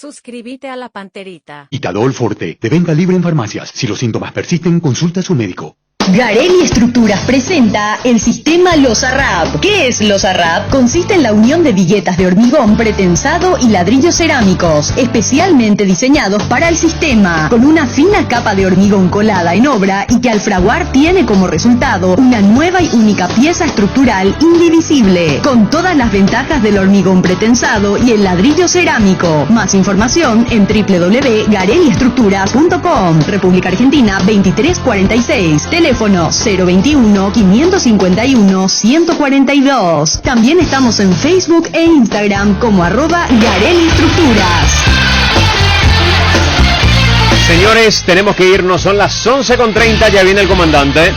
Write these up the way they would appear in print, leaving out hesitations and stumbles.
Suscríbete a la Panterita. Itadol Forte, de venta libre en farmacias. Si los síntomas persisten, consulta a su médico. Garelli Estructuras presenta el sistema Losarrap. ¿Qué es Losarrap? Consiste en la unión de viguetas de hormigón pretensado y ladrillos cerámicos, especialmente diseñados para el sistema, con una fina capa de hormigón colada en obra y que al fraguar tiene como resultado una nueva y única pieza estructural indivisible, con todas las ventajas del hormigón pretensado y el ladrillo cerámico. Más información en www.garelliestructuras.com. República Argentina 2346. Teléfono 021-551-142. También estamos en Facebook e Instagram como @Garelli Estructuras. Señores, tenemos que irnos, son las 11:30, ya viene el comandante.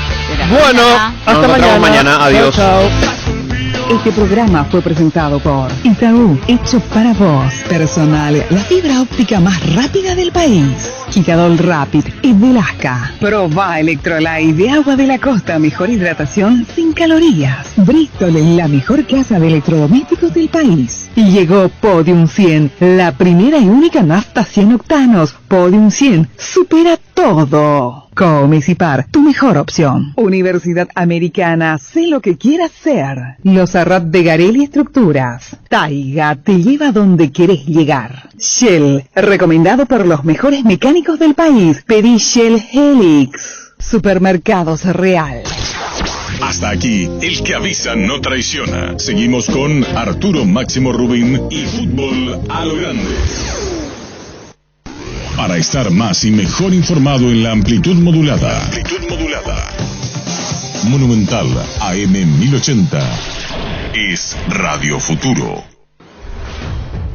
Bueno, hasta mañana. Adiós. Chao, chao. Este programa fue presentado por Itaú, hecho para vos. Personal, la fibra óptica más rápida del país. Quitadol Rapid y Velasca. Proba Electrolyte de agua de la costa, mejor hidratación sin calorías. Bristol, la mejor casa de electrodomésticos del país. Y llegó Podium 100, la primera y única nafta 100 octanos. Podium 100 supera todo. Comecipar, tu mejor opción. Universidad Americana, sé lo que quieras ser. Losarrap de Garelli Estructuras. Taiga te lleva donde querés llegar. Shell, recomendado por los mejores mecánicos del país. Pedí Shell Helix. Supermercados Real. Hasta aquí, el que avisa no traiciona. Seguimos con Arturo Máximo Rubín y Fútbol a lo Grande. Para estar más y mejor informado en la amplitud modulada. Monumental AM 1080 es Radio Futuro.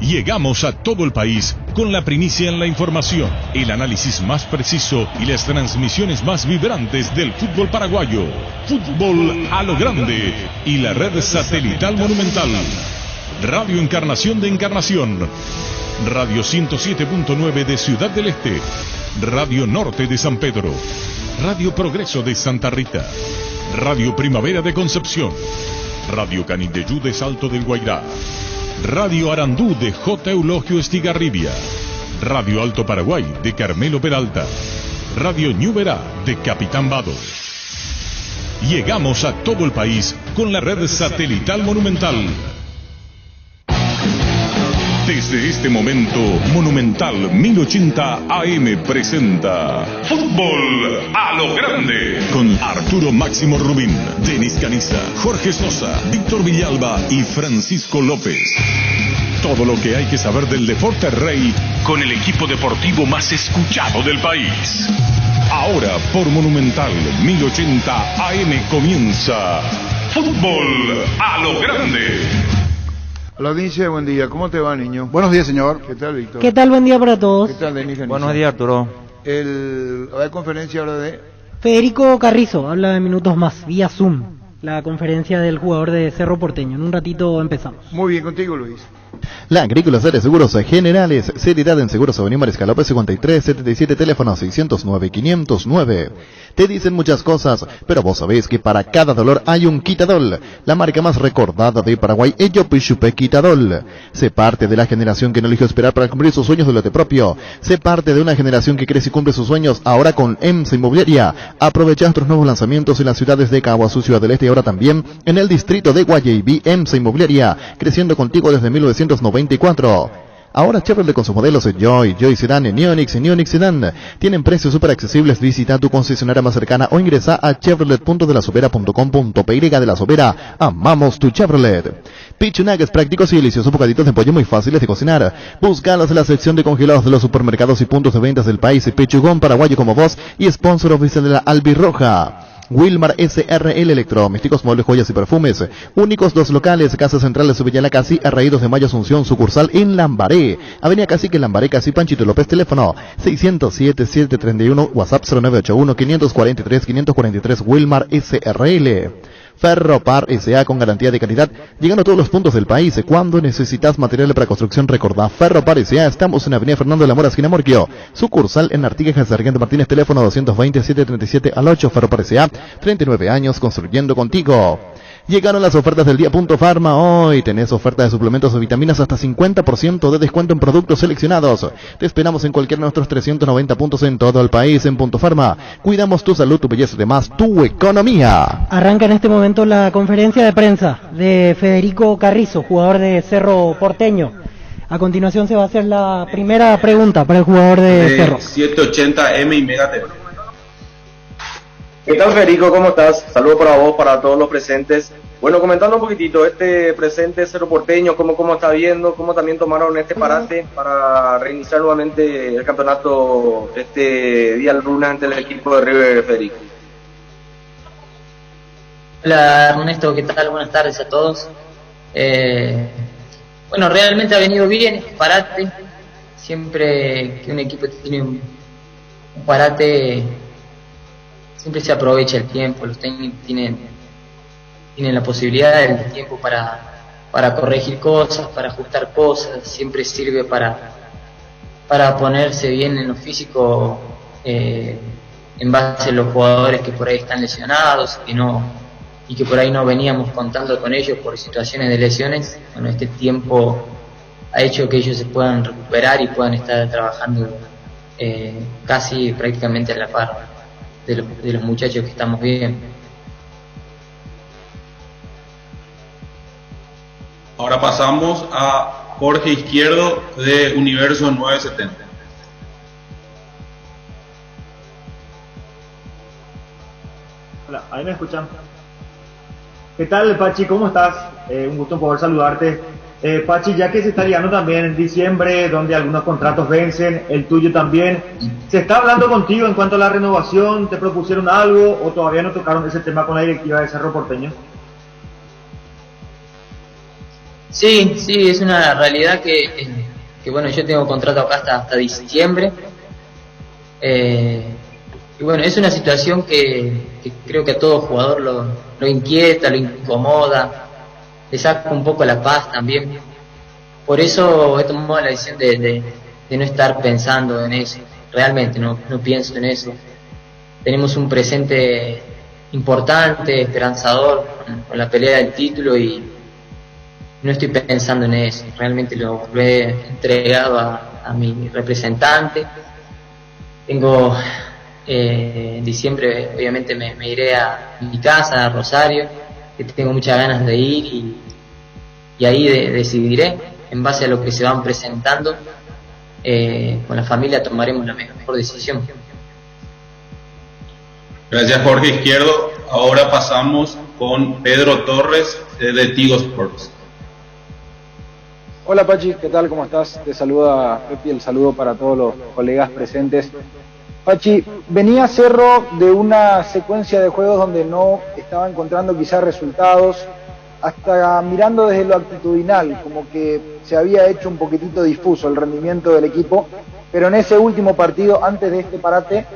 Llegamos a todo el país con la primicia en la información, el análisis más preciso y las transmisiones más vibrantes del fútbol paraguayo. Fútbol a lo Grande y la red satelital Monumental. Radio Encarnación de Encarnación. Radio 107.9 de Ciudad del Este, Radio Norte de San Pedro, Radio Progreso de Santa Rita, Radio Primavera de Concepción, Radio Canindeyú de Salto del Guairá, Radio Arandú de J. Eulogio Estigarribia, Radio Alto Paraguay de Carmelo Peralta, Radio Ñuberá de Capitán Vado. Llegamos a todo el país con la red satelital Monumental. Desde este momento, Monumental 1080 AM presenta Fútbol a lo Grande con Arturo Máximo Rubín, Denis Caniza, Jorge Sosa, Víctor Villalba y Francisco López. Todo lo que hay que saber del deporte rey con el equipo deportivo más escuchado del país. Ahora por Monumental 1080 AM comienza Fútbol a lo Grande. A la audiencia, buen día. ¿Cómo te va, niño? Buenos días, señor. ¿Qué tal, Víctor? ¿Qué tal? Buen día para todos. ¿Qué tal, Denis? Buenos días, Arturo. La conferencia habla de... Federico Carrizo habla de minutos más, vía Zoom. La conferencia del jugador de Cerro Porteño. En un ratito empezamos. Muy bien, contigo, Luis. La Agrícola Series Seguros Generales, seriedad en seguros Avenida Mariscal López 5377, teléfono 609-509. Te dicen muchas cosas, pero vos sabés que para cada dolor hay un Quitadol. La marca más recordada de Paraguay, Yopishupe Quitadol. Sé parte de la generación que no eligió esperar para cumplir sus sueños de lote propio. Sé parte de una generación que crece y cumple sus sueños ahora con EMSA Inmobiliaria. Aprovecha nuestros nuevos lanzamientos en las ciudades de Caguazú, Ciudad del Este y ahora también en el distrito de Guayaibí. EMSA Inmobiliaria, creciendo contigo desde 1994. Ahora Chevrolet con sus modelos Joy Sedan, Neonix y Neonix Sedan tienen precios súper accesibles. Visita tu concesionaria más cercana o ingresa a chevrolet.delasovera.com.py. De La Sobera, amamos tu Chevrolet. Pichu Nuggets, prácticos y deliciosos bocaditos de pollo muy fáciles de cocinar. Búscalos en la sección de congelados de los supermercados y puntos de ventas del país. Pichugón, paraguayo como vos y sponsor oficial de la Albirroja. Wilmar SRL Electrodomésticos, muebles, joyas y perfumes. Únicos 2 locales, Casa Central de Subillana Casi, Arraídos de Mayo Asunción, sucursal en Lambaré. Avenida Cacique, Lambaré, Casi, Panchito López, teléfono 607-731, WhatsApp 0981-543-543, Wilmar SRL. Ferropar S.A. con garantía de calidad, llegando a todos los puntos del país. Cuando necesitas material para construcción, recordá Ferropar S.A. Estamos en Avenida Fernando de la Mora, esquina Morquio. Sucursal en Artigas, Sargento Martínez, teléfono 220-737-8. Ferropar S.A. 39 años construyendo contigo. Llegaron las ofertas del día Punto Farma. Hoy tenés oferta de suplementos o vitaminas hasta 50% de descuento en productos seleccionados. Te esperamos en cualquiera de nuestros 390 puntos en todo el país. En Punto Farma, cuidamos tu salud, tu belleza y demás, tu economía. Arranca en este momento la conferencia de prensa de Federico Carrizo, jugador de Cerro Porteño. A continuación se va a hacer la primera pregunta para el jugador de Cerro. 780M y Mega TV. ¿Qué tal, Federico? ¿Cómo estás? Saludos para vos, para todos los presentes. Bueno, comentando un poquitito este presente Cerro Porteño, cómo está viendo, cómo también tomaron este parate para reiniciar nuevamente el campeonato este día lunes ante el equipo de River, Federico. Hola Ernesto, ¿qué tal? Buenas tardes a todos. Bueno, realmente ha venido bien este parate. Siempre que un equipo tiene un parate, siempre se aprovecha el tiempo. Los técnicos tienen la posibilidad del tiempo para corregir cosas, para ajustar cosas. Siempre sirve para ponerse bien en lo físico, en base a los jugadores que por ahí están lesionados y que por ahí no veníamos contando con ellos por situaciones de lesiones. Bueno, este tiempo ha hecho que ellos se puedan recuperar y puedan estar trabajando casi prácticamente a la par de los muchachos que estamos bien. Ahora pasamos a Jorge Izquierdo de Universo 970. Hola, ¿ahí me escuchan? ¿Qué tal, Pachi? ¿Cómo estás? Un gusto poder saludarte. Pachi, ya que se está llegando también en diciembre, donde algunos contratos vencen, el tuyo también, ¿se está hablando contigo en cuanto a la renovación? ¿Te propusieron algo o todavía no tocaron ese tema con la directiva de Cerro Porteño? Sí, es una realidad que bueno, yo tengo contrato acá hasta diciembre. Y bueno, es una situación que creo que a todo jugador lo inquieta, lo incomoda, le saca un poco la paz también. Por eso he tomado la decisión de no estar pensando en eso. Realmente no pienso en eso. Tenemos un presente importante, esperanzador, con la pelea del título y no estoy pensando en eso. Realmente lo he entregado a mi representante. Tengo en diciembre obviamente me iré a mi casa, a Rosario, que tengo muchas ganas de ir y ahí decidiré en base a lo que se van presentando. Con la familia tomaremos la mejor decisión. Gracias, Jorge Izquierdo. Ahora pasamos con Pedro Torres de Tigo Sports. Hola Pachi, ¿qué tal? ¿Cómo estás? Te saluda Pepi, el saludo para todos los colegas presentes. Pachi, venía Cerro de una secuencia de juegos donde no estaba encontrando quizás resultados, hasta mirando desde lo actitudinal, como que se había hecho un poquitito difuso el rendimiento del equipo, pero en ese último partido, antes de este parate,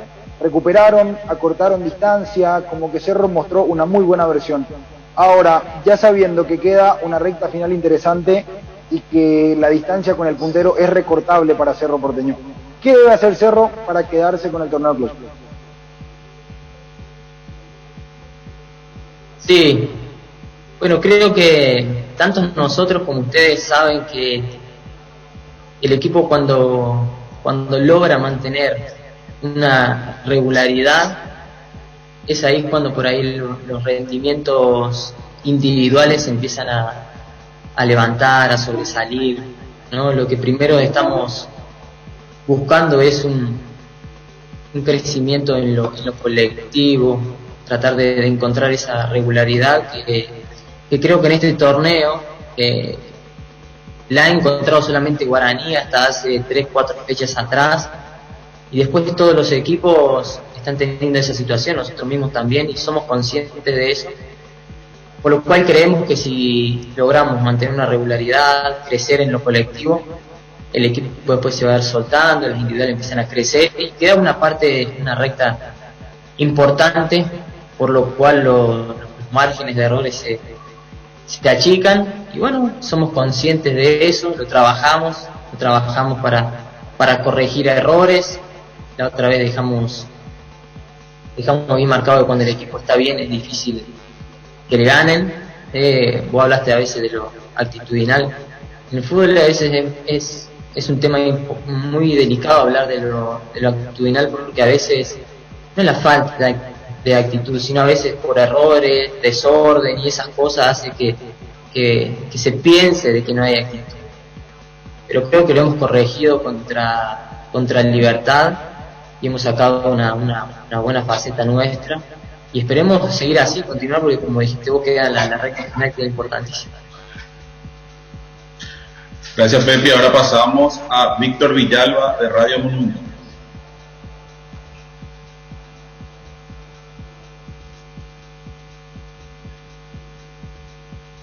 recuperaron, acortaron distancia, como que Cerro mostró una muy buena versión. Ahora, ya sabiendo que queda una recta final interesante y que la distancia con el puntero es recortable para Cerro Porteño, ¿qué debe hacer Cerro para quedarse con el torneo club? Sí, bueno, creo que tanto nosotros como ustedes saben que el equipo cuando logra mantener una regularidad, es ahí cuando por ahí los rendimientos individuales empiezan a levantar, a sobresalir, ¿no? Lo que primero estamos buscando es un crecimiento en lo colectivo, tratar de encontrar esa regularidad que creo que en este torneo la ha encontrado solamente Guaraní hasta hace 3-4 fechas atrás, y después todos los equipos están teniendo esa situación, nosotros mismos también, y somos conscientes de eso, por lo cual creemos que si logramos mantener una regularidad, crecer en lo colectivo, el equipo después se va a ir soltando, los individuales empiezan a crecer y queda una recta importante, por lo cual los márgenes de errores se achican, y bueno, somos conscientes de eso, lo trabajamos para corregir errores. La otra vez dejamos bien marcado que cuando el equipo está bien es difícil que le ganen, Vos hablaste a veces de lo actitudinal. En el fútbol a veces es un tema muy delicado hablar de lo actitudinal, porque a veces no es la falta de actitud, sino a veces por errores, desorden y esas cosas hace que se piense de que no hay actitud. Pero creo que lo hemos corregido contra el Libertad y hemos sacado una buena faceta nuestra y esperemos seguir así, continuar, porque como dijiste vos, queda la recta final, que es importantísima. Gracias, Pepe. Ahora pasamos a Víctor Villalba de Radio Monumento.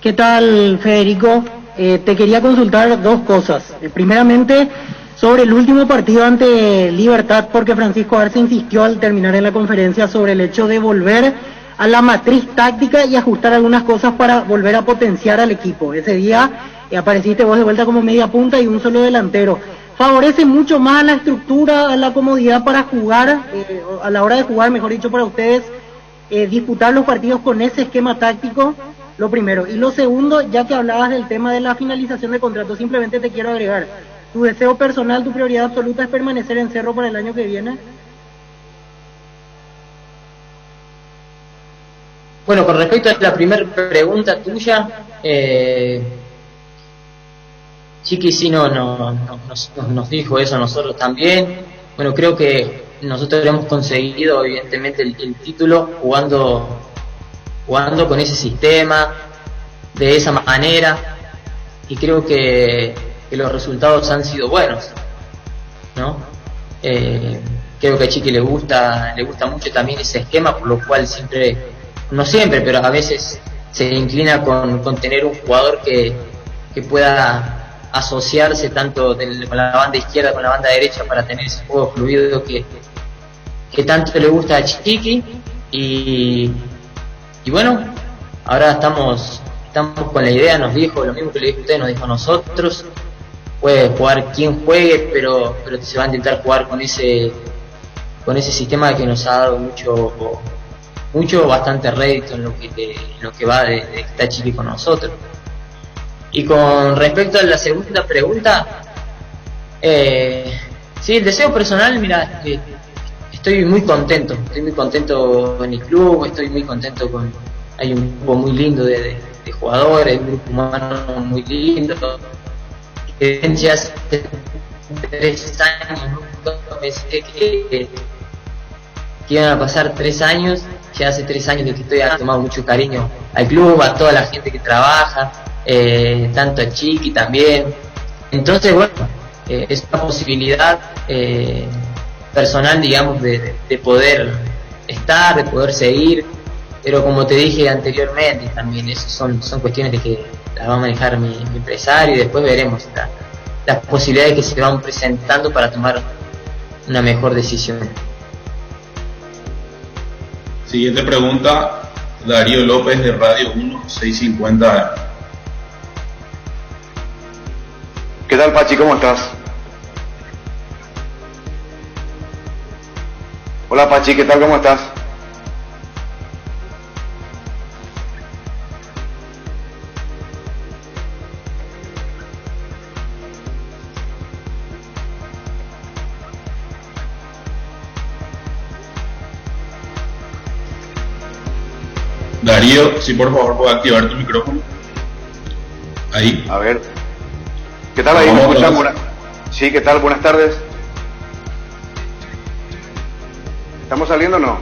¿Qué tal, Federico? Te quería consultar dos cosas. Primeramente, sobre el último partido ante Libertad, porque Francisco Arce insistió al terminar en la conferencia sobre el hecho de volver a la matriz táctica y ajustar algunas cosas para volver a potenciar al equipo. Ese día apareciste vos de vuelta como media punta y un solo delantero. ¿Favorece mucho más a la estructura, a la comodidad para jugar, a la hora de jugar, mejor dicho, para ustedes, disputar los partidos con ese esquema táctico? Lo primero. Y lo segundo, ya que hablabas del tema de la finalización de contrato, simplemente te quiero agregar, ¿tu deseo personal, tu prioridad absoluta es permanecer en Cerro para el año que viene? Bueno, con respecto a la primera pregunta tuya, Chiqui sí nos dijo eso a nosotros también. Bueno, creo que nosotros hemos conseguido evidentemente el título jugando con ese sistema, de esa manera, y creo que los resultados han sido buenos, ¿no? Creo que a Chiqui le gusta mucho también ese esquema, por lo cual no siempre, pero a veces se inclina con tener un jugador que pueda asociarse tanto con la banda izquierda con la banda derecha para tener ese juego fluido que tanto le gusta a Chiqui. Y bueno, ahora estamos con la idea, nos dijo lo mismo que le dijo a usted, nos dijo a nosotros, puede jugar quien juegue, pero se va a intentar jugar con ese sistema que nos ha dado bastante rédito en lo que va de que está Chiqui con nosotros. Y con respecto a la segunda pregunta, sí, el deseo personal, mira, estoy muy contento en el club, estoy muy contento hay un grupo muy lindo de jugadores, un grupo humano muy lindo, que ya hace 3 años, nunca pensé que iban a pasar 3 años, ya hace 3 años de que estoy tomando mucho cariño al club, a toda la gente que trabaja, tanto a Chiqui también. Entonces, bueno, es una posibilidad personal, digamos, de poder estar, de poder seguir, pero como te dije anteriormente también, eso son cuestiones de que las va a manejar mi empresario y después veremos las posibilidades que se van presentando para tomar una mejor decisión. Siguiente pregunta, Darío López de Radio 1650. ¿Qué tal, Pachi? ¿Cómo estás? Hola, Pachi, ¿qué tal? ¿Cómo estás? Darío, si por favor puedo activar tu micrófono. Ahí. A ver. ¿Qué tal ahí? ¿Me escuchan? Sí, ¿qué tal? Buenas tardes. ¿Estamos saliendo o no?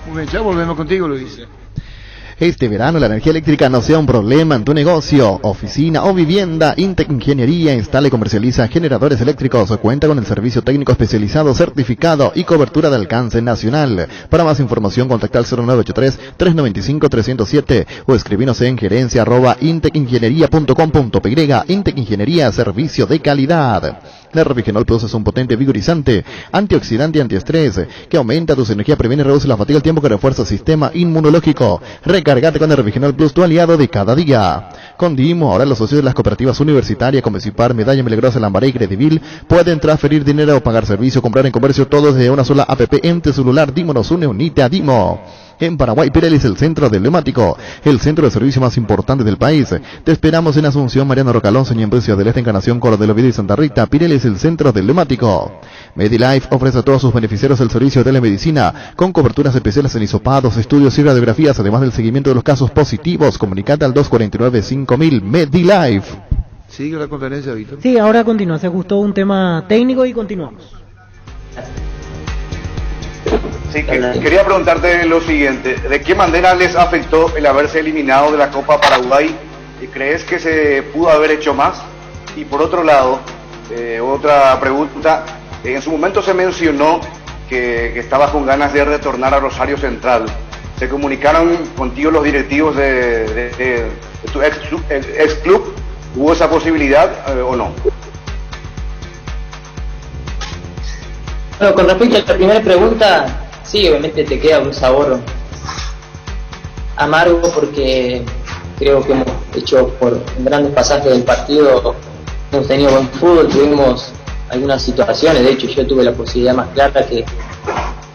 Muy bien, ya volvemos contigo, Luis. Este verano la energía eléctrica no sea un problema en tu negocio, oficina o vivienda. Intec Ingeniería instala y comercializa generadores eléctricos. Cuenta con el servicio técnico especializado, certificado y cobertura de alcance nacional. Para más información contacta al 0983-395-307 o escribinos en gerencia@intecingeniería.com.py. Intec Ingeniería, servicio de calidad. La Revigenol Plus es un potente vigorizante, antioxidante y antiestrés que aumenta tu energía, previene y reduce la fatiga al tiempo que refuerza el sistema inmunológico. Recargate con el Revigenol Plus, tu aliado de cada día. Con Dimo, ahora los socios de las cooperativas universitarias, Comecipar, Medalla Milagrosa, Lambaré y Credivil pueden transferir dinero o pagar servicio, comprar en comercio, todo desde una sola app en tu celular. Dimo nos une, unite a Dimo. En Paraguay, Pirelli es el centro del neumático, el centro de servicio más importante del país. Te esperamos en Asunción, Mariano Rocalonso, Ñembucio del Este, Encarnación, Coro del Oviedo y Santa Rita. Pirelli es el centro del neumático. MediLife ofrece a todos sus beneficiarios el servicio de telemedicina, con coberturas especiales en hisopados, estudios y radiografías, además del seguimiento de los casos positivos. Comunicate al 249-5000. MediLife. Sigue la conferencia, Víctor. Sí, ahora continúa. Se ajustó un tema técnico y continuamos. Sí, quería preguntarte lo siguiente, ¿de qué manera les afectó el haberse eliminado de la Copa Paraguay? ¿Crees que se pudo haber hecho más? Y por otro lado, otra pregunta, en su momento se mencionó que estabas con ganas de retornar a Rosario Central. ¿Se comunicaron contigo los directivos de tu ex club? ¿Hubo esa posibilidad o no? Bueno, con respecto a la primera pregunta, sí, obviamente te queda un sabor amargo porque creo que hemos hecho por grandes pasajes del partido, hemos tenido buen fútbol, tuvimos algunas situaciones, de hecho yo tuve la posibilidad más clara que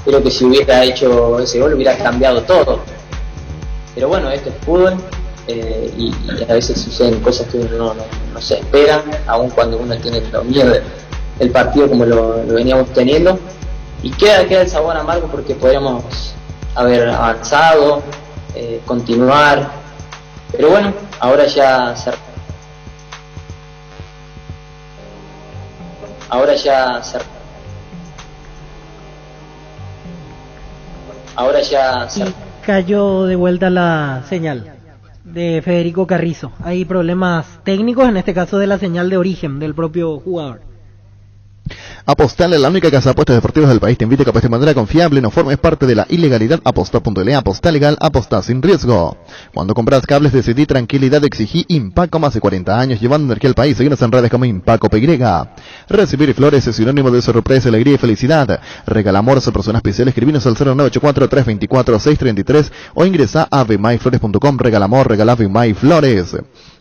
creo que si hubiera hecho ese gol hubiera cambiado todo. Pero bueno, esto es fútbol y a veces suceden cosas que uno no se esperan, aun cuando uno tiene los miedos del partido como lo veníamos teniendo. Y queda el sabor amargo porque podríamos haber avanzado, continuar, pero bueno, ahora ya se cayó de vuelta la señal de Federico Carrizo. Hay problemas técnicos, en este caso de la señal de origen del propio jugador. Apostale, la única casa de apuestas deportivas del país, te invita a que apuestes de manera confiable, no formes parte de la ilegalidad. Aposta.le, aposta legal, aposta sin riesgo. Cuando compras cables, decidí tranquilidad, exigí Impaco, más de 40 años llevando energía al país. Seguinos en redes como Impaco PY. Recibir flores es sinónimo de sorpresa, alegría y felicidad. Regala amor a su persona especial, escribinos al 0984-324-633 o ingresa a vmayflores.com. Regala amor, regala Vmayflores.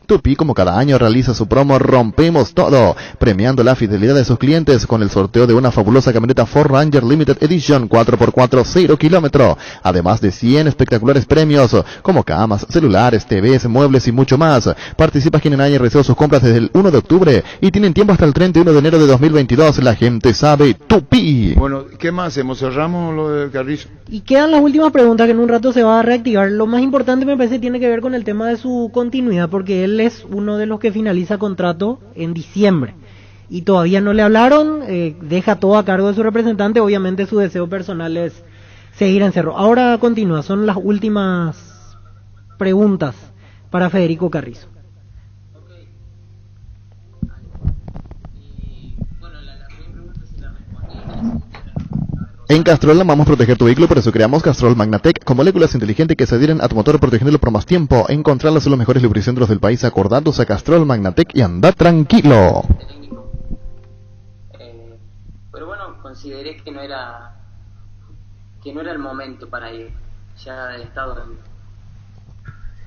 Tupi, como cada año, realiza su promo Rompemos Todo, premiando la fidelidad de sus clientes con el sorteo de una fabulosa camioneta Ford Ranger Limited Edition 4x4 0 kilómetro, además de 100 espectaculares premios como camas, celulares, TVs, muebles y mucho más. Participa quien haya realizado sus compras desde el 1 de octubre y tienen tiempo hasta el 31 de enero de 2022. La gente sabe. Tupi. Bueno, ¿qué más hacemos? ¿Cerramos lo de Carrizo? Y quedan las últimas preguntas que en un rato se va a reactivar. Lo más importante me parece tiene que ver con el tema de su continuidad, porque él es uno de los que finaliza contrato en diciembre y todavía no le hablaron, deja todo a cargo de su representante. Obviamente su deseo personal es seguir en Cerro. Ahora continúa, son las últimas preguntas para Federico Carrizo. En Castrol amamos proteger tu vehículo, por eso creamos Castrol Magnatec con moléculas inteligentes que se adhieren a tu motor protegiéndolo por más tiempo. Encontrarlas en los mejores lubricentros del país, acordados a Castrol Magnatec y anda tranquilo. Pero bueno, consideré que no era el momento para ir. Ya he estado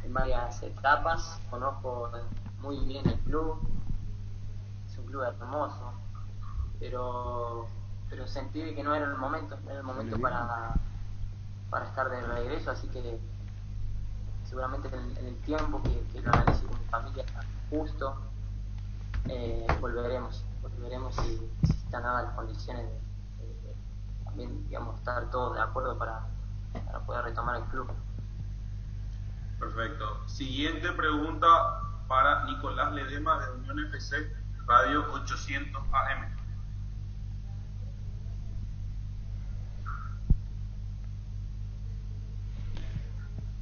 en varias etapas, conozco muy bien el club, es un club hermoso, pero sentí que no era el momento para estar de regreso, así que seguramente en el tiempo que lo analice con mi familia justo, volveremos si están dadas las condiciones de también, digamos, estar todos de acuerdo para poder retomar el club. Perfecto. Siguiente pregunta para Nicolás Ledema de Unión FC, Radio 800 AM.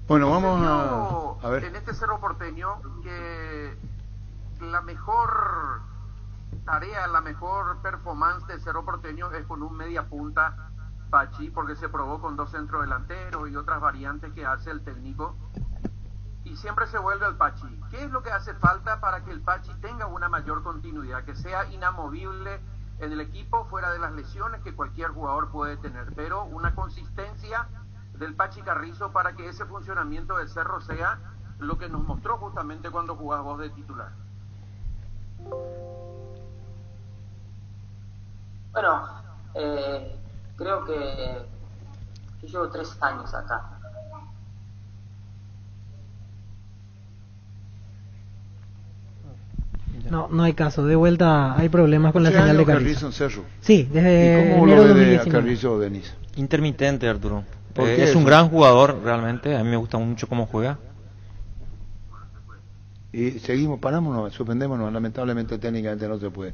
Bueno, vamos a ver. En este Cerro Porteño, que la mejor tarea, la mejor performance del Cerro Porteño es con un media punta, Pachi, porque se probó con dos centrodelanteros y otras variantes que hace el técnico, y siempre se vuelve al Pachi. ¿Qué es lo que hace falta para que el Pachi tenga una mayor continuidad, que sea inamovible en el equipo, fuera de las lesiones que cualquier jugador puede tener, pero una consistencia del Pachi Carrizo para que ese funcionamiento del Cerro sea lo que nos mostró justamente cuando jugás vos de titular. Bueno, creo que yo llevo 3 años acá. No hay caso, de vuelta hay problemas con la señal de Carrizo. Sí, ¿Y desde cómo enero lo de ve de 2019. Carrizo, Denis? Intermitente, Arturo. ¿Por qué Es eso? un gran jugador, realmente. A mí me gusta mucho cómo juega. Y seguimos, parámonos, suspendémonos, lamentablemente técnicamente no se puede.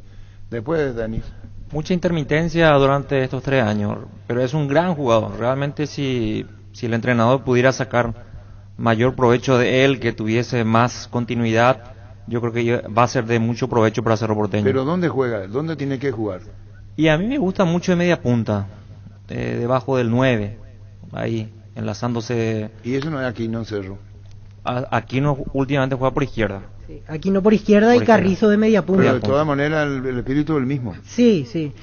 Después, Denis. Mucha intermitencia durante estos 3 años, pero es un gran jugador. Realmente si el entrenador pudiera sacar mayor provecho de él, que tuviese más continuidad, yo creo que va a ser de mucho provecho para Cerro Porteño. Pero ¿dónde juega? ¿Dónde tiene que jugar? Y a mí me gusta mucho de media punta, debajo del 9, ahí, enlazándose. Y eso no es aquí, no en Cerro. Aquí no, últimamente juega por izquierda. Sí, aquí no por izquierda y Carrizo de media punta. Pero de todas maneras el espíritu es el mismo. Sí.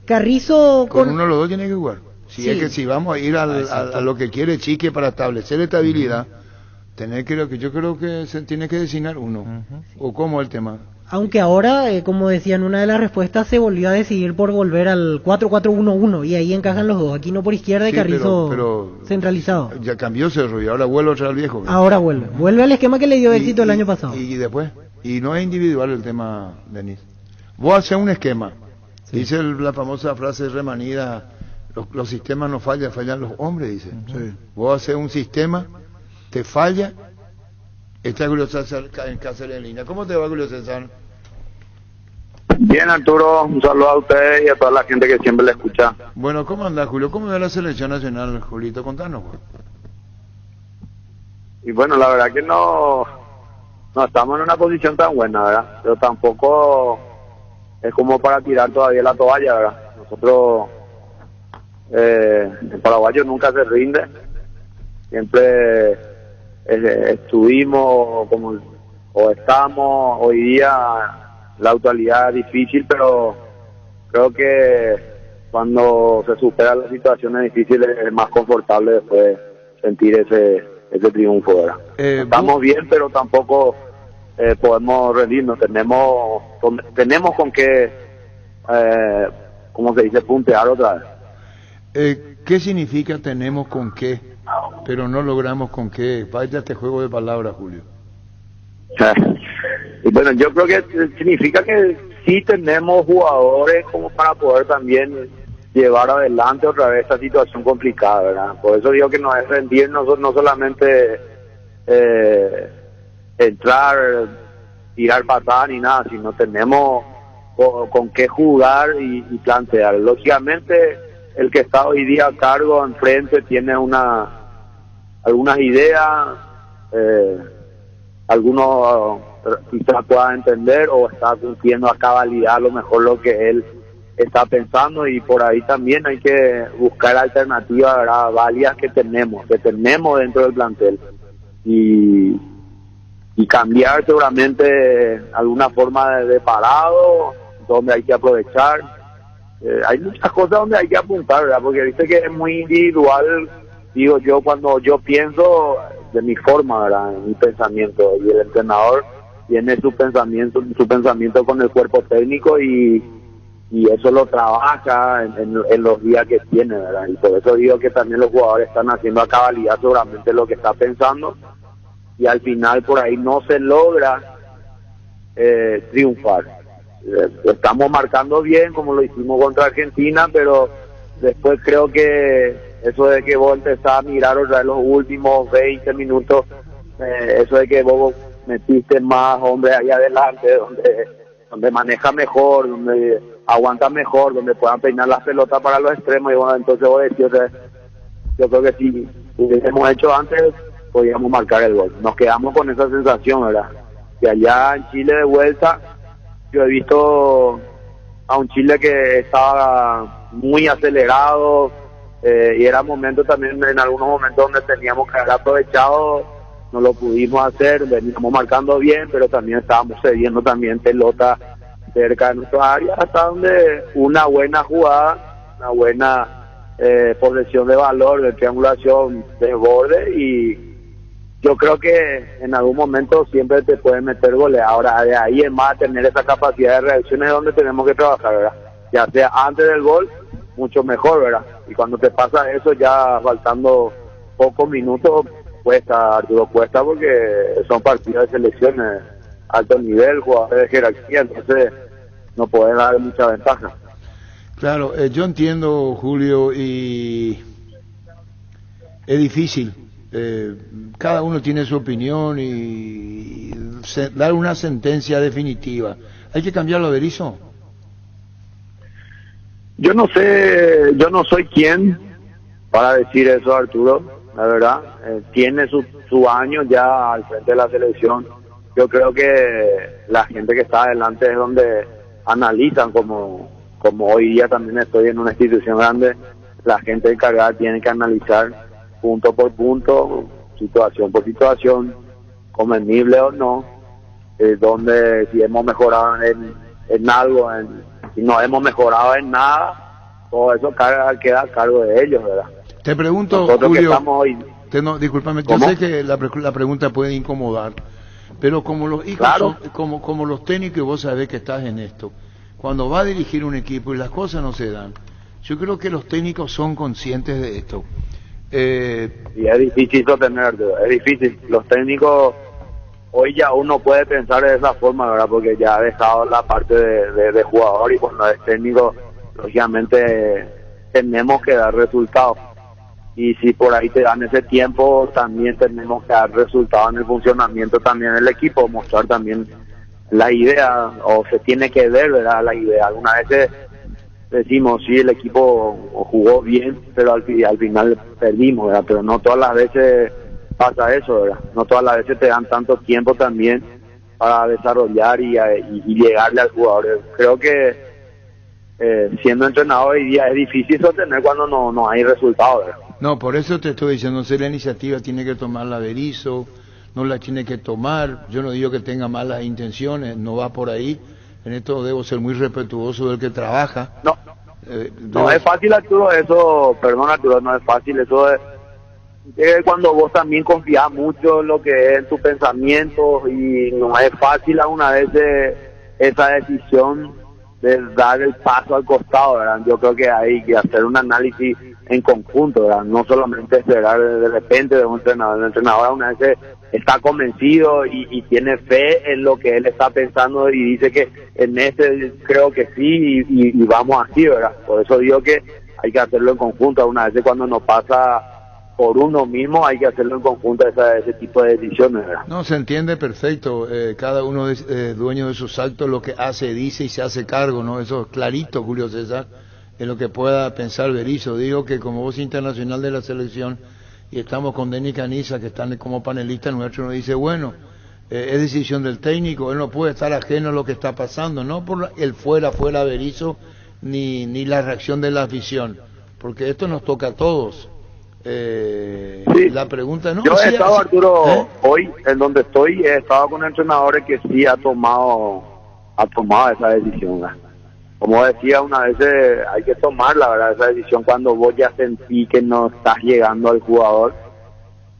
Carrizo Con uno de los dos tiene que jugar. Si Sí. es que si vamos a ir a lo que quiere Chique para establecer estabilidad, yo creo que se tiene que designar uno. ¿O cómo el tema? Aunque ahora, como decía en una de las respuestas, se volvió a decidir por volver al 4-4-1-1 y ahí encajan los dos. Aquí no por izquierda y Sí, Carrizo pero centralizado. Ya cambió Cerro y ahora vuelve otra vez al viejo. Ahora vuelve al esquema que le dio éxito el año pasado. Y después, y no es individual el tema, Denis. Vos haces un esquema. Dice la famosa frase remanida, los sistemas no fallan, fallan los hombres, dice. Vos haces un sistema, te falla, está Julio César en Cáceres en línea. ¿Cómo te va, Julio César? Bien, Arturo, un saludo a ustedes y a toda la gente que siempre le escucha. Bueno, ¿cómo anda, Julio? ¿Cómo va la selección nacional, Julito? Contanos. Y bueno, la verdad que no estamos en una posición tan buena, ¿verdad? Pero tampoco es como para tirar todavía la toalla, ¿verdad? Nosotros, el paraguayo nunca se rinde, siempre estuvimos o estamos hoy día. La actualidad es difícil, pero creo que cuando se superan las situaciones difíciles es más confortable después sentir ese triunfo, ¿verdad? Estamos bien, pero tampoco podemos rendirnos. Tenemos con qué, ¿cómo se dice?, puntear otra vez. ¿Qué significa tenemos con qué, pero no logramos con qué? Vaya este juego de palabras, Julio. Y bueno, yo creo que significa que sí tenemos jugadores como para poder también llevar adelante otra vez esta situación complicada, ¿verdad? Por eso digo que no es rendirnos, no solamente entrar, tirar patadas ni nada, sino tenemos con qué jugar y plantear. Lógicamente, el que está hoy día a cargo enfrente tiene algunas ideas, algunos quizás pueda entender o está cumpliendo a cabalidad a lo mejor lo que él está pensando, y por ahí también hay que buscar alternativas, ¿verdad?, válidas que tenemos dentro del plantel y cambiar seguramente alguna forma de parado donde hay que aprovechar. Hay muchas cosas donde hay que apuntar, ¿verdad?, porque viste que es muy individual, digo yo, cuando yo pienso de mi forma, ¿verdad?, mi pensamiento, y el entrenador tiene su pensamiento con el cuerpo técnico y eso lo trabaja en los días que tiene, ¿verdad? Y por eso digo que también los jugadores están haciendo a cabalidad seguramente lo que está pensando, y al final por ahí no se logra triunfar. Estamos marcando bien como lo hicimos contra Argentina, pero después creo que eso de que vos empezás a mirar otra vez los últimos 20 minutos, eso de que vos metiste más hombres ahí adelante, donde maneja mejor, donde aguanta mejor, donde puedan peinar las pelotas para los extremos, y bueno, entonces vos decís, yo creo que si hubiésemos hecho antes, podíamos marcar el gol. Nos quedamos con esa sensación, ¿verdad? Que allá en Chile de vuelta, yo he visto a un Chile que estaba muy acelerado, y era momento también, en algunos momentos donde teníamos que haber aprovechado, no lo pudimos hacer, veníamos marcando bien, pero también estábamos cediendo también pelota cerca de nuestras áreas, hasta donde una buena jugada, una buena posesión de valor, de triangulación, desborde, y yo creo que en algún momento siempre te pueden meter goles. Ahora, de ahí es más tener esa capacidad de reacciones donde tenemos que trabajar, ¿verdad? Ya sea antes del gol, mucho mejor, ¿verdad? Y cuando te pasa eso, ya faltando pocos minutos, cuesta, Arturo, cuesta, porque son partidos de selecciones, alto nivel, jugadores de jerarquía, entonces no pueden dar mucha ventaja. Claro, yo entiendo, Julio, y es difícil. Cada uno tiene su opinión y dar una sentencia definitiva. ¿Hay que cambiarlo, Berizzo? Yo no sé, yo no soy quien para decir eso, Arturo, la verdad. Tiene su año ya al frente de la selección. Yo creo que la gente que está adelante es donde analizan, como hoy día también estoy en una institución grande, la gente encargada tiene que analizar punto por punto, situación por situación, convenible o no, donde si hemos mejorado en algo, si no hemos mejorado en nada, todo eso queda a cargo de ellos, ¿verdad? Te pregunto, nosotros Julio, que estamos hoy... discúlpame, yo ¿Cómo? sé que la pregunta puede incomodar, pero como los hijos Claro. son, como los técnicos, vos sabés que estás en esto, cuando va a dirigir un equipo y las cosas no se dan, yo creo que los técnicos son conscientes de esto. Y es difícil sostenerlo, es difícil. Los técnicos, hoy ya uno puede pensar de esa forma, ¿verdad? Porque ya ha dejado la parte de jugador, y cuando es técnico, lógicamente tenemos que dar resultados. Y si por ahí te dan ese tiempo, también tenemos que dar resultados en el funcionamiento también del equipo, mostrar también la idea, o se tiene que ver, ¿verdad? La idea. Algunas veces decimos, sí, el equipo jugó bien, pero al final perdimos, ¿verdad? Pero no todas las veces pasa eso, ¿verdad? No todas las veces te dan tanto tiempo también para desarrollar y llegarle al jugador. Creo que siendo entrenador hoy día es difícil sostener cuando no hay resultados, ¿verdad? No, por eso te estoy diciendo, no sé, la iniciativa tiene que tomar la Berizzo, no la tiene que tomar. Yo no digo que tenga malas intenciones, no va por ahí. En esto debo ser muy respetuoso del que trabaja. No es fácil, Arturo, eso, perdón, Arturo, no es fácil, eso es cuando vos también confías mucho en lo que es en tu pensamiento, y no es fácil alguna vez esa decisión de dar el paso al costado, ¿verdad? Yo creo que hay que hacer un análisis en conjunto, ¿verdad? No solamente esperar de repente de un entrenador. El entrenador una vez está convencido y tiene fe en lo que él está pensando, y dice que en creo que sí, y vamos así, ¿verdad? Por eso digo que hay que hacerlo en conjunto. Una vez cuando nos pasa por uno mismo, hay que hacerlo en conjunto, ese tipo de decisiones, ¿verdad? No, se entiende perfecto. Cada uno es dueño de sus actos, lo que hace, dice y se hace cargo, ¿no? Eso es clarito, Julio César, en lo que pueda pensar Berizzo. Digo que como voz internacional de la selección, y estamos con Denis Caniza, que están como panelista nuestro, nos dice, bueno, es decisión del técnico, él no puede estar ajeno a lo que está pasando, no por el fuera Berizzo, ni la reacción de la afición, porque esto nos toca a todos. Sí. La pregunta no. Yo he estado, Arturo, hoy en donde estoy, he estado con entrenadores que sí ha tomado esa decisión, ¿verdad? Como decía, una vez hay que tomar, la verdad, esa decisión cuando vos ya sentí que no estás llegando al jugador,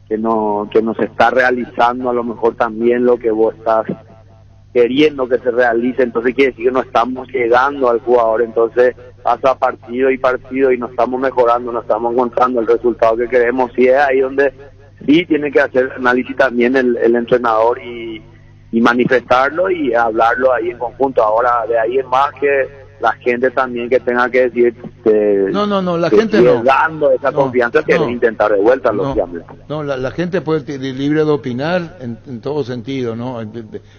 que no se está realizando a lo mejor también lo que vos estás queriendo que se realice. Entonces quiere decir que no estamos llegando al jugador. Entonces pasa partido y no estamos mejorando, no estamos encontrando el resultado que queremos. Y es ahí donde sí tiene que hacer análisis también el entrenador y manifestarlo y hablarlo ahí en conjunto. Ahora, de ahí es más que la gente también que tenga que decir la gente no dando esa confianza, que intentar de vuelta la gente puede ser libre de opinar en todo sentido, ¿no?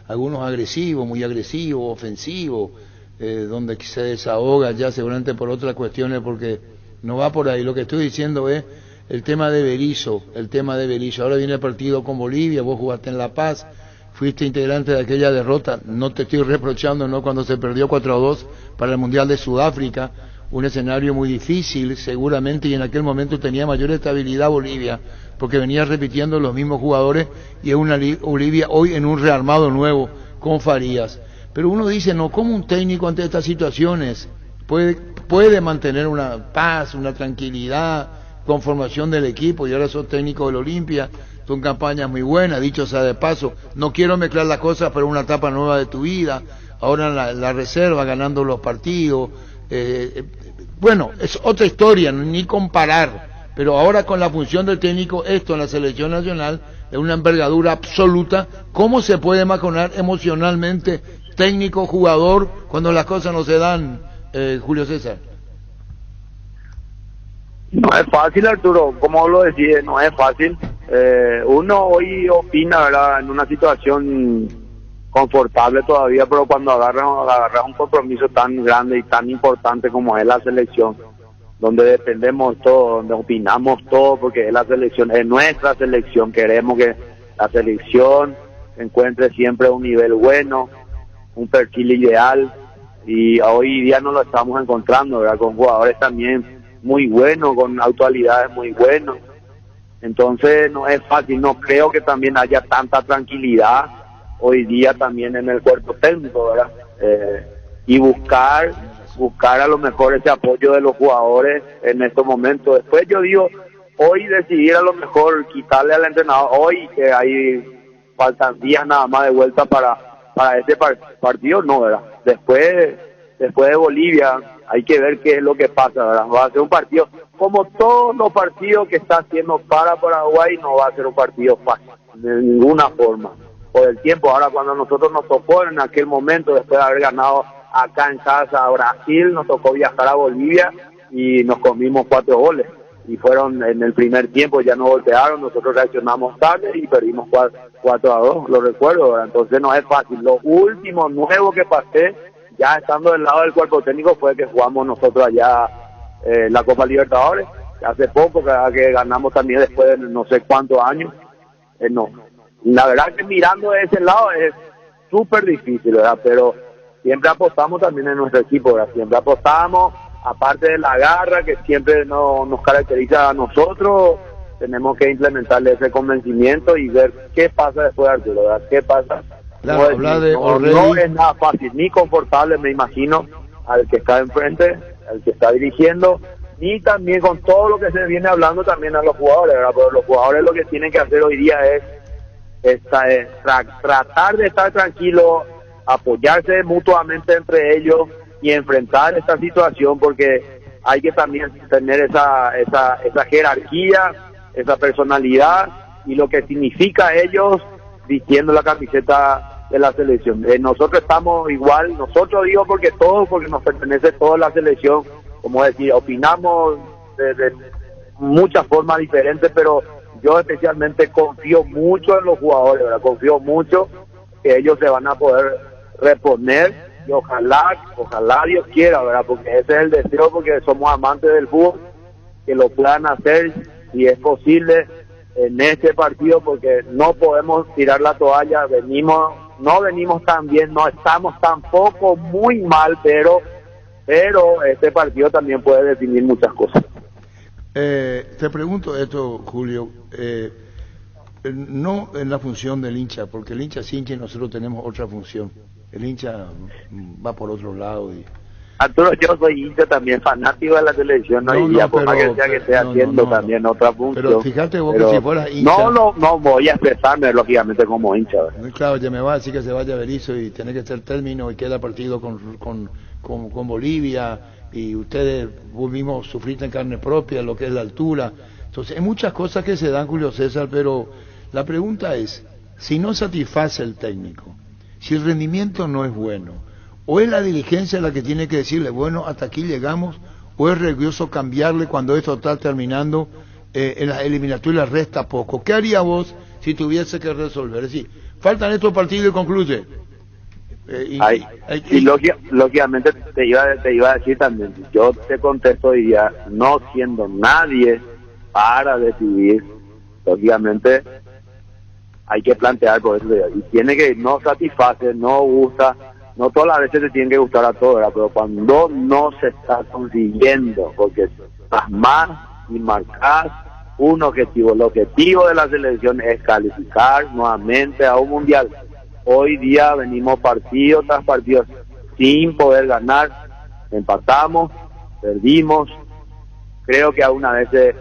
Algunos agresivos, muy agresivos, ofensivos, donde se desahoga ya seguramente por otras cuestiones, porque no va por ahí. Lo que estoy diciendo es el tema de Berizzo. Ahora viene el partido con Bolivia, vos jugaste en La Paz, fuiste integrante de aquella derrota, no te estoy reprochando, ¿no? Cuando se perdió 4-2 para el Mundial de Sudáfrica, un escenario muy difícil seguramente, y en aquel momento tenía mayor estabilidad Bolivia, porque venía repitiendo los mismos jugadores, y es una Bolivia hoy en un rearmado nuevo con Farías. Pero uno dice, no, ¿cómo un técnico ante estas situaciones puede mantener una paz, una tranquilidad, conformación del equipo? Y ahora sos técnico del Olimpia, son campañas muy buenas, dicho sea de paso. No quiero mezclar las cosas, pero una etapa nueva de tu vida, ahora en la reserva, ganando los partidos. Bueno, es otra historia, ni comparar, pero ahora con la función del técnico, esto en la selección nacional es una envergadura absoluta. ¿Cómo se puede mejorar emocionalmente técnico, jugador, cuando las cosas no se dan, Julio César? No es fácil, Arturo, como lo decís, no es fácil. Uno hoy opina, ¿verdad?, en una situación confortable todavía, pero cuando agarras un compromiso tan grande y tan importante como es la selección, donde dependemos todo, donde opinamos todo, porque es la selección, es nuestra selección, queremos que la selección encuentre siempre un nivel bueno, un perfil ideal, y hoy día no lo estamos encontrando, ¿verdad?, con jugadores también muy buenos, con actualidades muy buenos. Entonces no es fácil, no creo que también haya tanta tranquilidad hoy día también en el cuerpo técnico, ¿verdad? Y buscar a lo mejor ese apoyo de los jugadores en estos momentos. Después yo digo, hoy decidir a lo mejor quitarle al entrenador, hoy que hay faltan días nada más de vuelta para este partido, no, ¿verdad? Después de Bolivia hay que ver qué es lo que pasa, ¿verdad? Va a ser un partido, como todos los partidos que está haciendo para Paraguay, no va a ser un partido fácil, de ninguna forma, por el tiempo. Ahora, cuando nosotros nos tocó en aquel momento, después de haber ganado acá en casa a Brasil, nos tocó viajar a Bolivia y nos comimos 4 goles, y fueron en el primer tiempo, ya nos golpearon, nosotros reaccionamos tarde y perdimos 4-2, lo recuerdo, ¿verdad? Entonces no es fácil. Lo último nuevo que pasé, ya estando del lado del cuerpo técnico, fue que jugamos nosotros allá la Copa Libertadores, hace poco, que ganamos también después de no sé cuántos años. No, la verdad que mirando de ese lado es súper difícil, ¿verdad? Pero siempre apostamos también en nuestro equipo, ¿verdad? Siempre apostamos, aparte de la garra que siempre nos caracteriza a nosotros, tenemos que implementarle ese convencimiento y ver qué pasa después, Arturo, ¿verdad? ¿Qué pasa? Claro, no es nada fácil ni confortable, me imagino, al que está enfrente, al que está dirigiendo, ni también con todo lo que se viene hablando también a los jugadores, ¿verdad? Pero los jugadores lo que tienen que hacer hoy día es tratar de estar tranquilos, apoyarse mutuamente entre ellos y enfrentar esta situación, porque hay que también tener esa jerarquía, esa personalidad y lo que significa ellos vistiendo la camiseta de la selección. Nosotros estamos igual, nosotros digo porque nos pertenece toda la selección, como decir, opinamos de muchas formas diferentes, pero yo especialmente confío mucho en los jugadores, ¿verdad? Confío mucho que ellos se van a poder reponer, y ojalá Dios quiera, ¿verdad? Porque ese es el deseo, porque somos amantes del fútbol, que lo puedan hacer si es posible en este partido, porque no podemos tirar la toalla. No venimos tan bien, no estamos tampoco muy mal, pero este partido también puede definir muchas cosas. Te pregunto esto, Julio, no en la función del hincha, porque el hincha es hincha y nosotros tenemos otra función. El hincha va por otro lado y... Arturo, yo soy hincha también, fanático de la televisión, por más que sea que esté haciendo también otra función. Pero fíjate vos que si fueras hincha... No voy a expresarme lógicamente como hincha, ¿verdad? Claro, ya me va a decir que se vaya a Berizzo y tiene que ser término y queda partido con Bolivia, y ustedes mismos sufriste en carne propia lo que es la altura. Entonces, hay muchas cosas que se dan, Julio César, pero la pregunta es, si no satisface el técnico, si el rendimiento no es bueno, o es la dirigencia la que tiene que decirle, bueno, hasta aquí llegamos, o es riesgoso cambiarle cuando esto está terminando en la eliminatoria, resta poco. ¿Qué haría vos si tuviese que resolver? Es decir, faltan estos partidos y concluye. Lógicamente te iba a decir también, yo te contesto hoy día, no siendo nadie para decidir, lógicamente hay que plantear por eso, y tiene que no satisface, no gusta. No todas las veces te tienen que gustar a todos, ¿verdad? Pero cuando no se está consiguiendo, porque más y marcas un objetivo, el objetivo de la selección es calificar nuevamente a un mundial. Hoy día venimos partido tras partido sin poder ganar, empatamos, perdimos. Creo que algunas veces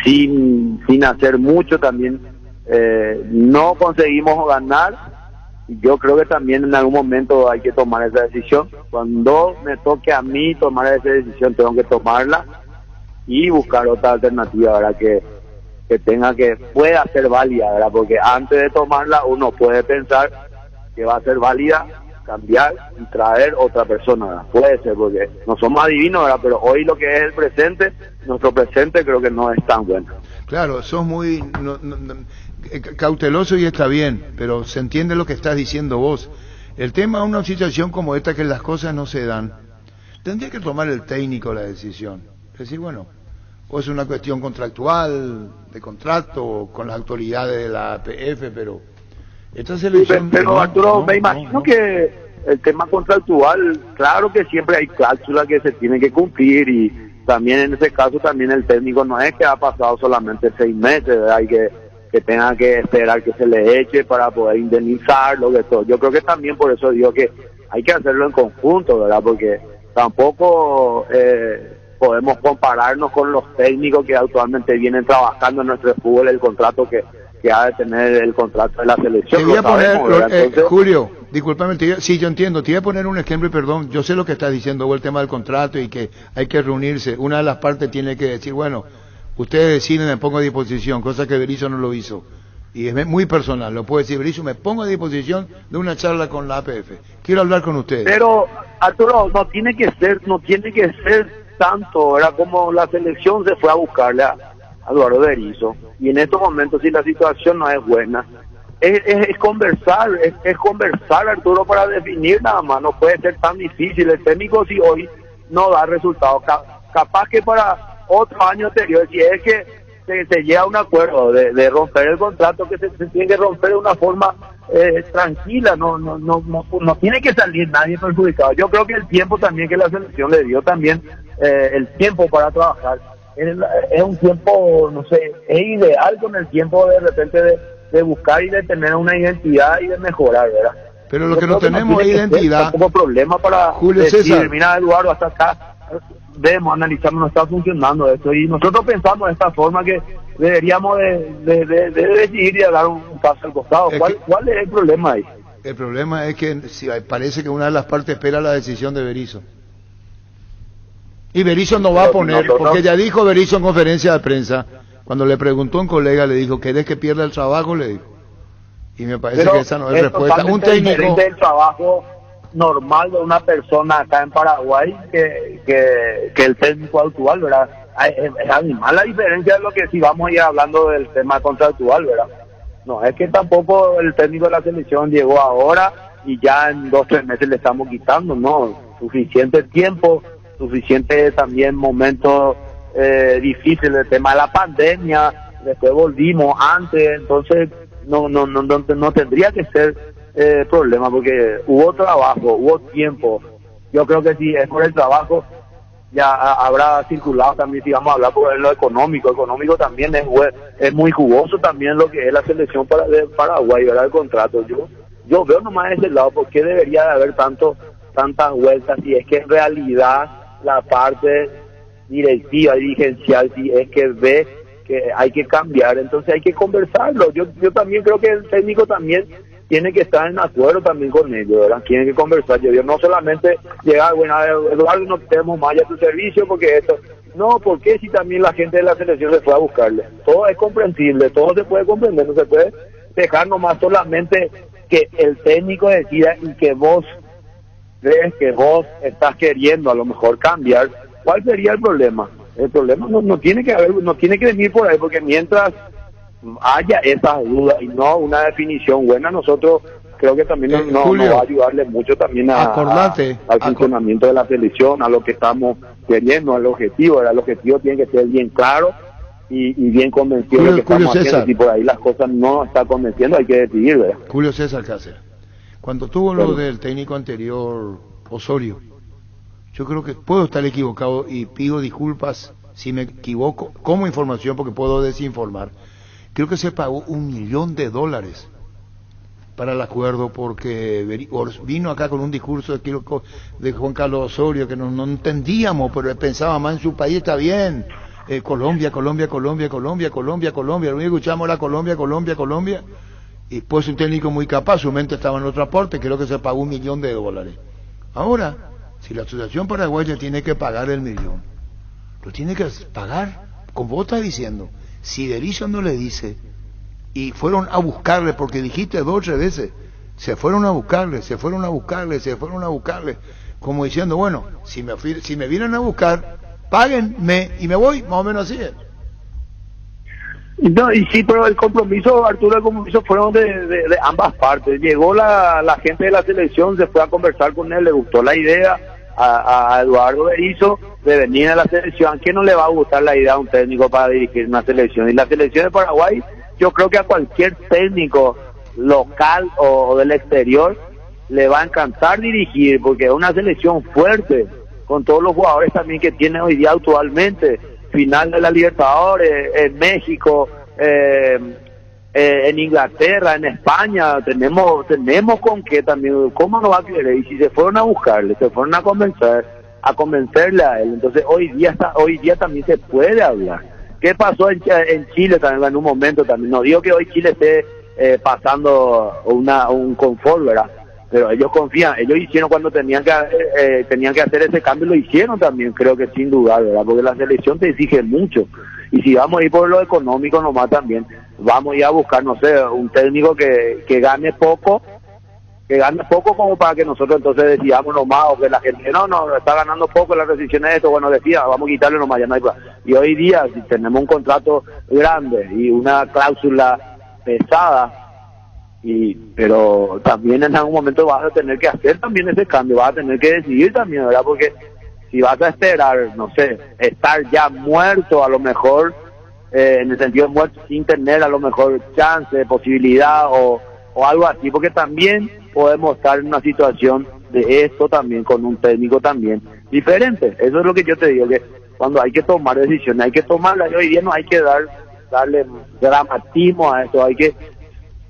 sin hacer mucho también. No conseguimos ganar. Yo creo que también en algún momento hay que tomar esa decisión. Cuando me toque a mí tomar esa decisión, tengo que tomarla y buscar otra alternativa, ¿verdad? Que pueda ser válida, ¿verdad? Porque antes de tomarla uno puede pensar que va a ser válida, cambiar y traer otra persona, ¿verdad? Puede ser, porque no somos adivinos, ¿verdad? Pero hoy lo que es el presente, nuestro presente creo que no es tan bueno. Claro, sos muy cauteloso y está bien, pero se entiende lo que estás diciendo vos. El tema de una situación como esta, que las cosas no se dan, tendría que tomar el técnico la decisión. Es decir, bueno, o es una cuestión contractual, de contrato, con las autoridades de la APF, pero esta selección... Pero Arturo, me imagino que el tema contractual, claro que siempre hay cláusulas que se tienen que cumplir, y también en ese caso también el técnico no es que ha pasado solamente 6 meses, ¿verdad? Hay que tenga que esperar que se le eche para poder indemnizarlo, que todo. Yo creo que también por eso digo que hay que hacerlo en conjunto, ¿verdad? Porque tampoco podemos compararnos con los técnicos que actualmente vienen trabajando en nuestro fútbol, el contrato que ha de tener el contrato de la selección. Te voy a poner, Julio, discúlpame, sí, yo entiendo, te voy a poner un ejemplo y perdón, yo sé lo que estás diciendo, el tema del contrato y que hay que reunirse. Una de las partes tiene que decir, bueno, ustedes deciden, me pongo a disposición, cosa que Berizzo no lo hizo. Y es muy personal, lo puede decir Berizzo, me pongo a disposición de una charla con la APF. Quiero hablar con ustedes. Pero, Arturo, no tiene que ser tanto, era como la selección se fue a buscarle a Eduardo Berizzo. Y en estos momentos, si la situación no es buena, es conversar, Arturo, para definir nada más. No puede ser tan difícil. El técnico, si hoy no da resultados, capaz que para otro año anterior, si es que se llega a un acuerdo de romper el contrato, que se tiene que romper de una forma tranquila, no tiene que salir nadie perjudicado. Yo creo que el tiempo también que la selección le dio también, el tiempo para trabajar, es un tiempo, no sé, es ideal con el tiempo de repente de buscar y de tener una identidad y de mejorar, ¿verdad? Pero lo que no tenemos es identidad. Tampoco problema para Julio decir, César, mira, Eduardo, hasta acá debemos analizar, no está funcionando esto, y nosotros pensamos de esta forma que deberíamos de decidir y de dar un paso al costado. ¿Cuál es el problema ahí? El problema es que parece que una de las partes espera la decisión de Berizzo. Y Berizzo no va a poner, porque ya dijo Berizzo en conferencia de prensa, cuando le preguntó a un colega, le dijo, ¿querés que pierda el trabajo? Le dijo. Y me parece que esa no es respuesta. Un técnico... del trabajo normal de una persona acá en Paraguay que el técnico actual, ¿verdad? Es animal la diferencia de lo que si vamos a ir hablando del tema contractual, ¿verdad? No, es que tampoco el técnico de la selección llegó ahora y ya en 2 o 3 meses le estamos quitando, no, suficiente tiempo, suficiente también momentos difíciles, el tema de la pandemia, después volvimos antes, entonces no tendría que ser problema, porque hubo trabajo, hubo tiempo. Yo creo que si es por el trabajo ya habrá circulado también, si vamos a hablar por lo económico también es muy jugoso también lo que es la selección de Paraguay, ¿verdad? El contrato, yo veo nomás ese lado, porque debería de haber tantas vueltas, si es que en realidad la parte directiva, dirigencial, si es que ve que hay que cambiar, entonces hay que conversarlo. Yo también creo que el técnico también tiene que estar en acuerdo también con ellos, ¿verdad? Tiene que conversar. Yo no solamente llegar, bueno, Eduardo, no tenemos más ya tu servicio porque esto... No, porque si también la gente de la selección se fue a buscarle. Todo es comprensible, todo se puede comprender, no se puede dejar nomás solamente que el técnico decida y que vos crees que vos estás queriendo a lo mejor cambiar. ¿Cuál sería el problema? El problema no tiene que haber, no tiene que venir por ahí, porque mientras haya esas dudas y no una definición buena, nosotros creo que también no va a ayudarle mucho también al funcionamiento de la selección, a lo que estamos queriendo, al objetivo. El objetivo tiene que ser bien claro y bien convencido de lo que estamos haciendo. Si por ahí las cosas no están convenciendo, hay que decidir, ¿verdad? Julio César Cáceres, cuando tuvo lo del técnico anterior, Osorio, yo creo que puedo estar equivocado y pido disculpas si me equivoco como información, porque puedo desinformar. Creo que se pagó $1 millón para el acuerdo, porque vino acá con un discurso de Juan Carlos Osorio que no entendíamos, pero pensaba más en su país, está bien, Colombia, lo único que escuchamos era Colombia, y pues un técnico muy capaz, su mente estaba en otro aporte, creo que se pagó $1 millón. Ahora, si la Asociación Paraguaya tiene que pagar el $1 millón, lo tiene que pagar, como vos estás diciendo, si Berizzo no le dice, y fueron a buscarle, porque dijiste 2 o 3 veces, se fueron a buscarle, como diciendo, bueno, si me vienen a buscar, páguenme y me voy, más o menos así es. No, y sí, pero el compromiso, Arturo, el compromiso fueron de ambas partes. Llegó la gente de la selección, se fue a conversar con él, le gustó la idea a Eduardo Berizzo de venir a la selección. ¿A quién no le va a gustar la idea a un técnico para dirigir una selección? Y la selección de Paraguay, yo creo que a cualquier técnico local o del exterior le va a encantar dirigir, porque es una selección fuerte, con todos los jugadores también que tiene hoy día actualmente. Final de la Libertadores, en México, en Inglaterra, en España, tenemos con qué también. ¿Cómo no va a querer? Y si se fueron a buscarle, se fueron a convencerle a él, entonces hoy día también se puede hablar. ¿Qué pasó en Chile también en un momento también? No digo que hoy Chile esté pasando un confort, ¿verdad? Pero ellos confían, ellos hicieron cuando tenían que hacer ese cambio, lo hicieron también, creo que sin dudar, ¿verdad? Porque la selección te exige mucho, y si vamos a ir por lo económico nomás también, vamos a ir a buscar, no sé, un técnico que gane poco como para que nosotros entonces decidamos nomás, o que la gente, no, está ganando poco las decisiones de esto, bueno, decía, vamos a quitarle nomás, ya no hay problema. Y hoy día, si tenemos un contrato grande y una cláusula pesada, pero también en algún momento vas a tener que hacer también ese cambio, vas a tener que decidir también, ¿verdad? Porque si vas a esperar, no sé, estar ya muerto a lo mejor, en el sentido de muerto sin tener a lo mejor chance, posibilidad o algo así, porque también podemos estar en una situación de esto también con un técnico también diferente. Eso es lo que yo te digo, que cuando hay que tomar decisiones, hay que tomarlas, y hoy día no hay que darle dramatismo a esto,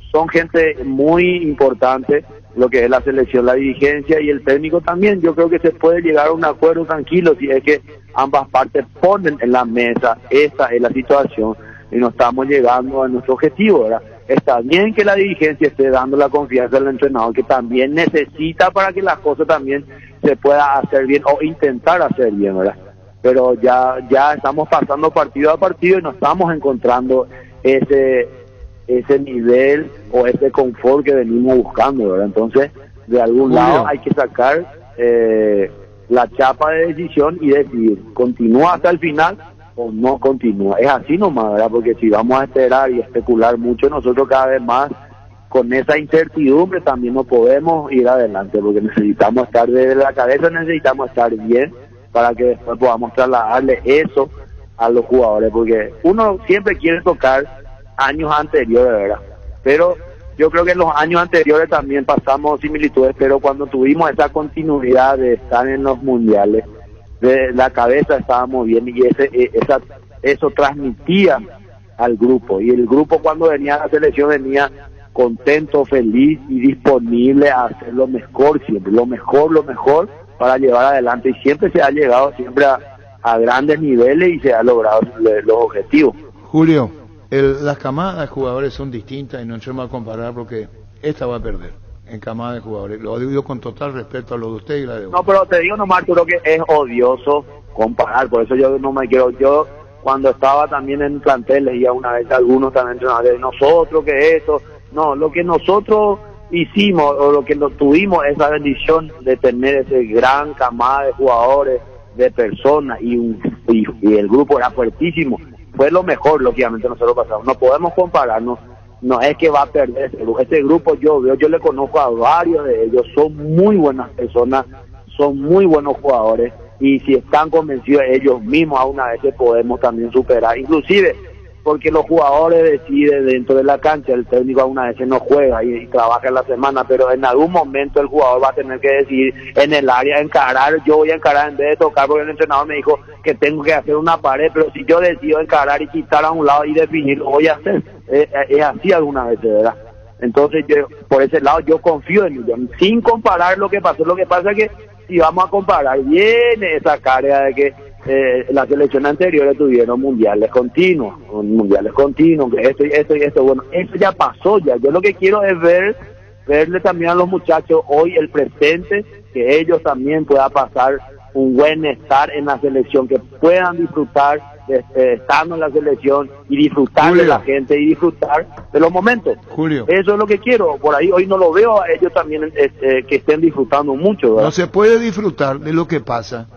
son gente muy importante, lo que es la selección, la dirigencia y el técnico también. Yo creo que se puede llegar a un acuerdo tranquilo si es que ambas partes ponen en la mesa, esta es la situación y no estamos llegando a nuestro objetivo, ¿verdad? Está bien que la dirigencia esté dando la confianza al entrenador, que también necesita para que las cosas también se pueda hacer bien o intentar hacer bien, ¿verdad? Pero ya estamos pasando partido a partido y no estamos encontrando ese nivel o ese confort que venimos buscando, ¿verdad? Entonces, de algún lado hay que sacar la chapa de decisión y decidir, ¿continúa hasta el final o no continúa? Es así nomás, ¿verdad? Porque si vamos a esperar y especular mucho, nosotros cada vez más con esa incertidumbre también no podemos ir adelante, porque necesitamos estar desde la cabeza, necesitamos estar bien para que después podamos trasladarle eso a los jugadores, porque uno siempre quiere tocar años anteriores, ¿verdad? Pero yo creo que en los años anteriores también pasamos similitudes, pero cuando tuvimos esa continuidad de estar en los mundiales, de la cabeza estábamos bien, y eso transmitía al grupo, y el grupo cuando venía a la selección venía contento, feliz y disponible a hacer lo mejor siempre, lo mejor para llevar adelante, y siempre se ha llegado siempre a grandes niveles y se ha logrado los objetivos. Julio, las camadas de jugadores son distintas y no entremos a comparar, porque esta va a perder en camadas de jugadores. Lo digo con total respeto a lo de usted y la de No, pero te digo nomás, Arturo, que es odioso comparar, por eso yo no me quiero. Yo cuando estaba también en plantel leía una vez a algunos también entrenadores, nosotros que esto, no, lo que nosotros hicimos o lo que nos tuvimos esa bendición de tener ese gran camada de jugadores, de personas, y el grupo era fuertísimo. Fue lo mejor, lógicamente, nosotros pasamos. No podemos compararnos, no es que va a perder ese grupo. Yo le conozco a varios de ellos, son muy buenas personas, son muy buenos jugadores, y si están convencidos ellos mismos, a una vez que podemos también superar, inclusive porque los jugadores deciden dentro de la cancha, el técnico a una vez no juega y trabaja en la semana, pero en algún momento el jugador va a tener que decidir en el área, encarar. Yo voy a encarar en vez de tocar, porque el entrenador me dijo que tengo que hacer una pared, pero si yo decido encarar y quitar a un lado y definir, lo voy a hacer. Es así alguna vez, ¿verdad? Entonces yo, por ese lado, yo confío en ellos, sin comparar lo que pasó. Lo que pasa es que si vamos a comparar, viene esa carga de que las selecciones anteriores tuvieron mundiales continuos, que esto y esto. Bueno, eso ya pasó ya. Yo lo que quiero es verle también a los muchachos hoy el presente, que ellos también puedan pasar un buen estar en la selección, que puedan disfrutar estando en la selección y disfrutar de la gente y disfrutar de los momentos. Julio, eso es lo que quiero. Por ahí hoy no lo veo a ellos también que estén disfrutando mucho, ¿verdad? No se puede disfrutar de lo que pasa.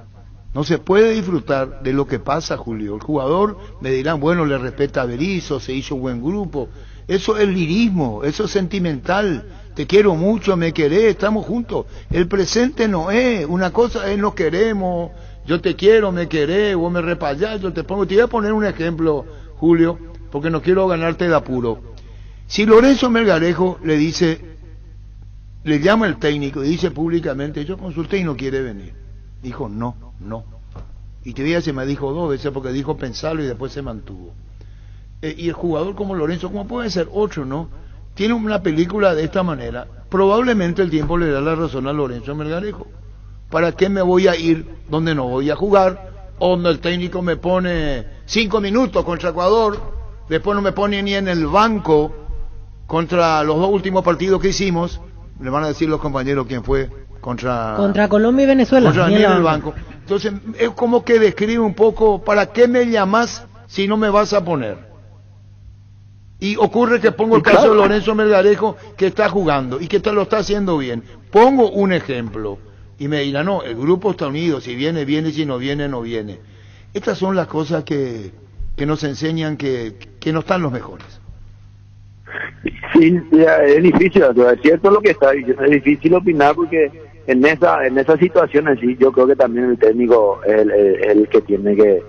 No se puede disfrutar de lo que pasa, Julio. El jugador, me dirán, bueno, le respeta a Berizzo, se hizo un buen grupo. Eso es lirismo, eso es sentimental. Te quiero mucho, me querés, estamos juntos. El presente no es, una cosa es nos queremos, yo te quiero, me querés, vos me repayás, yo te pongo. Te voy a poner un ejemplo, Julio, porque no quiero ganarte de apuro. Si Lorenzo Melgarejo le llama el técnico y dice públicamente, yo consulté y no quiere venir. Dijo, no. Y todavía se me dijo 2 veces porque dijo pensarlo y después se mantuvo. Y el jugador como Lorenzo, como puede ser otro, ¿no? Tiene una película de esta manera. Probablemente el tiempo le da la razón a Lorenzo Melgarejo. ¿Para qué me voy a ir donde no voy a jugar? Donde el técnico me pone 5 minutos contra Ecuador, después no me pone ni en el banco contra los 2 últimos partidos que hicimos. Le van a decir los compañeros quién fue contra Colombia y Venezuela. Contra ni en el banco. Entonces es como que describe un poco, ¿para qué me llamas si no me vas a poner? Y ocurre que pongo el caso de Lorenzo Melgarejo, que está jugando y que lo está haciendo bien. Pongo un ejemplo y me dirán, no, el grupo está unido, si viene, viene, si no viene, no viene. Estas son las cosas que nos enseñan que no están los mejores. Sí, es difícil, es cierto lo que está diciendo, es difícil opinar porque en esa situación así yo creo que también el técnico es el que tiene que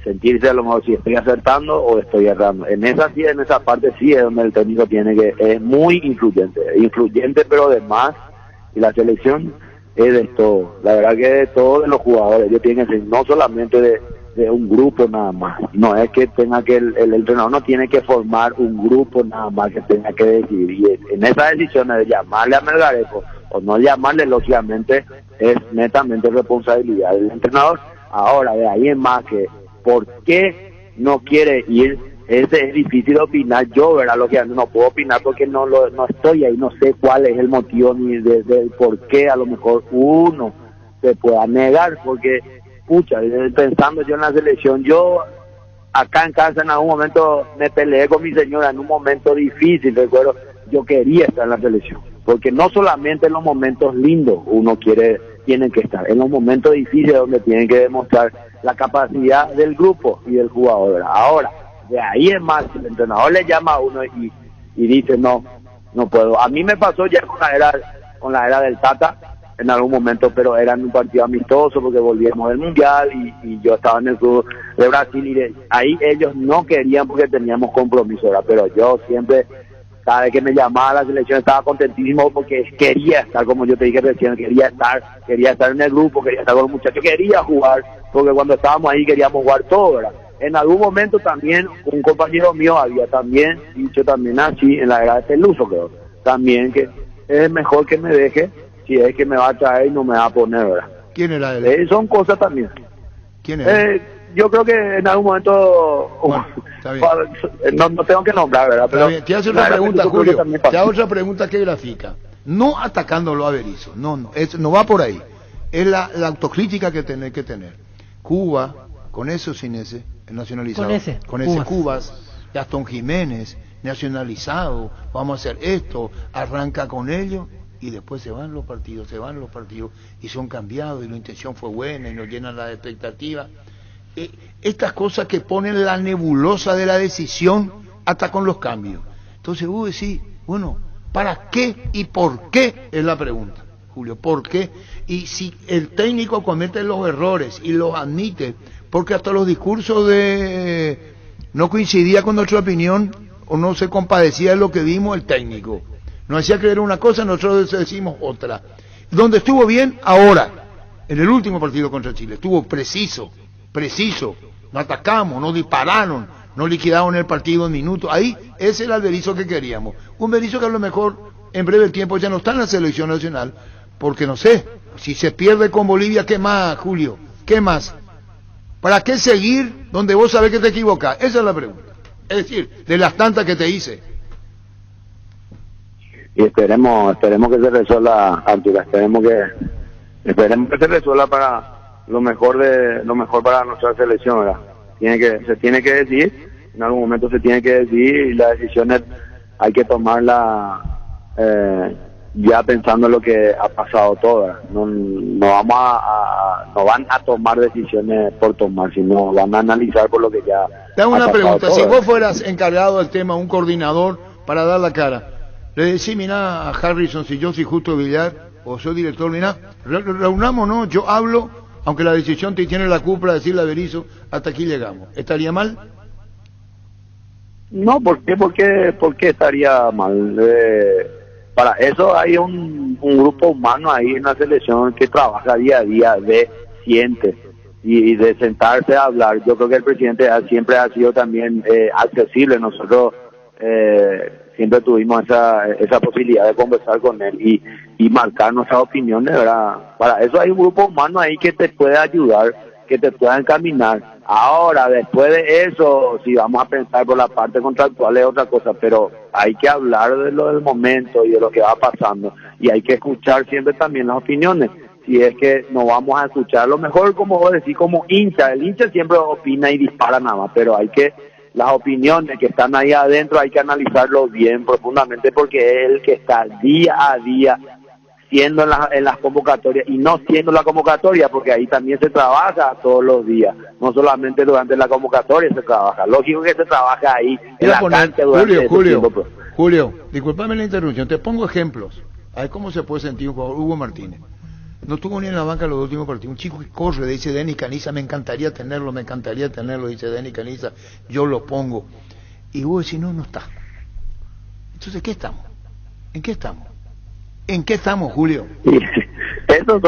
sentirse a lo mejor si estoy acertando o estoy errando. En esa parte sí es donde el técnico tiene que, es muy influyente pero de más, y la selección es de todo, la verdad que de todos los jugadores, ellos tienen que ser no solamente de un grupo nada más, no es que tenga que el entrenador no tiene que formar un grupo nada más que tenga que decidir, y en esa decisión de llamarle a Melgarejo o no llamarle, lógicamente es netamente responsabilidad del entrenador. Ahora, de ahí en más que ¿por qué no quiere ir? Es difícil opinar yo, ¿verdad? Lo que no puedo opinar porque no estoy ahí, no sé cuál es el motivo ni de por qué a lo mejor uno se pueda negar, porque, pucha, pensando yo en la selección, yo acá en casa en algún momento me peleé con mi señora en un momento difícil, recuerdo, yo quería estar en la selección, porque no solamente en los momentos lindos uno tiene que estar, en los momentos difíciles donde tienen que demostrar la capacidad del grupo y del jugador, ¿verdad? Ahora, de ahí es más, si el entrenador le llama a uno y dice no puedo. A mí me pasó ya con la era del Tata en algún momento, pero era en un partido amistoso porque volvíamos del Mundial y yo estaba en el club de Brasil y ahí ellos no querían porque teníamos compromiso, ¿verdad? Pero yo siempre, cada vez que me llamaba a la selección estaba contentísimo porque quería estar, como yo te dije recién, quería estar en el grupo, quería estar con los muchachos, quería jugar, porque cuando estábamos ahí queríamos jugar todo, ¿verdad? En algún momento también un compañero mío había también dicho también así, en la era de Peluso creo, también que es mejor que me deje si es que me va a traer y no me va a poner, ¿verdad? ¿Quién era él? Son cosas también. ¿Quién era? Yo creo que en algún momento no tengo que nombrar, ¿verdad? Pero te hace otra pregunta, Julio, te hago otra pregunta que grafica, no atacándolo a Berizzo, no va por ahí, es la autocrítica que tenés que tener. Cuba, con ese o sin ese, nacionalizado, con ese Cubas, Gastón Jiménez, nacionalizado, vamos a hacer esto, arranca con ellos y después se van los partidos y son cambiados y la intención fue buena y nos llenan las expectativas. Estas cosas que ponen la nebulosa de la decisión hasta con los cambios. Entonces vos decís, bueno, ¿para qué y por qué? Es la pregunta, Julio, ¿por qué? Y si el técnico comete los errores y los admite, porque hasta los discursos de no coincidía con nuestra opinión o no se compadecía de lo que vimos el técnico, nos hacía creer una cosa, nosotros decimos otra. Donde estuvo bien, ahora, en el último partido contra Chile, estuvo preciso, no atacamos, no dispararon, no liquidaron el partido en minutos, ahí ese era el Berizzo que queríamos, un Berizzo que a lo mejor en breve tiempo ya no está en la selección nacional, porque no sé, si se pierde con Bolivia, ¿qué más, Julio? ¿Qué más? ¿Para qué seguir donde vos sabés que te equivocás? Esa es la pregunta. Es decir, de las tantas que te hice. Y esperemos que se resuelva, Arturo, esperemos que se resuelva para lo mejor para nuestra selección, ¿verdad? Se tiene que decidir, en algún momento se tiene que decidir, y las decisiones hay que tomarlas ya pensando en lo que ha pasado todo, ¿verdad? No van a tomar decisiones por tomar, sino van a analizar por lo que ya te hago una pregunta, todo, si ¿verdad? vos fueras encargado del tema, un coordinador para dar la cara, le decís, mirá a Harrison, si yo soy Justo Villar o soy director, mirá, reunámonos, yo hablo, aunque la decisión te tiene la cúpula, decirle a Berizzo, hasta aquí llegamos. ¿Estaría mal? No, ¿por qué estaría mal? Para eso hay un grupo humano ahí en la selección que trabaja día a día, siente y de sentarse a hablar. Yo creo que el presidente siempre ha sido también accesible. Nosotros siempre tuvimos esa posibilidad de conversar con él y marcar nuestras opiniones, ¿verdad? Para eso hay un grupo humano ahí que te puede ayudar, que te pueda encaminar. Ahora, después de eso, si vamos a pensar por la parte contractual es otra cosa, pero hay que hablar de lo del momento y de lo que va pasando, y hay que escuchar siempre también las opiniones. Si es que no vamos a escuchar, lo mejor, como vos decís, como hincha, el hincha siempre opina y dispara nada más, pero las opiniones que están ahí adentro hay que analizarlo bien, profundamente, porque es el que está día a día siendo en las convocatorias y no siendo la convocatoria, porque ahí también se trabaja todos los días, no solamente durante la convocatoria se trabaja, lógico que se trabaja ahí en la cancha durante Julio, discúlpame la interrupción, te pongo ejemplos, a ver cómo se puede sentir un jugador. Hugo Martínez no estuvo ni en la banca los últimos partidos, un chico que corre, dice Denis Caniza, me encantaría tenerlo, dice Denis Caniza, yo lo pongo, y vos decís, no está. Entonces, ¿qué estamos? ¿En qué estamos? ¿En qué estamos, Julio? Esos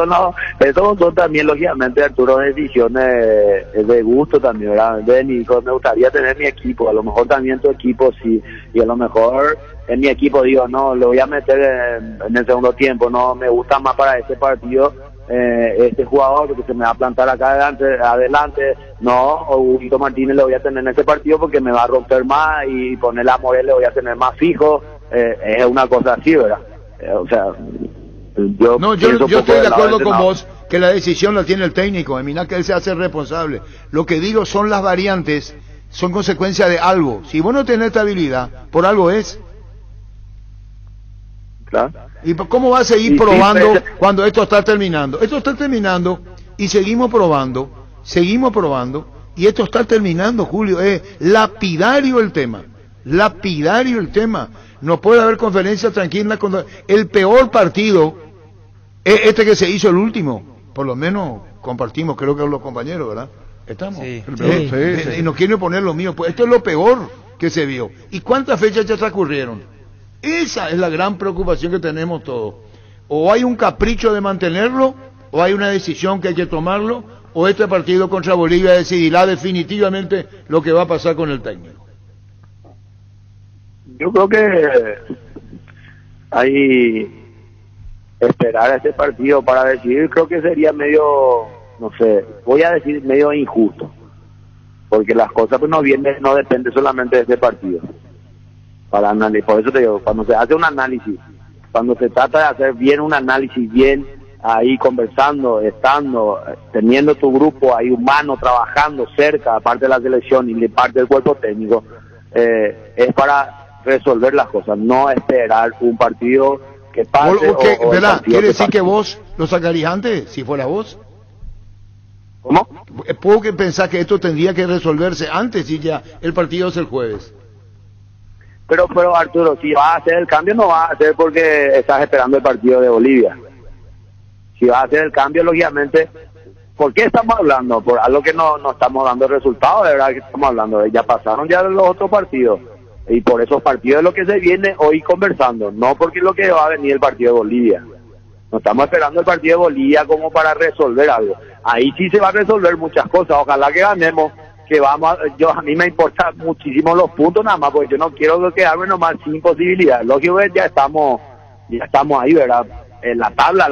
son también, lógicamente, Arturo, decisiones de gusto también, ¿verdad? Denis, me gustaría tener mi equipo, a lo mejor también tu equipo sí, y a lo mejor en mi equipo digo, no, lo voy a meter en el segundo tiempo, no, me gusta más para este partido este jugador, porque se me va a plantar acá adelante, no, o Huguito Martínez lo voy a tener en este partido porque me va a romper más, y ponerle a Morel le voy a tener más fijo, es una cosa así, ¿verdad? O sea, yo estoy de acuerdo con vos que la decisión la tiene el técnico, mira que él se hace responsable. Lo que digo son las variantes, son consecuencia de algo. Si vos no tenés estabilidad, por algo es. Claro. ¿Y cómo va a seguir probando cuando esto está terminando? Esto está terminando y seguimos probando, y esto está terminando, Julio. Es lapidario el tema. No puede haber conferencia tranquila. El peor partido es este que se hizo, el último. Por lo menos compartimos, creo que los compañeros, ¿verdad? Estamos. Sí. Y no quiero poner lo mío. Pues esto es lo peor que se vio. ¿Y cuántas fechas ya transcurrieron? Esa es la gran preocupación que tenemos todos. O hay un capricho de mantenerlo, o hay una decisión que hay que tomarlo, o este partido contra Bolivia decidirá definitivamente lo que va a pasar con el técnico. Yo creo que hay esperar a este partido para decidir, creo que sería medio, no sé, voy a decir medio injusto, porque las cosas pues no dependen solamente de este partido. Por eso te digo, cuando se hace un análisis, cuando se trata de hacer bien un análisis, bien ahí conversando, teniendo tu grupo ahí humano trabajando cerca, aparte de la selección y de parte del cuerpo técnico, es para resolver las cosas, no esperar un partido que pase. ¿Verdad? ¿Quiere decir que vos lo sacarías antes, si fuera vos? ¿Cómo? Puedo pensar que esto tendría que resolverse antes y ya el partido es el jueves. Pero Arturo, si vas a hacer el cambio, no vas a hacer porque estás esperando el partido de Bolivia. Si vas a hacer el cambio, lógicamente, ¿por qué estamos hablando? Por algo que no estamos dando resultados, de verdad que estamos hablando. Ya pasaron ya los otros partidos. Y por esos partidos es lo que se viene hoy conversando, no porque es lo que va a venir el partido de Bolivia. No estamos esperando el partido de Bolivia como para resolver algo. Ahí sí se va a resolver muchas cosas. Ojalá que ganemos. A mí me importan muchísimo los puntos nada más, porque yo no quiero quedarme nomás sin posibilidad. Lógico que ya estamos ahí, ¿verdad? En la tabla,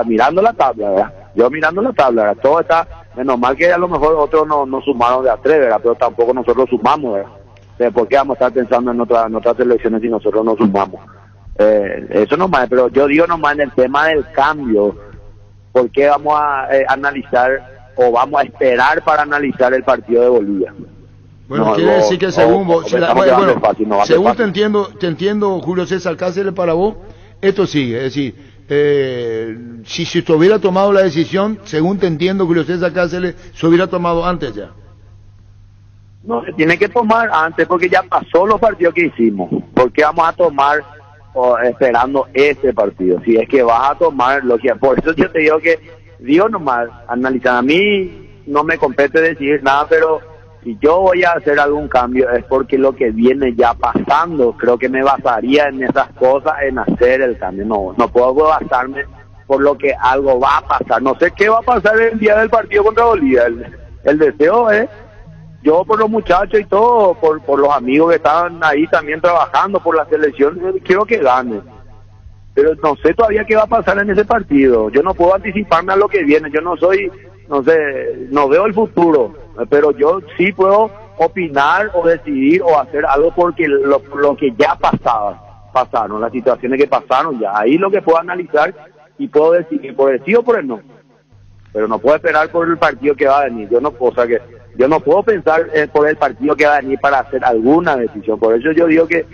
mirando la tabla, ¿verdad? Yo mirando la tabla, ¿verdad? Todo está Menos mal que a lo mejor otros no sumaron de a 3, ¿verdad? Pero tampoco nosotros sumamos, ¿verdad? O sea, ¿por qué vamos a estar pensando en otras selecciones si nosotros no sumamos? Eso nomás, pero yo digo nomás en el tema del cambio, ¿por qué vamos a analizar o vamos a esperar para analizar el partido de Bolivia? Bueno, quiere decir que según vos, según te entiendo, Julio César Cáceres, para vos, esto sigue, es decir, si se hubiera tomado la decisión, según te entiendo, Julio César Cáceres, se hubiera tomado antes ya. No, se tiene que tomar antes porque ya pasó los partidos que hicimos. ¿Por qué vamos a tomar esperando este partido? Si es que vas a tomar lo que... Por eso yo te digo que, digo nomás, analizar, a mí no me compete decir nada, pero si yo voy a hacer algún cambio es porque lo que viene ya pasando, creo que me basaría en esas cosas, en hacer el cambio. No puedo basarme por lo que algo va a pasar. No sé qué va a pasar el día del partido contra Bolivia. El deseo es, yo por los muchachos y todo, por los amigos que estaban ahí también trabajando por la selección, quiero que gane. Pero no sé todavía qué va a pasar en ese partido. Yo no puedo anticiparme a lo que viene. Yo no veo el futuro, pero yo sí puedo opinar o decidir o hacer algo porque lo que ya pasaron, las situaciones que pasaron ya. Ahí lo que puedo analizar y puedo decidir por el sí o por el no. Pero no puedo esperar por el partido que va a venir. Yo no puedo pensar por el partido que va a venir para hacer alguna decisión. Por eso yo digo que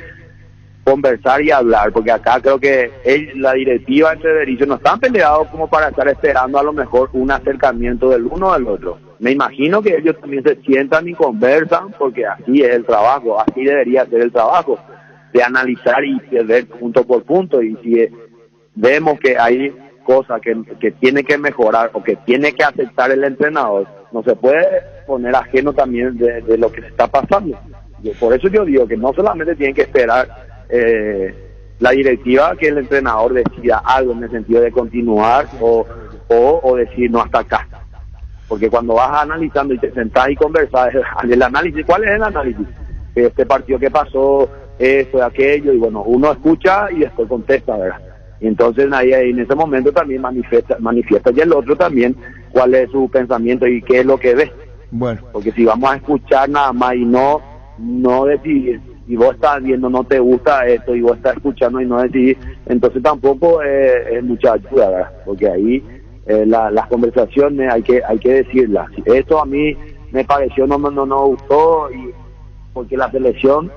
conversar y hablar, porque acá creo que la directiva entre Berizzo no están peleados como para estar esperando a lo mejor un acercamiento del uno al otro. Me imagino que ellos también se sientan y conversan, porque así es el trabajo, así debería ser el trabajo, de analizar y de ver punto por punto, y si vemos que hay cosas que tiene que mejorar o que tiene que aceptar el entrenador, no se puede poner ajeno también de lo que se está pasando. Por eso yo digo que no solamente tienen que esperar la directiva que el entrenador decida algo en el sentido de continuar o decir no hasta acá, porque cuando vas analizando y te sentás y conversas el análisis, ¿cuál es el análisis? Este partido que pasó, esto, aquello, y bueno, uno escucha y después contesta, ¿verdad? Y entonces ahí en ese momento también manifiesta y el otro también cuál es su pensamiento y qué es lo que ve. Bueno, porque si vamos a escuchar nada más y no decidir, y vos estás viendo, no te gusta esto, y vos estás escuchando y no decidís, entonces tampoco es mucha ayuda, ¿verdad? Porque ahí las conversaciones hay que decirlas. Esto a mí me pareció, no gustó, y porque la selección,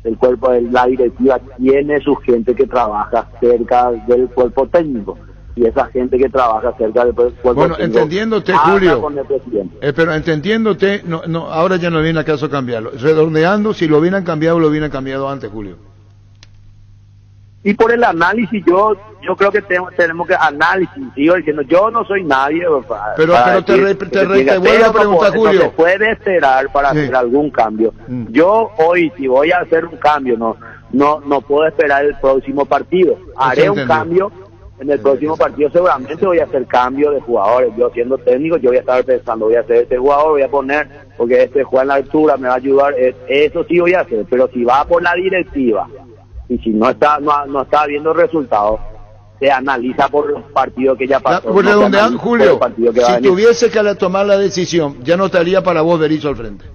el cuerpo de la directiva tiene su gente que trabaja cerca del cuerpo técnico, y esa gente que trabaja cerca del cuerpo técnico. Bueno, entendiéndote, Julio, pero entendiéndote, ahora ya no viene al caso cambiarlo. Redondeando, si lo hubieran cambiado, lo hubieran cambiado antes, Julio. Y por el análisis, yo creo que tenemos que análisis, sigo diciendo, yo no soy nadie. Pero te vuelvo a preguntar, Julio. No se puede esperar para hacer algún cambio. Yo hoy, si voy a hacer un cambio, no puedo esperar el próximo partido. Haré un cambio. En el próximo partido seguramente voy a hacer cambio de jugadores. Yo siendo técnico, yo voy a estar pensando, voy a hacer este jugador, voy a poner, porque este juega en la altura, me va a ayudar. Eso sí voy a hacer, pero si va por la directiva y si no está viendo resultados, se analiza por los partidos que ya pasó. Redondeando, Julio, si tuviese que tomar la decisión, ya no estaría para vos Berizzo al frente.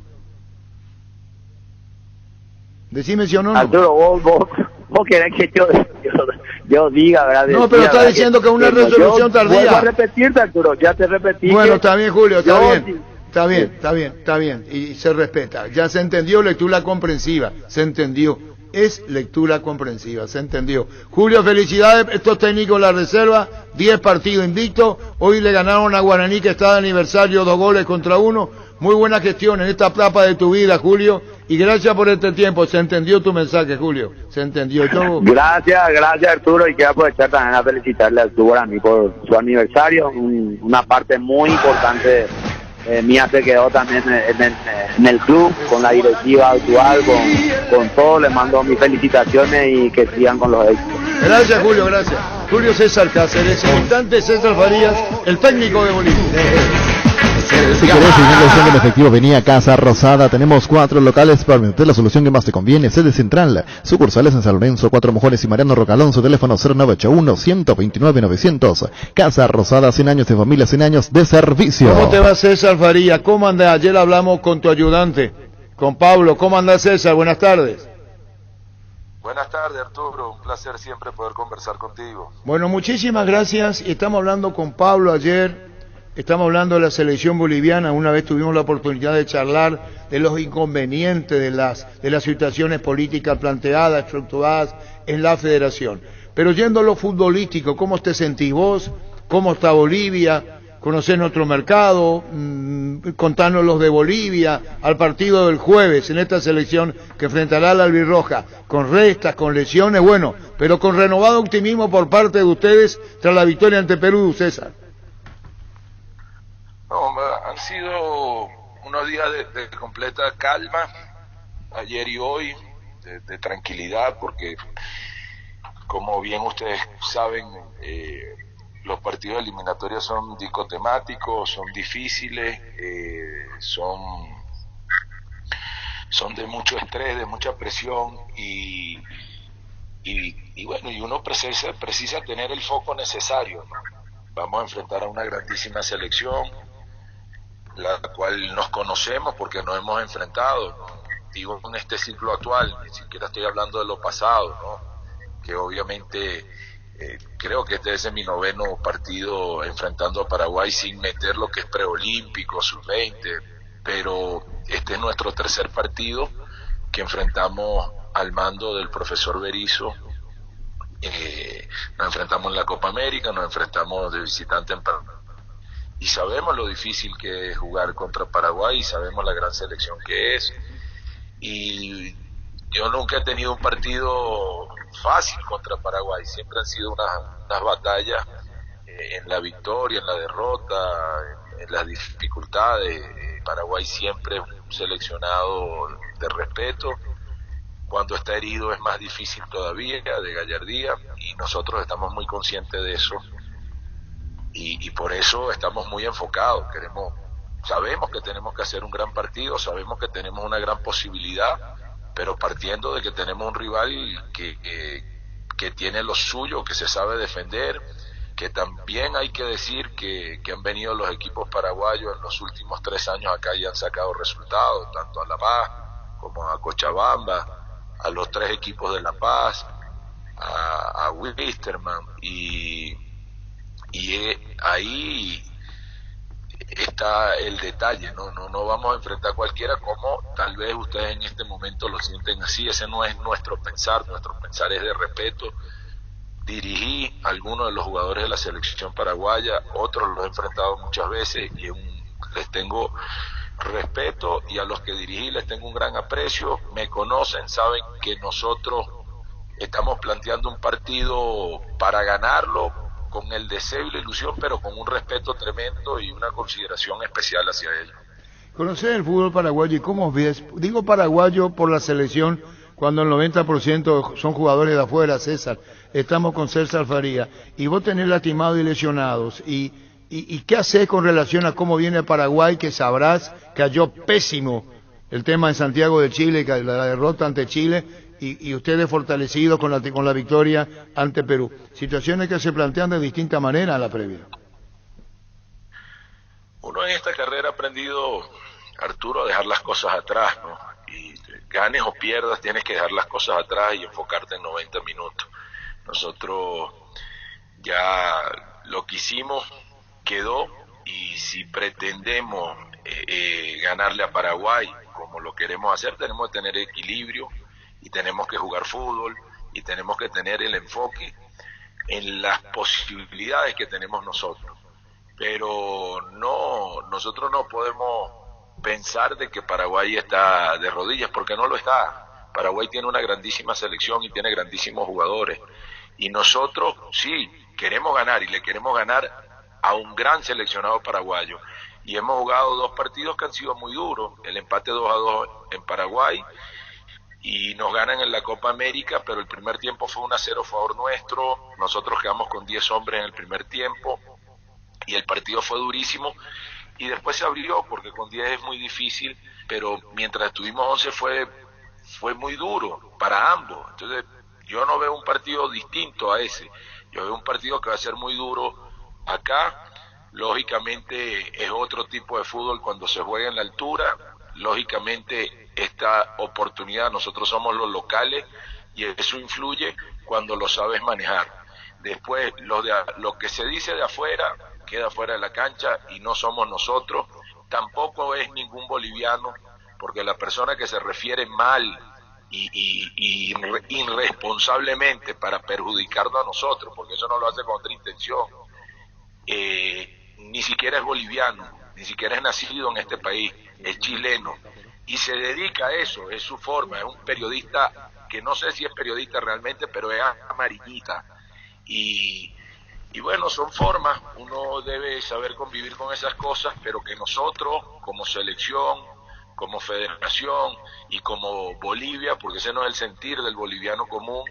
Decime si o no. Arturo, vos querés que yo diga, ¿verdad? No, pero está diciendo que es una resolución tardía. Vuelvo a repetirte, Arturo, ya te repetí. Bueno, está bien, Julio, está bien, y se respeta. Ya se entendió, lectura comprensiva, se entendió. Es lectura comprensiva, se entendió. Julio, felicidades, estos técnicos de la reserva, 10 partidos invictos, hoy le ganaron a Guaraní, que está de aniversario, 2-1. Muy buena gestión en esta etapa de tu vida, Julio, y gracias por este tiempo. Se entendió tu mensaje, Julio, se entendió. Gracias Arturo, y quiero aprovechar también a felicitarle al Club Guaraní por su aniversario. Una parte muy importante mía se quedó también en el club, con la directiva actual, con todo. Le mando mis felicitaciones y que sigan con los éxitos. Gracias, Julio, gracias. Julio César Cáceres, el instante César Farías, el técnico de Bolivia. Si querés tener la opción en efectivo, vení a Casa Rosada. Tenemos 4 locales para meter la solución que más te conviene. Sede central, sucursales en San Lorenzo, 4 Mojones y Mariano Rocalonso. Teléfono 0981-129-900. Casa Rosada, 100 años de familia, 100 años de servicio. ¿Cómo te va, César Faría? ¿Cómo andás? Ayer hablamos con tu ayudante, con Pablo. ¿Cómo andás, César? Buenas tardes. Buenas tardes, Arturo. Un placer siempre poder conversar contigo. Bueno, muchísimas gracias. Estamos hablando con Pablo ayer. Estamos hablando de la selección boliviana. Una vez tuvimos la oportunidad de charlar de los inconvenientes de las situaciones políticas planteadas, estructuradas en la federación. Pero yendo a lo futbolístico, ¿cómo te sentís vos? ¿Cómo está Bolivia? ¿Conocés nuestro mercado? Contanos los de Bolivia, al partido del jueves en esta selección que enfrentará a la albirroja, con restas, con lesiones, bueno, pero con renovado optimismo por parte de ustedes tras la victoria ante Perú, César. No, han sido unos días de completa calma, ayer y hoy, de tranquilidad, porque como bien ustedes saben, los partidos eliminatorios son dicotemáticos, son difíciles, son de mucho estrés, de mucha presión y bueno, y uno precisa tener el foco necesario, ¿no? Vamos a enfrentar a una grandísima selección, la cual nos conocemos porque nos hemos enfrentado, ¿no? Digo, en este ciclo actual, ni siquiera estoy hablando de lo pasado, ¿no? Que obviamente creo que este es mi 9º partido enfrentando a Paraguay sin meter lo que es preolímpico, sub-20, pero este es nuestro 3er partido que enfrentamos al mando del profesor Berizzo. Nos enfrentamos en la Copa América, nos enfrentamos de visitante en Paraguay y sabemos lo difícil que es jugar contra Paraguay y sabemos la gran selección que es, y yo nunca he tenido un partido fácil contra Paraguay, siempre han sido unas batallas en la victoria, en la derrota, en las dificultades. Paraguay siempre es un seleccionado de respeto, cuando está herido es más difícil todavía, de gallardía, y nosotros estamos muy conscientes de eso, y por eso estamos muy enfocados. Sabemos que tenemos que hacer un gran partido, sabemos que tenemos una gran posibilidad, pero partiendo de que tenemos un rival que tiene lo suyo, que se sabe defender, que también hay que decir que han venido los equipos paraguayos en los últimos 3 años acá y han sacado resultados, tanto a La Paz como a Cochabamba, a los 3 equipos de La Paz, a Wisterman, y ahí está el detalle, no vamos a enfrentar a cualquiera, como tal vez ustedes en este momento lo sienten así. Ese no es nuestro pensar es de respeto. Dirigí a algunos de los jugadores de la selección paraguaya, otros los he enfrentado muchas veces y les tengo respeto, y a los que dirigí les tengo un gran aprecio, me conocen, saben que nosotros estamos planteando un partido para ganarlo, con el deseo y la ilusión, pero con un respeto tremendo y una consideración especial hacia ellos. ¿Conocés el fútbol paraguayo y cómo ves? Digo paraguayo por la selección, cuando el 90% son jugadores de afuera, César. Estamos con César Faría, y vos tenés lastimados y lesionados, y ¿qué hacés con relación a cómo viene Paraguay, que sabrás que cayó pésimo el tema en Santiago de Chile, que la derrota ante Chile, y ustedes fortalecidos con la victoria ante Perú? Situaciones que se plantean de distinta manera a la previa. Uno en esta carrera ha aprendido, Arturo, a dejar las cosas atrás, ¿no? Y ganes o pierdas, tienes que dejar las cosas atrás y enfocarte en 90 minutos. Nosotros ya lo que hicimos quedó, y si pretendemos ganarle a Paraguay como lo queremos hacer, tenemos que tener equilibrio, y tenemos que jugar fútbol, y tenemos que tener el enfoque en las posibilidades que tenemos nosotros. Pero nosotros no podemos pensar de que Paraguay está de rodillas, porque no lo está. Paraguay tiene una grandísima selección y tiene grandísimos jugadores, y nosotros sí queremos ganar, y le queremos ganar a un gran seleccionado paraguayo, y hemos jugado 2 partidos que han sido muy duros, el empate 2-2 en Paraguay, y nos ganan en la Copa América, pero el primer tiempo fue 1-0 a favor nuestro, nosotros quedamos con 10 hombres en el primer tiempo, y el partido fue durísimo, y después se abrió porque con 10 es muy difícil, pero mientras estuvimos 11 fue muy duro para ambos. Entonces yo no veo un partido distinto a ese, yo veo un partido que va a ser muy duro acá. Lógicamente es otro tipo de fútbol cuando se juega en la altura, lógicamente esta oportunidad, nosotros somos los locales y eso influye cuando lo sabes manejar. Después lo que se dice de afuera queda fuera de la cancha y no somos nosotros, tampoco es ningún boliviano, porque la persona que se refiere mal y irresponsablemente para perjudicarnos a nosotros, porque eso no lo hace con otra intención, ni siquiera es boliviano, ni siquiera es nacido en este país, es chileno y se dedica a eso, es su forma, es un periodista que no sé si es periodista realmente, pero es amarillita y bueno, son formas, uno debe saber convivir con esas cosas, pero que nosotros como selección, como federación y como Bolivia, porque ese no es el sentir del boliviano común,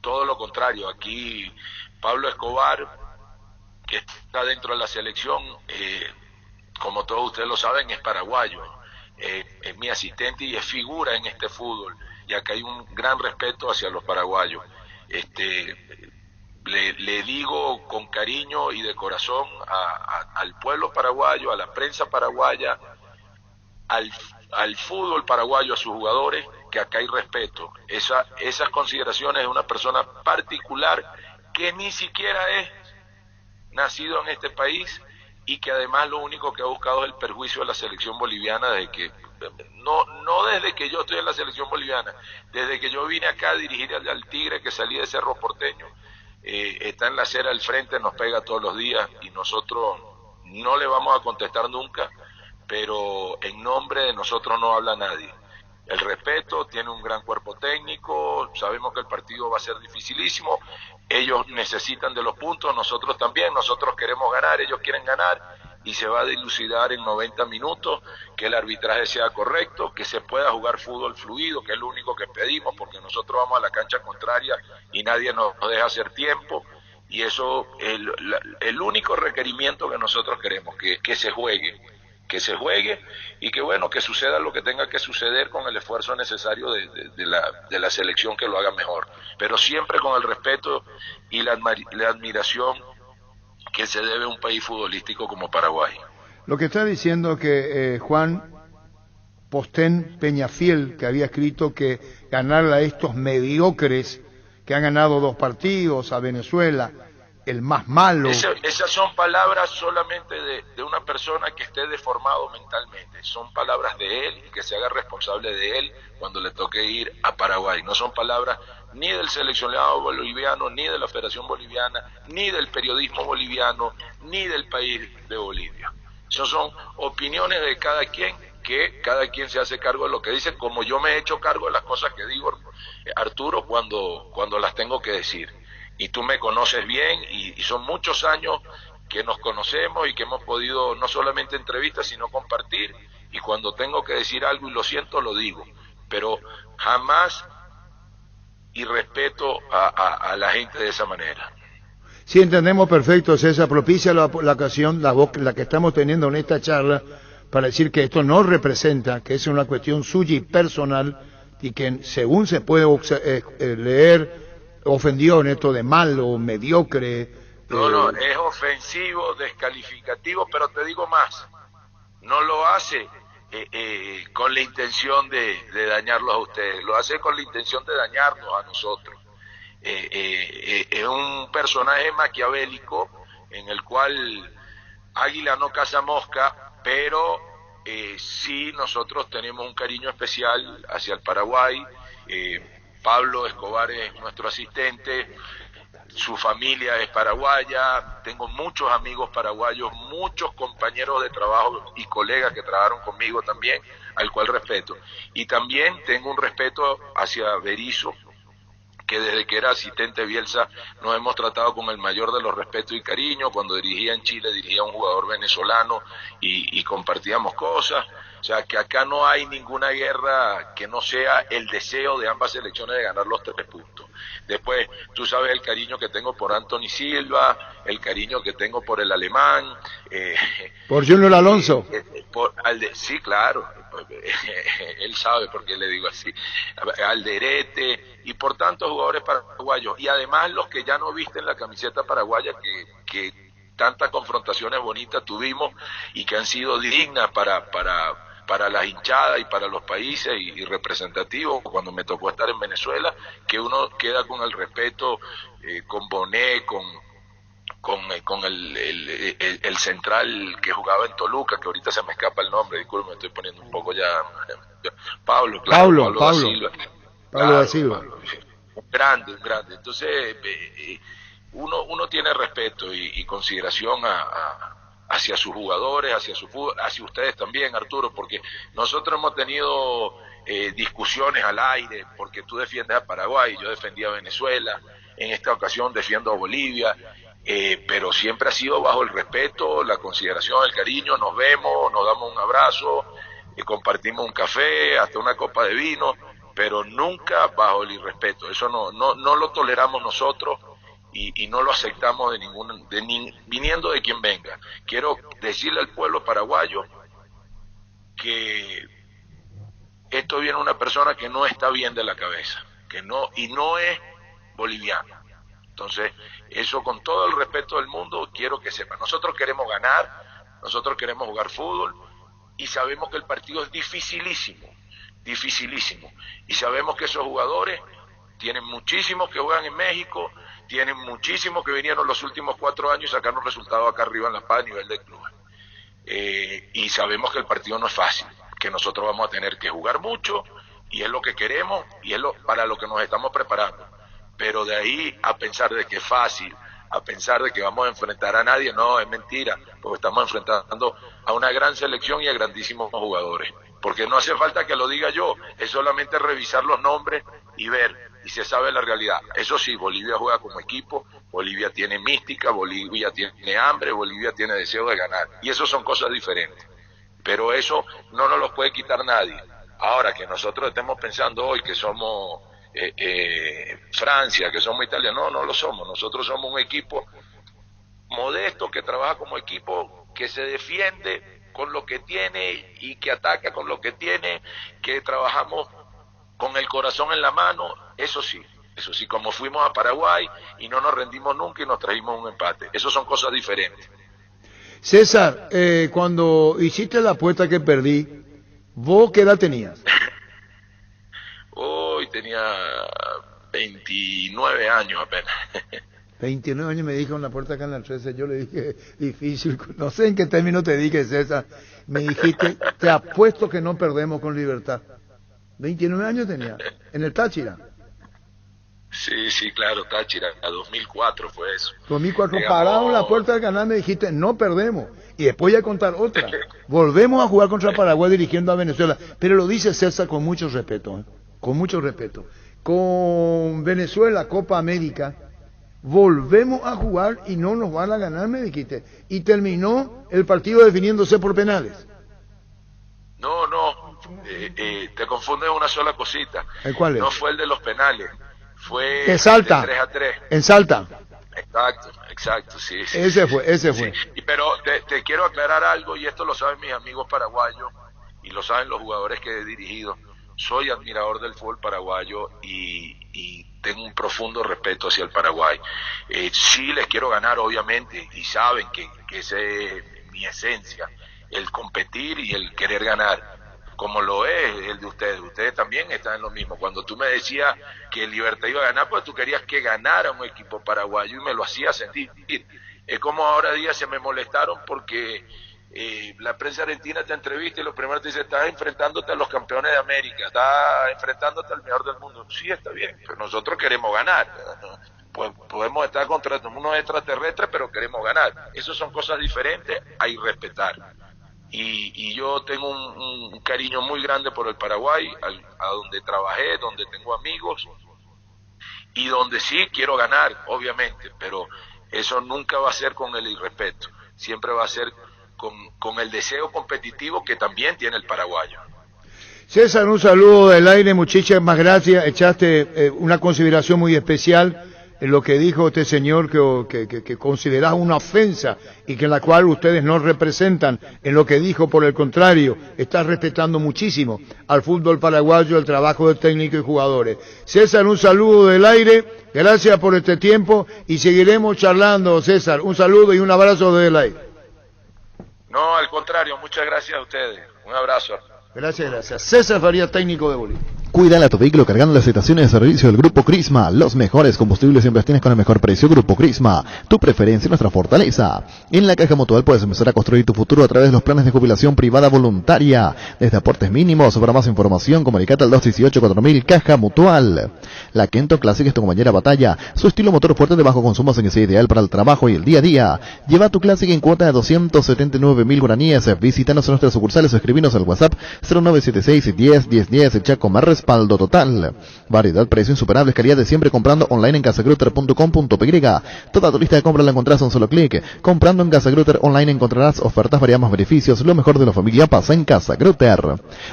todo lo contrario. Aquí Pablo Escobar, que está dentro de la selección, como todos ustedes lo saben, es paraguayo, es mi asistente y es figura en este fútbol, y acá hay un gran respeto hacia los paraguayos. Le digo con cariño y de corazón al pueblo paraguayo, a la prensa paraguaya, al fútbol paraguayo, a sus jugadores, que acá hay respeto. Esas consideraciones de una persona particular que ni siquiera es nacido en este país y que además lo único que ha buscado es el perjuicio de la selección boliviana desde que no desde que yo estoy en la selección boliviana, desde que yo vine acá a dirigir al Tigre, que salí de Cerro Porteño, está en la acera del frente, nos pega todos los días y nosotros no le vamos a contestar nunca, pero en nombre de nosotros no habla nadie. El respeto, tiene un gran cuerpo técnico, sabemos que el partido va a ser dificilísimo, ellos necesitan de los puntos, nosotros también, nosotros queremos ganar, ellos quieren ganar, y se va a dilucidar en 90 minutos, que el arbitraje sea correcto, que se pueda jugar fútbol fluido, que es lo único que pedimos, porque nosotros vamos a la cancha contraria y nadie nos deja hacer tiempo, y eso es el único requerimiento que nosotros queremos, que se juegue y que bueno, que suceda lo que tenga que suceder con el esfuerzo necesario de la selección, que lo haga mejor, pero siempre con el respeto y la admiración que se debe a un país futbolístico como Paraguay. Lo que está diciendo que Juan Postén Peñafiel, que había escrito que ganarle a estos mediocres que han ganado 2 partidos, a Venezuela, el más malo. Esas son palabras solamente de una persona que esté deformado mentalmente, son palabras de él y que se haga responsable de él cuando le toque ir a Paraguay, no son palabras ni del seleccionado boliviano, ni de la Federación Boliviana, ni del periodismo boliviano, ni del país de Bolivia. Esas son opiniones de cada quien, que cada quien se hace cargo de lo que dice, como yo me he hecho cargo de las cosas que digo, Arturo, cuando las tengo que decir. Y tú me conoces bien, y son muchos años que nos conocemos y que hemos podido no solamente entrevistas, sino compartir, y cuando tengo que decir algo y lo siento, lo digo, pero jamás y respeto a la gente de esa manera. Sí, entendemos perfecto, César, propicia la ocasión, la que estamos teniendo en esta charla, para decir que esto no representa, que es una cuestión suya y personal, y que según se puede leer, ofendió en esto de malo, mediocre. No, es ofensivo, descalificativo, pero te digo más, no lo hace con la intención de dañarlos a ustedes, lo hace con la intención de dañarnos a nosotros. Es un personaje maquiavélico en el cual águila no caza mosca, pero sí nosotros tenemos un cariño especial hacia el Paraguay. Pablo Escobar es nuestro asistente, su familia es paraguaya, tengo muchos amigos paraguayos, muchos compañeros de trabajo y colegas que trabajaron conmigo también, al cual respeto. Y también tengo un respeto hacia Berizzo, que desde que era asistente Bielsa nos hemos tratado con el mayor de los respetos y cariño. Cuando dirigía en Chile, dirigía a un jugador venezolano y compartíamos cosas. O sea, que acá no hay ninguna guerra que no sea el deseo de ambas selecciones de ganar los 3 puntos. Después, tú sabes el cariño que tengo por Anthony Silva, el cariño que tengo por el alemán. Por Junior Alonso. Sí, claro, él sabe por qué le digo así. Alderete y por tantos jugadores paraguayos. Y además los que ya no visten la camiseta paraguaya que tantas confrontaciones bonitas tuvimos y que han sido dignas para las hinchadas y para los países y representativos. Cuando me tocó estar en Venezuela, que uno queda con el respeto, con Bonet, con el central que jugaba en Toluca, que ahorita se me escapa el nombre, disculpe, me estoy poniendo un poco ya. Pablo da Silva. Pablo da Silva. Un grande. Entonces, uno tiene respeto y consideración hacia sus jugadores, hacia su fútbol, hacia ustedes también, Arturo, porque nosotros hemos tenido discusiones al aire, porque tú defiendes a Paraguay, yo defendía a Venezuela, en esta ocasión defiendo a Bolivia, pero siempre ha sido bajo el respeto, la consideración, el cariño, nos vemos, nos damos un abrazo, compartimos un café, hasta una copa de vino, pero nunca bajo el irrespeto. Eso no lo toleramos nosotros y no lo aceptamos viniendo de quien venga. Quiero decirle al pueblo paraguayo que esto viene de una persona que no está bien de la cabeza, y no es boliviano. Entonces, eso con todo el respeto del mundo, quiero que sepan, nosotros queremos ganar, nosotros queremos jugar fútbol, y sabemos que el partido es dificilísimo, y sabemos que esos jugadores tienen muchísimos que juegan en México, tienen muchísimos que vinieron los últimos 4 años y sacaron resultados acá arriba en La Paz a nivel de club. Y sabemos que el partido no es fácil, que nosotros vamos a tener que jugar mucho, y es lo que queremos, y es para lo que nos estamos preparando. Pero de ahí a pensar de que es fácil, a pensar de que vamos a enfrentar a nadie, no, es mentira, porque estamos enfrentando a una gran selección y a grandísimos jugadores. Porque no hace falta que lo diga yo, es solamente revisar los nombres y ver, y se sabe la realidad. Eso sí, Bolivia juega como equipo, Bolivia tiene mística, Bolivia tiene hambre, Bolivia tiene deseo de ganar, y eso son cosas diferentes. Pero eso no nos lo puede quitar nadie. Ahora, que nosotros estemos pensando hoy que somos Francia, que somos Italia, no lo somos. Nosotros somos un equipo modesto que trabaja como equipo, que se defiende con lo que tiene y que ataca con lo que tiene, que trabajamos con el corazón en la mano. Eso sí, como fuimos a Paraguay y no nos rendimos nunca y nos trajimos un empate. Eso son cosas diferentes. César, cuando hiciste la apuesta que perdí, ¿vos qué edad tenías? Hoy tenía 29 años apenas. 29 años me dijo en la puerta acá en la 13, yo le dije, difícil, no sé en qué término te dije, César, me dijiste, te apuesto que no perdemos con Libertad. 29 años tenía, en el Táchira. Sí, claro, Táchira, a 2004 fue eso. 2004, parado en la puerta del canal me dijiste, no perdemos. Y después voy a contar otra. Volvemos a jugar contra Paraguay dirigiendo a Venezuela. Pero lo dice César con mucho respeto, ¿eh? Con mucho respeto. Con Venezuela, Copa América, volvemos a jugar y no nos van a ganar, me dijiste. Y terminó el partido definiéndose por penales. No, te confundes una sola cosita. ¿Cuál es? No fue el de los penales, fue en Salta. El de 3-3. En Salta. Exacto, sí. Ese fue. Sí. Pero te quiero aclarar algo, y esto lo saben mis amigos paraguayos, y lo saben los jugadores que he dirigido. Soy admirador del fútbol paraguayo y tengo un profundo respeto hacia el Paraguay. Sí les quiero ganar, obviamente, y saben que esa es mi esencia, el competir y el querer ganar, como lo es el de ustedes. Ustedes también están en lo mismo. Cuando tú me decías que Libertad iba a ganar, pues tú querías que ganara un equipo paraguayo y me lo hacía sentir. Es como ahora día se me molestaron porque la prensa argentina te entrevista y lo primero te dice, estás enfrentándote a los campeones de América, estás enfrentándote al mejor del mundo. Sí, está bien, pero nosotros queremos ganar. Pues podemos estar contra unos extraterrestres, pero queremos ganar. Esas son cosas diferentes a irrespetar. Y yo tengo un cariño muy grande por el Paraguay, a donde trabajé, donde tengo amigos, y donde sí quiero ganar, obviamente, pero eso nunca va a ser con el irrespeto, siempre va a ser con el deseo competitivo que también tiene el paraguayo. César, un saludo del aire, muchísimas gracias. Echaste una consideración muy especial en lo que dijo este señor que considerás una ofensa y que en la cual ustedes no representan en lo que dijo. Por el contrario, está respetando muchísimo al fútbol paraguayo, el trabajo de técnico y jugadores. César, un saludo del aire, gracias por este tiempo y seguiremos charlando, César. Un saludo y un abrazo desde el aire. No, al contrario, muchas gracias a ustedes. Un abrazo. Gracias. César Farías, técnico de Bolivia. Cuídale a tu vehículo cargando las estaciones de servicio del Grupo Crisma. Los mejores combustibles siempre tienes con el mejor precio. Grupo Crisma, tu preferencia, nuestra fortaleza. En la Caja Mutual puedes empezar a construir tu futuro a través de los planes de jubilación privada voluntaria. Desde aportes mínimos. Para más información, comunicate al 218-4000 Caja Mutual. La Kento Classic es tu compañera batalla. Su estilo motor fuerte de bajo consumo hace que sea ideal para el trabajo y el día a día. Lleva tu Classic en cuota de 279.000 guaraníes. Visítanos en nuestras sucursales o escribinos al WhatsApp 0976 101010. El Chaco más respaldo total. Variedad, precio insuperables, calidad de siempre. Comprando online en casagrutter.com.py. Toda tu lista de compras la encontrás a un solo clic. Comprando en Casagrutter online encontrarás ofertas, variados beneficios. Lo mejor de la familia pasa en Casagrutter.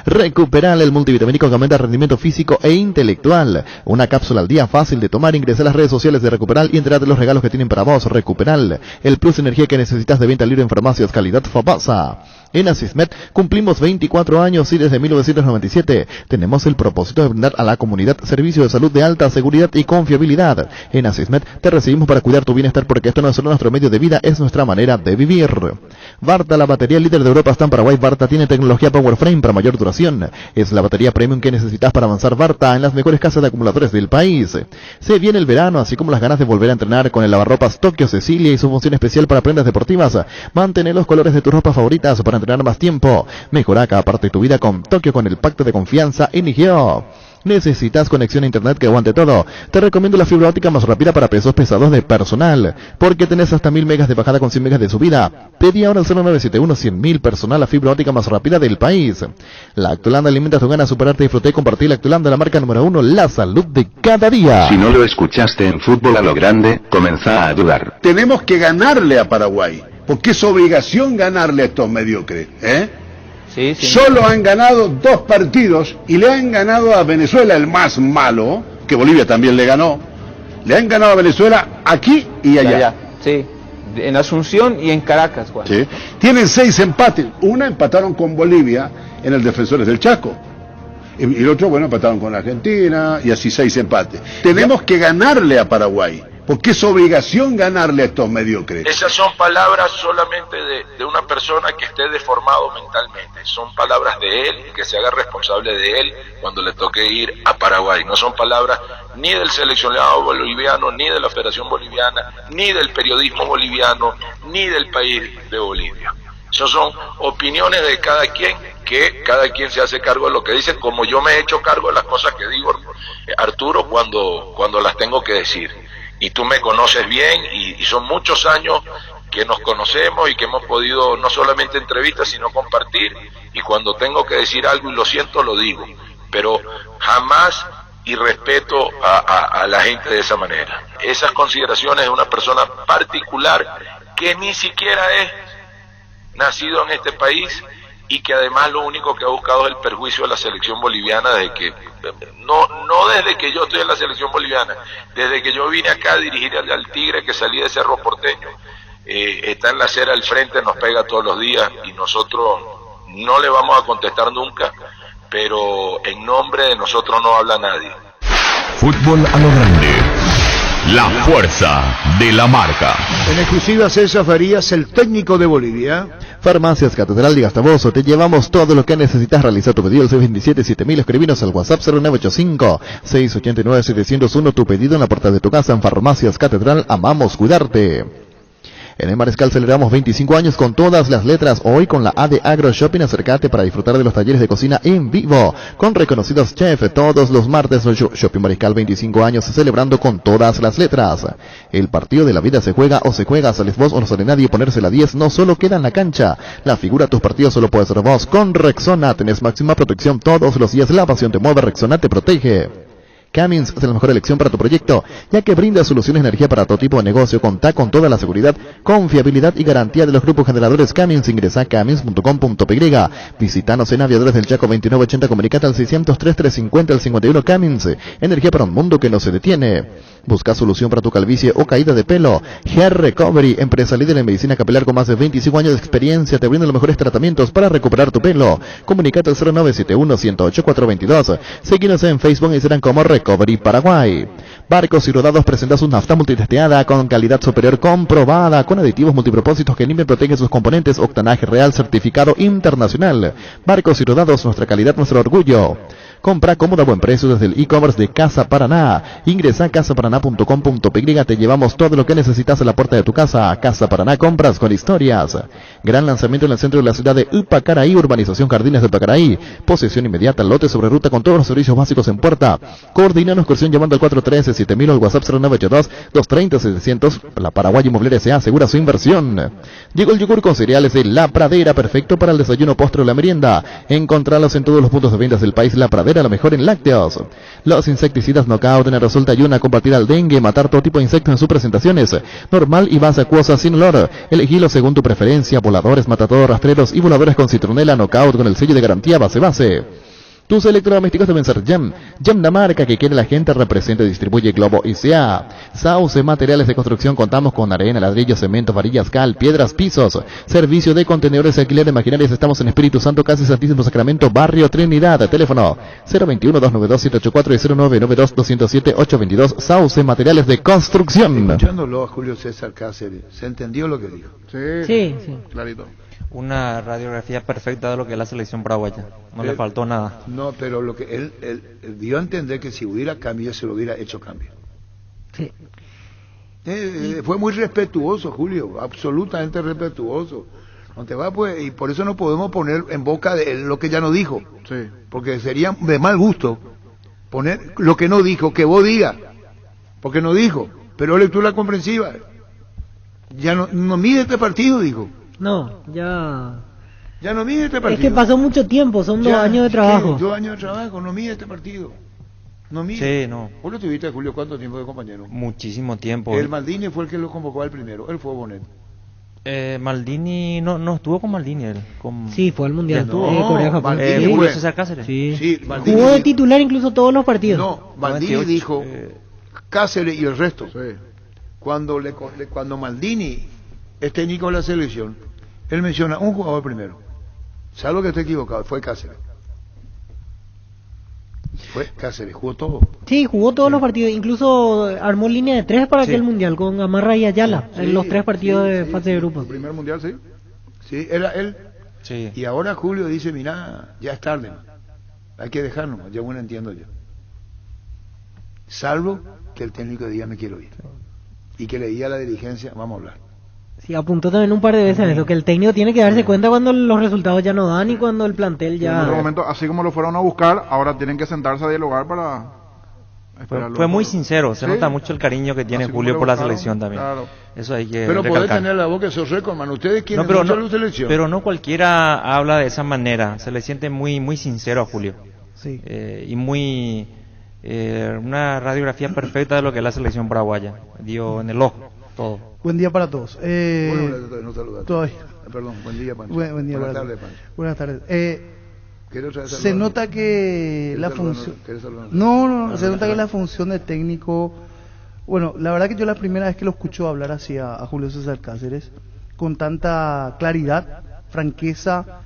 Recuperal, el multivitamínico que aumenta el rendimiento físico e intelectual. Una cápsula al día, fácil de tomar. Ingresa a las redes sociales de Recuperal y entérate de los regalos que tienen para vos. Recuperal, el plus de energía que necesitas, de venta libre en farmacias, calidad Fabasa. En Asismet cumplimos 24 años y desde 1997 tenemos el propósito de brindar a la comunidad servicio de salud de alta seguridad y confiabilidad. En Asismet te recibimos para cuidar tu bienestar, porque esto no es solo nuestro medio de vida, es nuestra manera de vivir. Varta, la batería líder de Europa, está en Paraguay. Varta tiene tecnología PowerFrame para mayor duración. Es la batería premium que necesitas para avanzar. Varta, en las mejores casas de acumuladores del país. Se viene el verano, así como las ganas de volver a entrenar con el lavarropas Tokio Cecilia y su función especial para prendas deportivas. Mantén los colores de tus ropas favoritas para entrenar más tiempo. Mejora cada parte de tu vida con Tokio, con el pacto de confianza Inigeo. ¿Necesitas conexión a internet que aguante todo? Te recomiendo la fibra óptica más rápida para pesos pesados de personal, porque tenés hasta 1000 megas de bajada con 100 megas de subida. Pedí ahora al 0971 100.000 personal, la fibra óptica más rápida del país. La Actulanda alimenta tu ganas de superarte, disfrutar y compartir. La Actulanda, la marca número 1, la salud de cada día. Si no lo escuchaste en Fútbol a lo Grande, comenzá a dudar. Tenemos que ganarle a Paraguay, porque es obligación ganarle a estos mediocres, Sí. Solo han ganado 2 partidos y le han ganado a Venezuela, el más malo, que Bolivia también le ganó. Le han ganado a Venezuela aquí y allá. Sí, en Asunción y en Caracas. Juan. Sí. Tienen 6 empates. Una empataron con Bolivia en el Defensores del Chaco. Y el otro, empataron con Argentina y así 6 empates. Tenemos que ganarle a Paraguay, porque es obligación ganarle a estos mediocres. Esas son palabras solamente de una persona que esté deformado mentalmente. Son palabras de él y que se haga responsable de él cuando le toque ir a Paraguay. No son palabras ni del seleccionado boliviano, ni de la Federación Boliviana, ni del periodismo boliviano, ni del país de Bolivia. Esas son opiniones de cada quien, que cada quien se hace cargo de lo que dice, como yo me he hecho cargo de las cosas que digo, Arturo, cuando las tengo que decir. Y tú me conoces bien y son muchos años que nos conocemos y que hemos podido no solamente entrevistas, sino compartir. Y cuando tengo que decir algo y lo siento, lo digo. Pero jamás y respeto a la gente de esa manera. Esas consideraciones de una persona particular que ni siquiera es nacido en este país y que además lo único que ha buscado es el perjuicio de la selección boliviana desde que, no desde que yo estoy en la selección boliviana, desde que yo vine acá a dirigir al Tigre, que salí de Cerro Porteño, está en la acera al frente, nos pega todos los días y nosotros no le vamos a contestar nunca, pero en nombre de nosotros no habla nadie. Fútbol a lo grande. La fuerza de la marca. En exclusiva, César Farías, el técnico de Bolivia. Farmacias Catedral y Gastaboso, te llevamos todo lo que necesitas. Realizar tu pedido al 627-7000, escribinos al WhatsApp 0985-689-701, tu pedido en la puerta de tu casa. En Farmacias Catedral, amamos cuidarte. En el Mariscal celebramos 25 años con todas las letras. Hoy con la A de Agro Shopping, acércate para disfrutar de los talleres de cocina en vivo con reconocidos chefs todos los martes. Shopping Mariscal, 25 años celebrando con todas las letras. El partido de la vida se juega o se juega. Sales vos o no sale nadie. Ponerse la 10 no solo queda en la cancha. La figura de tus partidos solo puede ser vos. Con Rexona tenés máxima protección todos los días. La pasión te mueve, Rexona te protege. Cummins es la mejor elección para tu proyecto, ya que brinda soluciones de energía para todo tipo de negocio. Contá con toda la seguridad, confiabilidad y garantía de los grupos generadores Cummins. Ingresa a cummins.com.py. Visítanos en Aviadores del Chaco 2980, comunicate al 603 350 al 51. Cummins, energía para un mundo que no se detiene. Busca solución para tu calvicie o caída de pelo. Hair Recovery, empresa líder en medicina capilar con más de 25 años de experiencia, te brinda los mejores tratamientos para recuperar tu pelo. Comunicate al 0971 108 422. Síguenos en Facebook y serán como Recovery Paraguay. Barcos y Rodados presenta su nafta multitesteada con calidad superior comprobada, con aditivos multipropósitos que limpian y protegen sus componentes, octanaje real certificado internacional. Barcos y Rodados, nuestra calidad, nuestro orgullo. Compra cómodo a buen precio desde el e-commerce de Casa Paraná. Ingresa a casaparaná.com.py, te llevamos todo lo que necesitas a la puerta de tu casa. Casa Paraná, compras con historias. Gran lanzamiento en el centro de la ciudad de Upacaraí, urbanización Jardines de Upacaraí. Posesión inmediata, lote sobre ruta con todos los servicios básicos en puerta. Coordina una excursión llamando al 413-7000 o al WhatsApp 0982-230-700. La Paraguay Inmobiliaria S.A. asegura su inversión. Llegó el yogur con cereales de La Pradera, perfecto para el desayuno, postre o la merienda. Encontralos en todos los puntos de ventas del país. La Pradera, lo mejor en lácteos. Los insecticidas Knockout en Resulta ayuda a combatir al dengue, matar todo tipo de insectos en sus presentaciones. Normal y base acuosa sin olor. Elegilo según tu preferencia. Voladores, matadores, rastreros y voladores con citronela Knockout con el sello de garantía base. Tus electrodomésticos deben ser Gem. Gem, la marca que quiere la gente, representa y distribuye Globo S.A. Sauce Materiales de Construcción, contamos con arena, ladrillo, cemento, varillas, cal, piedras, pisos. Servicio de contenedores y alquiler de maquinarias. Estamos en Espíritu Santo, casi Santísimo Sacramento, Barrio Trinidad. Teléfono 021-292-784 y 0992-207-822. Sauce Materiales de Construcción. Escuchándolo a Julio César Cáceres, ¿se entendió lo que dijo? Sí. Clarito. Una radiografía perfecta de lo que es la selección paraguaya. No le faltó nada. No, pero lo que él dio a entender que si hubiera cambio, se lo hubiera hecho cambio. Sí. Fue muy respetuoso, Julio, absolutamente respetuoso. No te va, pues, y por eso no podemos poner en boca de él lo que ya no dijo. Sí. Porque sería de mal gusto poner lo que no dijo, que vos digas. Porque no dijo, pero lectura comprensiva. Ya no mide este partido, dijo. No, ya no mide este partido. Es que pasó mucho tiempo, son 2 años de trabajo. 2 años de trabajo, no mide este partido. No mide. Sí, no. ¿Vos lo tuviste, Julio, cuánto tiempo de compañero? Muchísimo tiempo. El Maldini fue el que lo convocó al primero, él fue Bonet. Maldini, no estuvo con Maldini él. Sí, fue al Mundial. Corea-Japón. Julio César Cáceres. Sí. Maldini jugó de titular incluso todos los partidos. No, Maldini dijo, Cáceres y el resto. Cuando Maldini es técnico de la selección, él menciona un jugador primero. Salvo que esté equivocado, fue Cáceres. Jugó todo. Sí, jugó todos los partidos, incluso armó línea de 3 para aquel mundial con Gamarra y Ayala en los 3 partidos de fase de grupo. El primer mundial, sí. Sí, era él. Sí. Y ahora Julio dice, mira, ya es tarde, hay que dejarnos, ya bueno entiendo yo. Salvo que el técnico diga me quiero ir. Y que le diga a la dirigencia, vamos a hablar. Sí, apuntó también un par de veces eso, que el técnico tiene que darse cuenta cuando los resultados ya no dan y cuando el plantel ya... En otro momento, así como lo fueron a buscar, ahora tienen que sentarse a dialogar para... Fue muy sincero, se nota mucho el cariño que tiene Julio por la selección también. Claro. Eso hay que pero recalcar. podés tener la boca de esos récords, man. Ustedes quieren mucho la selección. Pero no cualquiera habla de esa manera, se le siente muy sincero a Julio. Sí. Y muy... una radiografía perfecta de lo que es la selección paraguaya. Dio en el ojo todo. Buen día para todos. No saludaste. Perdón, buen día, Pancho. Buen día, buenas tardes, Pancho. Buenas tardes. Se nota que la función... se nota que la función de técnico... Bueno, la verdad que yo la primera vez que lo escucho hablar así a Julio César Cáceres, con tanta claridad, franqueza,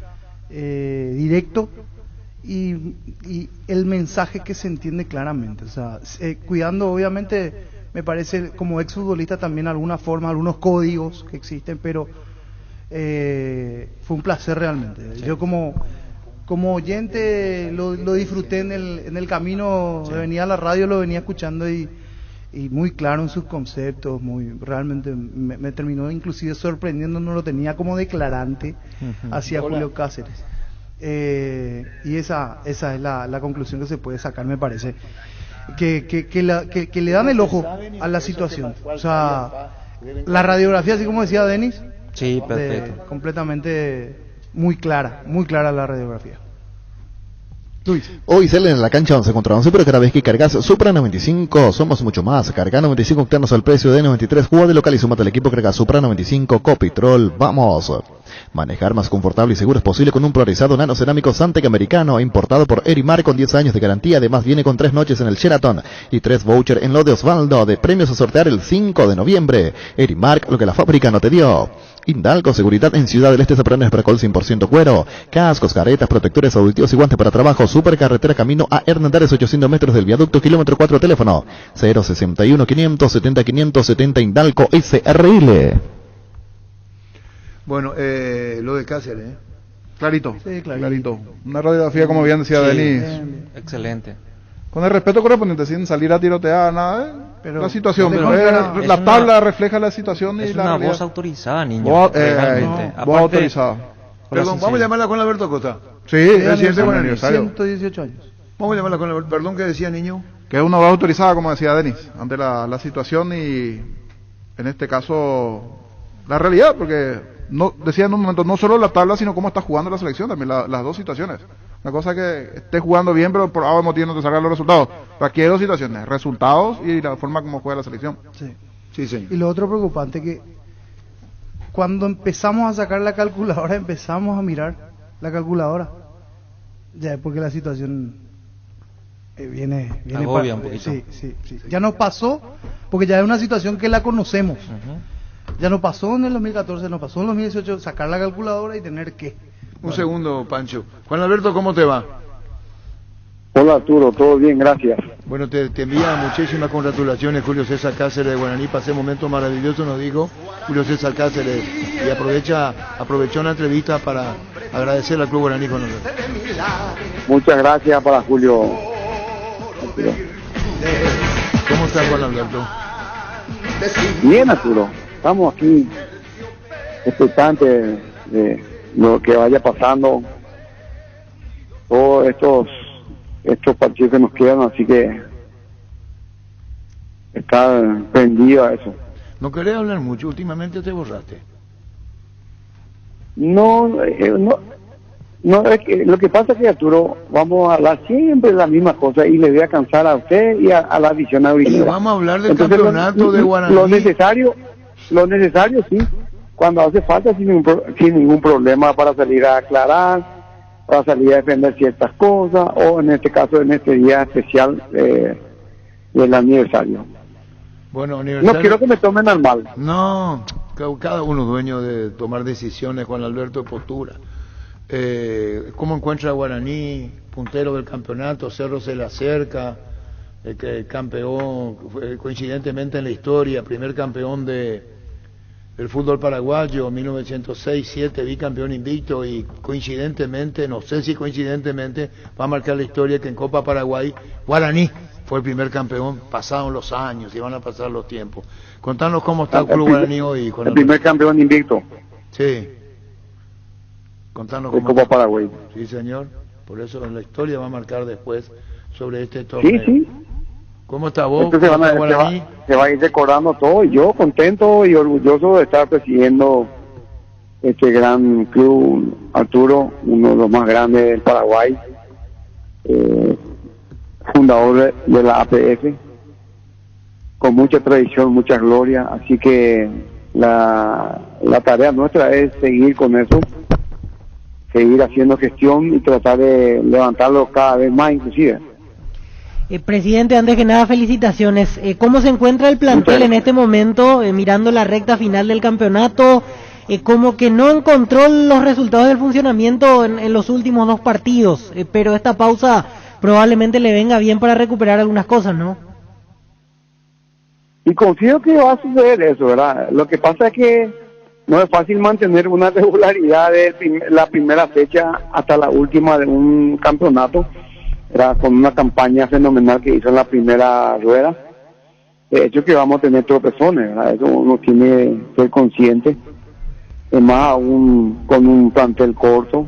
directo, y el mensaje que se entiende claramente. O sea, cuidando obviamente... Me parece, como exfutbolista también alguna forma, algunos códigos que existen, pero fue un placer realmente. Sí. Yo como oyente lo disfruté en el camino, venía a la radio, lo venía escuchando y muy claro en sus conceptos, realmente me terminó inclusive sorprendiendo, no lo tenía como declarante hacia Julio Cáceres. Y esa es la conclusión que se puede sacar, me parece. Que le dan el ojo a la situación. O sea, la radiografía, así como decía Denis, sí, perfecto. Completamente muy clara la radiografía. Hoy salen a la cancha 11 contra 11, pero cada vez que cargas Supra 95 somos mucho más. Carga 95 octanos al precio de 93. Juega de local y súmate al equipo. Carga Supra 95 Copitrol. Vamos. Manejar más confortable y seguro es posible con un polarizado nano cerámico Santec americano importado por Erimar con 10 años de garantía. Además viene con 3 noches en el Sheraton y 3 vouchers en lo de Osvaldo de premios a sortear el 5 de noviembre. Erimar, lo que la fábrica no te dio. Indalco, seguridad en Ciudad del Este, Zapranes, Peracol 100% cuero, cascos, caretas, protectores auditivos y guantes para trabajo, supercarretera camino a Hernández, 800 metros del viaducto, kilómetro 4, teléfono 061 570 570 Indalco SRL. Bueno, lo de Cáceres, Clarito. Sí, clarito. Una radiografía, como bien decía Denis. Excelente. Con el respeto correspondiente, sin salir a tirotear, nada, pero la situación, es la tabla refleja la situación y es la una realidad. Voz autorizada, niño. Voz Aparte, autorizada. Perdón, vamos a llamarla con Alberto Costa. Sí, presidente Guaraní. 118 años. Vamos a llamarla con Alberto. Perdón, ¿qué decía, niño? Que es una voz autorizada, como decía Denis, ante la situación y, en este caso, la realidad, porque no decía en un momento, no solo la tabla, sino cómo está jugando la selección, también las dos situaciones. Una cosa es que esté jugando bien, pero por algún motivo no te salgan los resultados. Pero aquí hay dos situaciones, resultados y la forma como juega la selección. Sí, señor. Y lo otro preocupante que cuando empezamos a sacar la calculadora, empezamos a mirar la calculadora. Ya es porque la situación viene agobia un poquito. Sí. Ya nos pasó, porque ya es una situación que la conocemos. Ya nos pasó en el 2014, nos pasó en el 2018, sacar la calculadora y tener que... Un segundo, Pancho. Juan Alberto, ¿cómo te va? Hola, Arturo, todo bien, gracias. Bueno, te envía muchísimas congratulaciones Julio César Cáceres de Guaraní. Pasé un momento maravilloso, nos dijo Julio César Cáceres. Y aprovechó una entrevista para agradecer al Club Guaraní con nosotros. Muchas gracias para Julio. ¿Cómo está Juan Alberto? Bien, Arturo. Estamos aquí expectantes de lo que vaya pasando, todos estos partidos que nos quedan, así que estar prendido a eso. ¿No querés hablar mucho? Últimamente te borraste. No, es que lo que pasa es que, Arturo, vamos a hablar siempre de las mismas cosas y le voy a cansar a usted y a la visión ahorita. Vamos a hablar del campeonato de Guaraní. Lo necesario sí, cuando hace falta sin ningún problema para salir a aclarar, para salir a defender ciertas cosas, o en este caso en este día especial del aniversario. Bueno, aniversario. No quiero que me tomen al mal. No, cada uno es dueño de tomar decisiones. Juan Alberto de postura. ¿Cómo encuentra a Guaraní, puntero del campeonato? Cerro se le acerca, el campeón, coincidentemente en la historia, primer campeón del fútbol paraguayo, 1906-7, bicampeón invicto, y coincidentemente, no sé si coincidentemente, va a marcar la historia que en Copa Paraguay, Guaraní fue el primer campeón. Pasaron los años y van a pasar los tiempos. Contanos cómo está el Club Guaraní hoy. El primer campeón invicto. Sí. Contanos de Copa Paraguay. Sí, señor. Por eso en la historia va a marcar después sobre este torneo. Sí. ¿Cómo está vos? Se va a ir recordando todo, y yo contento y orgulloso de estar presidiendo este gran club, Arturo, uno de los más grandes del Paraguay, fundador de la APF, con mucha tradición, mucha gloria, así que la tarea nuestra es seguir con eso, seguir haciendo gestión y tratar de levantarlo cada vez más inclusive. Presidente, antes que nada, felicitaciones. ¿Cómo se encuentra el plantel en este momento, mirando la recta final del campeonato? Como que no encontró los resultados del funcionamiento en los últimos 2 partidos, pero esta pausa probablemente le venga bien para recuperar algunas cosas, ¿no? Y confío que va a suceder eso, ¿verdad? Lo que pasa es que no es fácil mantener una regularidad de la primera fecha hasta la última de un campeonato. Era con una campaña fenomenal que hizo en la primera rueda. De hecho que vamos a tener tropezones, ¿verdad? Eso uno tiene que ser consciente. Más aún con un plantel corto.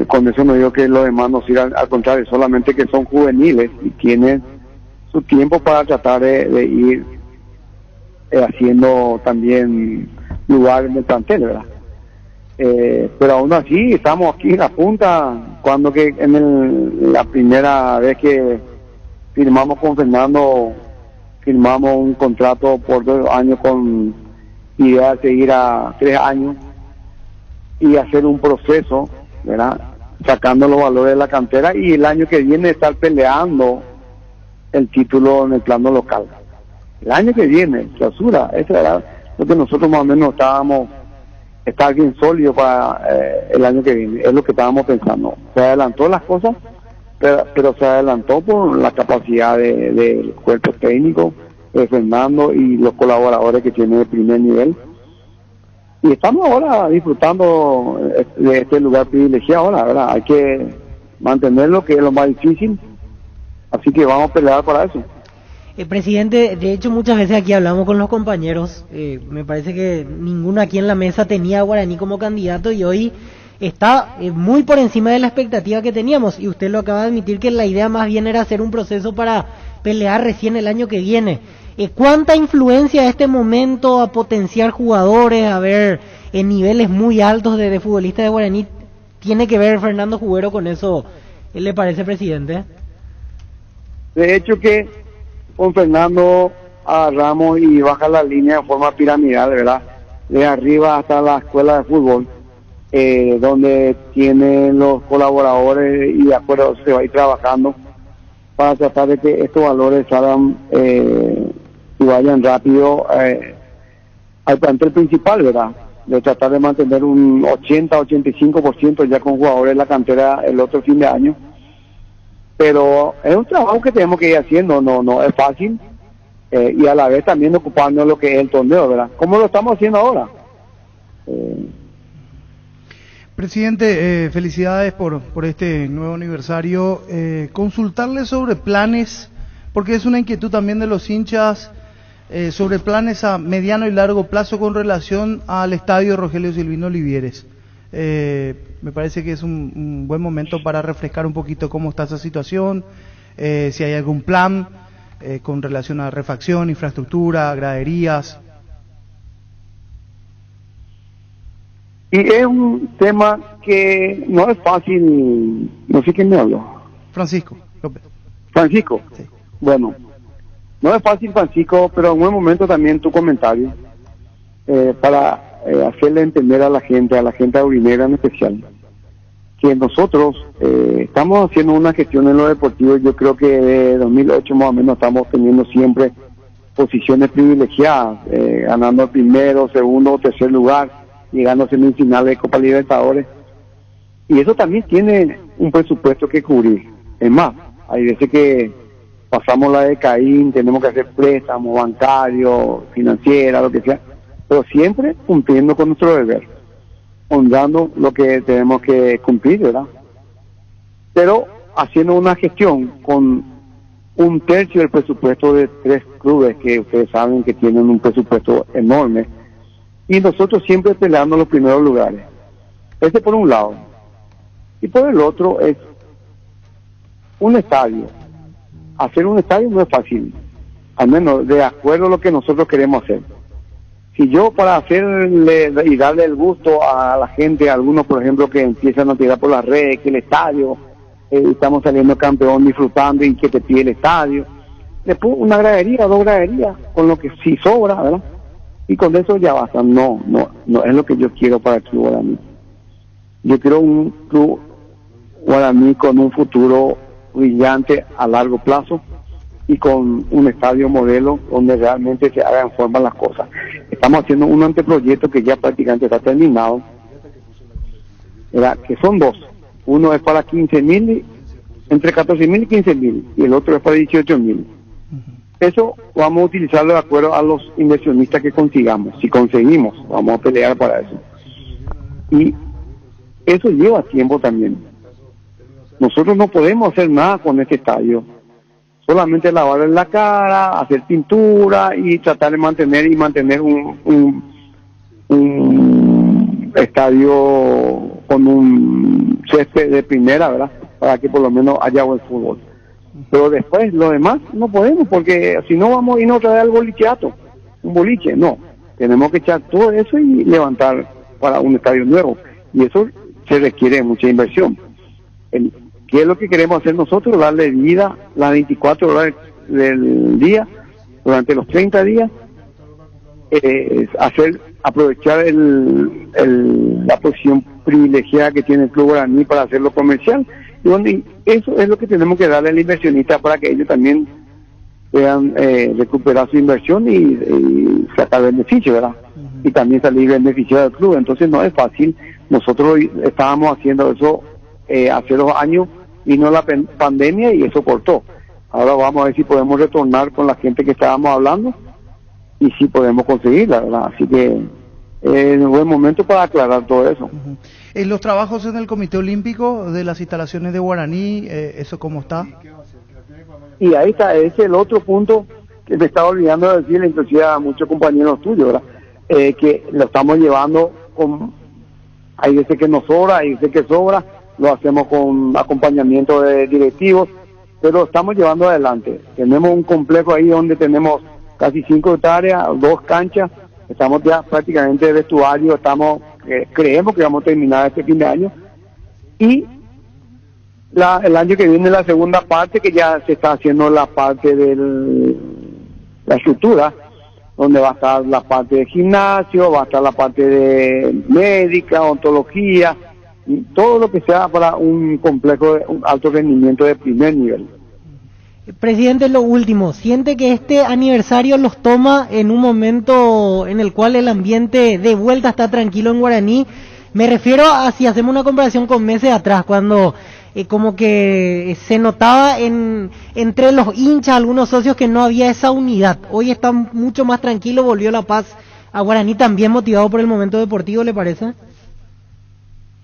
Con eso no digo que los demás no sigan, al contrario, solamente que son juveniles y tienen su tiempo para tratar de ir haciendo también lugar en el plantel, ¿verdad? pero aún así estamos aquí en la punta, cuando que la primera vez que firmamos con Fernando, firmamos un contrato por 2 años con idea de seguir a 3 años y hacer un proceso, ¿verdad?, sacando los valores de la cantera, y el año que viene estar peleando el título en el plano local. El año que viene, clausura, eso era lo que nosotros más o menos estábamos, estar bien sólido para el año que viene, es lo que estábamos pensando. Se adelantó las cosas, pero se adelantó por la capacidad del cuerpo técnico de Fernando y los colaboradores que tiene de primer nivel. Y estamos ahora disfrutando de este lugar privilegiado ahora, ¿verdad? Hay que mantenerlo, que es lo más difícil, así que vamos a pelear para eso. Presidente, de hecho muchas veces aquí hablamos con los compañeros, me parece que ninguno aquí en la mesa tenía a Guaraní como candidato y hoy está muy por encima de la expectativa que teníamos, y usted lo acaba de admitir que la idea más bien era hacer un proceso para pelear recién el año que viene. ¿Cuánta influencia a este momento a potenciar jugadores, a ver en niveles muy altos de futbolistas de Guaraní tiene que ver Fernando Jubero con eso? ¿Le parece, presidente? De hecho que con Fernando agarramos y baja la línea de forma piramidal, ¿verdad? De arriba hasta la escuela de fútbol, donde tienen los colaboradores y de acuerdo se va a ir trabajando para tratar de que estos valores salgan y vayan rápido al plantel principal, ¿verdad? De tratar de mantener un 80-85% ya con jugadores en la cantera el otro fin de año. Pero es un trabajo que tenemos que ir haciendo, no es fácil, y a la vez también ocupando lo que es el torneo, ¿verdad? ¿Cómo lo estamos haciendo ahora? Presidente, felicidades por este nuevo aniversario. Consultarle sobre planes, porque es una inquietud también de los hinchas, sobre planes a mediano y largo plazo con relación al estadio Rogelio Silvino Olivieres. Me parece que es un buen momento para refrescar un poquito cómo está esa situación, si hay algún plan con relación a refacción, infraestructura, graderías. Y es un tema que no es fácil, no sé quién me habló. Francisco López. Francisco, sí. Bueno, no es fácil, Francisco, pero en un momento también tu comentario, para hacerle entender a la gente aurinera en especial, que nosotros estamos haciendo una gestión en lo deportivo. Yo creo que de 2008 más o menos estamos teniendo siempre posiciones privilegiadas, ganando el primero, segundo o tercer lugar, llegando a semifinales de Copa Libertadores, y eso también tiene un presupuesto que cubrir. Es más, hay veces que pasamos la de Caín, tenemos que hacer préstamos bancarios, financieras, lo que sea, pero siempre cumpliendo con nuestro deber, honrando lo que tenemos que cumplir, ¿verdad? Pero haciendo una gestión con 1/3 del presupuesto de 3 clubes que ustedes saben que tienen un presupuesto enorme, y nosotros siempre peleando los primeros lugares. Ese por un lado. Y por el otro es un estadio. Hacer un estadio no es fácil, al menos de acuerdo a lo que nosotros queremos hacer. Si yo, para hacerle y darle el gusto a la gente, a algunos por ejemplo que empiezan a tirar por las redes que el estadio, estamos saliendo campeón disfrutando y que te pide el estadio, le pongo una gradería o 2 graderías, con lo que sí sobra, ¿verdad? Y con eso ya basta. No es lo que yo quiero para el Club Guaraní. Yo quiero un Club Guaraní con un futuro brillante a largo plazo y con un estadio modelo donde realmente se hagan forma las cosas. Estamos haciendo un anteproyecto que ya prácticamente está terminado, ¿verdad? Que son 2. Uno es para 15.000, entre 14.000 y 15.000, y el otro es para 18.000. Eso vamos a utilizarlo de acuerdo a los inversionistas que consigamos. Si conseguimos, vamos a pelear para eso. Y eso lleva tiempo también. Nosotros no podemos hacer nada con este estadio. Solamente lavarle la cara, hacer pintura y tratar de mantener un estadio con un césped de primera, ¿verdad? Para que por lo menos haya buen fútbol. Pero después, lo demás, no podemos, porque si no vamos a irnos otra vez al bolicheato, un boliche, no. Tenemos que echar todo eso y levantar para un estadio nuevo. y eso se requiere mucha inversión. ¿Qué es lo que queremos hacer nosotros? Darle vida las 24 horas del día, durante los 30 días, aprovechar la posición privilegiada que tiene el Club Guaraní para hacerlo comercial, y eso es lo que tenemos que darle al inversionista para que ellos también puedan recuperar su inversión y sacar beneficio, ¿verdad? Y también salir beneficiado del club. Entonces no es fácil. Nosotros estábamos haciendo eso hace 2 años, vino la pandemia y eso cortó. Ahora vamos a ver si podemos retornar con la gente que estábamos hablando y si podemos conseguirla, ¿verdad? Así que es un buen momento para aclarar todo eso. Los trabajos en el Comité Olímpico de las instalaciones de Guaraní, ¿eso cómo está? Y ahí está, ese es el otro punto que me estaba olvidando de decirle, inclusive a muchos compañeros tuyos, ¿verdad? Que lo estamos llevando hay veces que nos sobra, hay veces que sobra, lo hacemos con acompañamiento de directivos, pero estamos llevando adelante. Tenemos un complejo ahí donde tenemos casi 5 hectáreas, 2 canchas, estamos ya prácticamente de vestuario, creemos que vamos a terminar este fin de año, y el año que viene la segunda parte, que ya se está haciendo la parte de la estructura, donde va a estar la parte de gimnasio, va a estar la parte de médica, odontología, y todo lo que sea para un complejo de un alto rendimiento de primer nivel. Presidente, lo último, ¿siente que este aniversario los toma en un momento en el cual el ambiente de vuelta está tranquilo en Guaraní? Me refiero a si hacemos una comparación con meses atrás, cuando como que se notaba entre los hinchas, algunos socios, que no había esa unidad. Hoy está mucho más tranquilo, volvió la paz a Guaraní, también motivado por el momento deportivo, ¿le parece?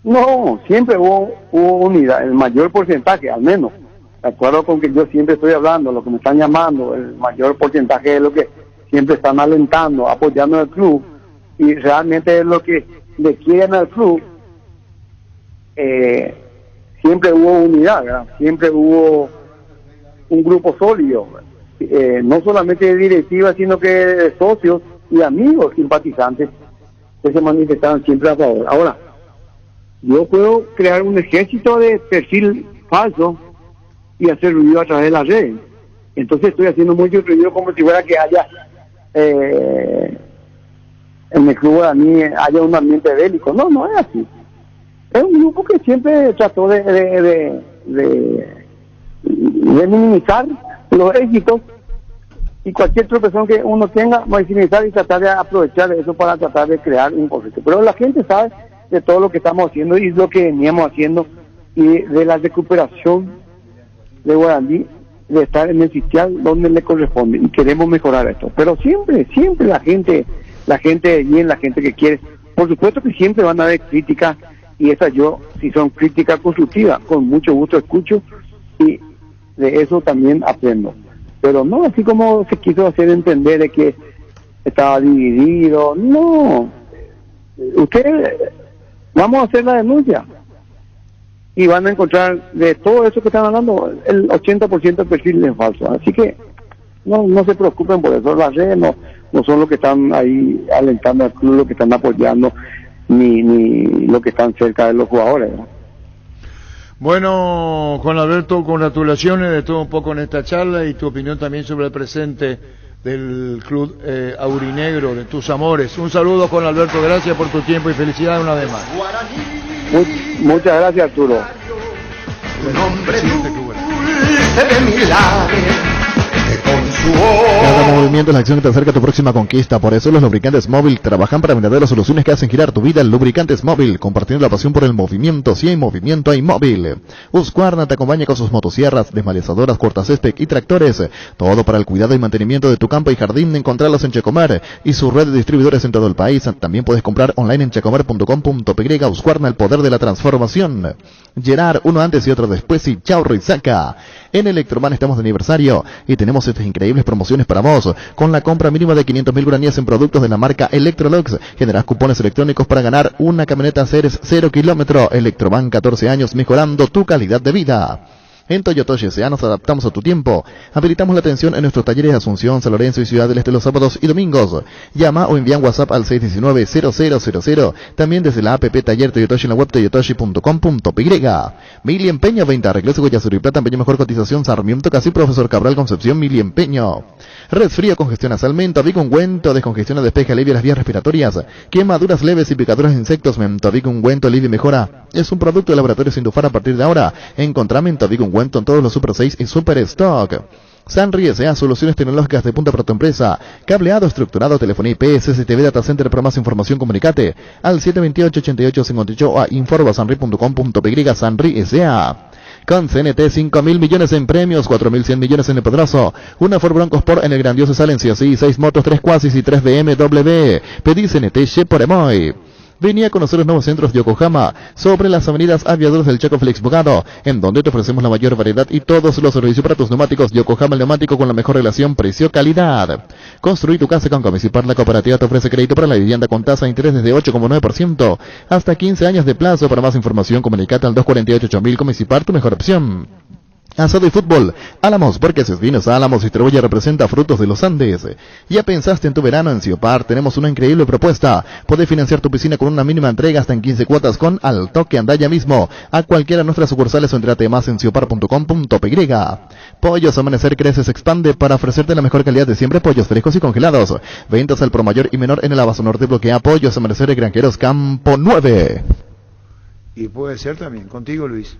No, siempre hubo unidad, el mayor porcentaje, al menos. De acuerdo con que yo siempre estoy hablando, lo que me están llamando, el mayor porcentaje es lo que siempre están alentando, apoyando al club, y realmente es lo que le quieren al club. Siempre hubo unidad, ¿verdad? Siempre hubo un grupo sólido, no solamente de directiva, sino que de socios y amigos simpatizantes que se manifestaban siempre a favor. Ahora, yo puedo crear un ejército de perfil falso y hacer ruido a través de las redes. Entonces estoy haciendo mucho ruido como si fuera que haya en el club Guaraní haya un ambiente bélico. No, no es así. Es un grupo que siempre trató de minimizar los éxitos y cualquier tropezón que uno tenga, maximizar y tratar de aprovechar eso para tratar de crear un conflicto. Pero la gente sabe de todo lo que estamos haciendo y lo que veníamos haciendo y de la recuperación de Guaraní, de estar en el sitial donde le corresponde, y queremos mejorar esto. Pero siempre la gente bien, la gente que quiere, por supuesto que siempre van a haber críticas, y esas yo, si son críticas constructivas, con mucho gusto escucho y de eso también aprendo. Pero no así como se quiso hacer entender de que estaba dividido. No, vamos a hacer la denuncia y van a encontrar de todo eso que están hablando, el 80% del perfil es falso. Así que no se preocupen por eso. Las redes no son los que están ahí alentando al club, los que están apoyando, ni los que están cerca de los jugadores, ¿no? Bueno, Juan Alberto, congratulaciones de todo un poco en esta charla y tu opinión también sobre el presente del club aurinegro, de tus amores. Un saludo, Juan Alberto, gracias por tu tiempo y felicidades una vez más. Muchas gracias, Arturo. Cada movimiento es la acción que te acerca a tu próxima conquista. Por eso los lubricantes Móvil trabajan para brindar las soluciones que hacen girar tu vida. Lubricantes Móvil, compartiendo la pasión por el movimiento. Si hay movimiento, hay Móvil. Husqvarna te acompaña con sus motosierras, desmalezadoras, cortacésped y tractores. Todo para el cuidado y mantenimiento de tu campo y jardín. Encontrarlos en Checomer y su red de distribuidores en todo el país. También puedes comprar online en checomer.com.py. Husqvarna, el poder de la transformación. Gerard, uno antes y otro después, y chao Rizaca. En Electroman estamos de aniversario y tenemos estas increíbles promociones para vos. Con la compra mínima de 500.000 guaraníes en productos de la marca Electrolux, generás cupones electrónicos para ganar una camioneta Ceres 0 kilómetro. Electroman, 14 años mejorando tu calidad de vida. En Toyotoshi S.A. nos adaptamos a tu tiempo. Habilitamos la atención en nuestros talleres de Asunción, San Lorenzo y Ciudad del Este los sábados y domingos. Llama o envía un WhatsApp al 619-0000. También desde la app Taller Toyotoshi en la web toyotoshi.com.py. Mili Empeño, 20 arreglos de Guayazur y Plata, empeño mejor cotización, Sarmiento, Casi, Profesor Cabral, Concepción, Mili Empeño. Resfrío, congestión, Mentovic ungüento, descongestiona, despeja, alivia las vías respiratorias, quemaduras leves y picaduras de insectos. Mentovic ungüento, alivia y mejora. Es un producto de Laboratorio Sindufar. A partir de ahora, encontrá Mentovic ungüento en todos los Super 6 y Super Stock. Sanri S.A. Soluciones tecnológicas de punta para tu empresa. Cableado, estructurado, telefonía IP, CCTV, Data Center. Para más información, comunicate al 728-8858 o a info@sanri.com.py. Sanri S.A. Con CNT, 5.000 millones en premios, 4.100 millones en el Poderoso. Una Ford Bronco Sport en el grandioso Salencia, sí, 6 motos, 3 Quasis y 3 BMW. Pedí CNT por Emoy. Venía a conocer los nuevos centros de Yokohama, sobre las avenidas Aviadores del Chaco Flex Bogado, en donde te ofrecemos la mayor variedad y todos los servicios para tus neumáticos. Yokohama el neumático con la mejor relación precio-calidad. Construir tu casa con Comicipar. La cooperativa te ofrece crédito para la vivienda con tasa de interés desde 8,9%, hasta 15 años de plazo. Para más información, comunicate al 248-8000. Comicipar, tu mejor opción. Asado y fútbol. Álamos, porque haces vinos Álamos y Cebolla representa frutos de los Andes. ¿Ya pensaste en tu verano en Ciopar? Tenemos una increíble propuesta. Podés financiar tu piscina con una mínima entrega hasta en 15 cuotas con Al Toque. Anda ya mismo a cualquiera de nuestras sucursales o entrate más en ciopar.com.py. Pollos Amanecer crece, se expande para ofrecerte la mejor calidad de siempre. Pollos frescos y congelados. Ventas al pro mayor y menor en el Abasto Norte. Bloquea Pollos Amanecer de Granjeros Campo 9. Y puede ser también contigo, Luis.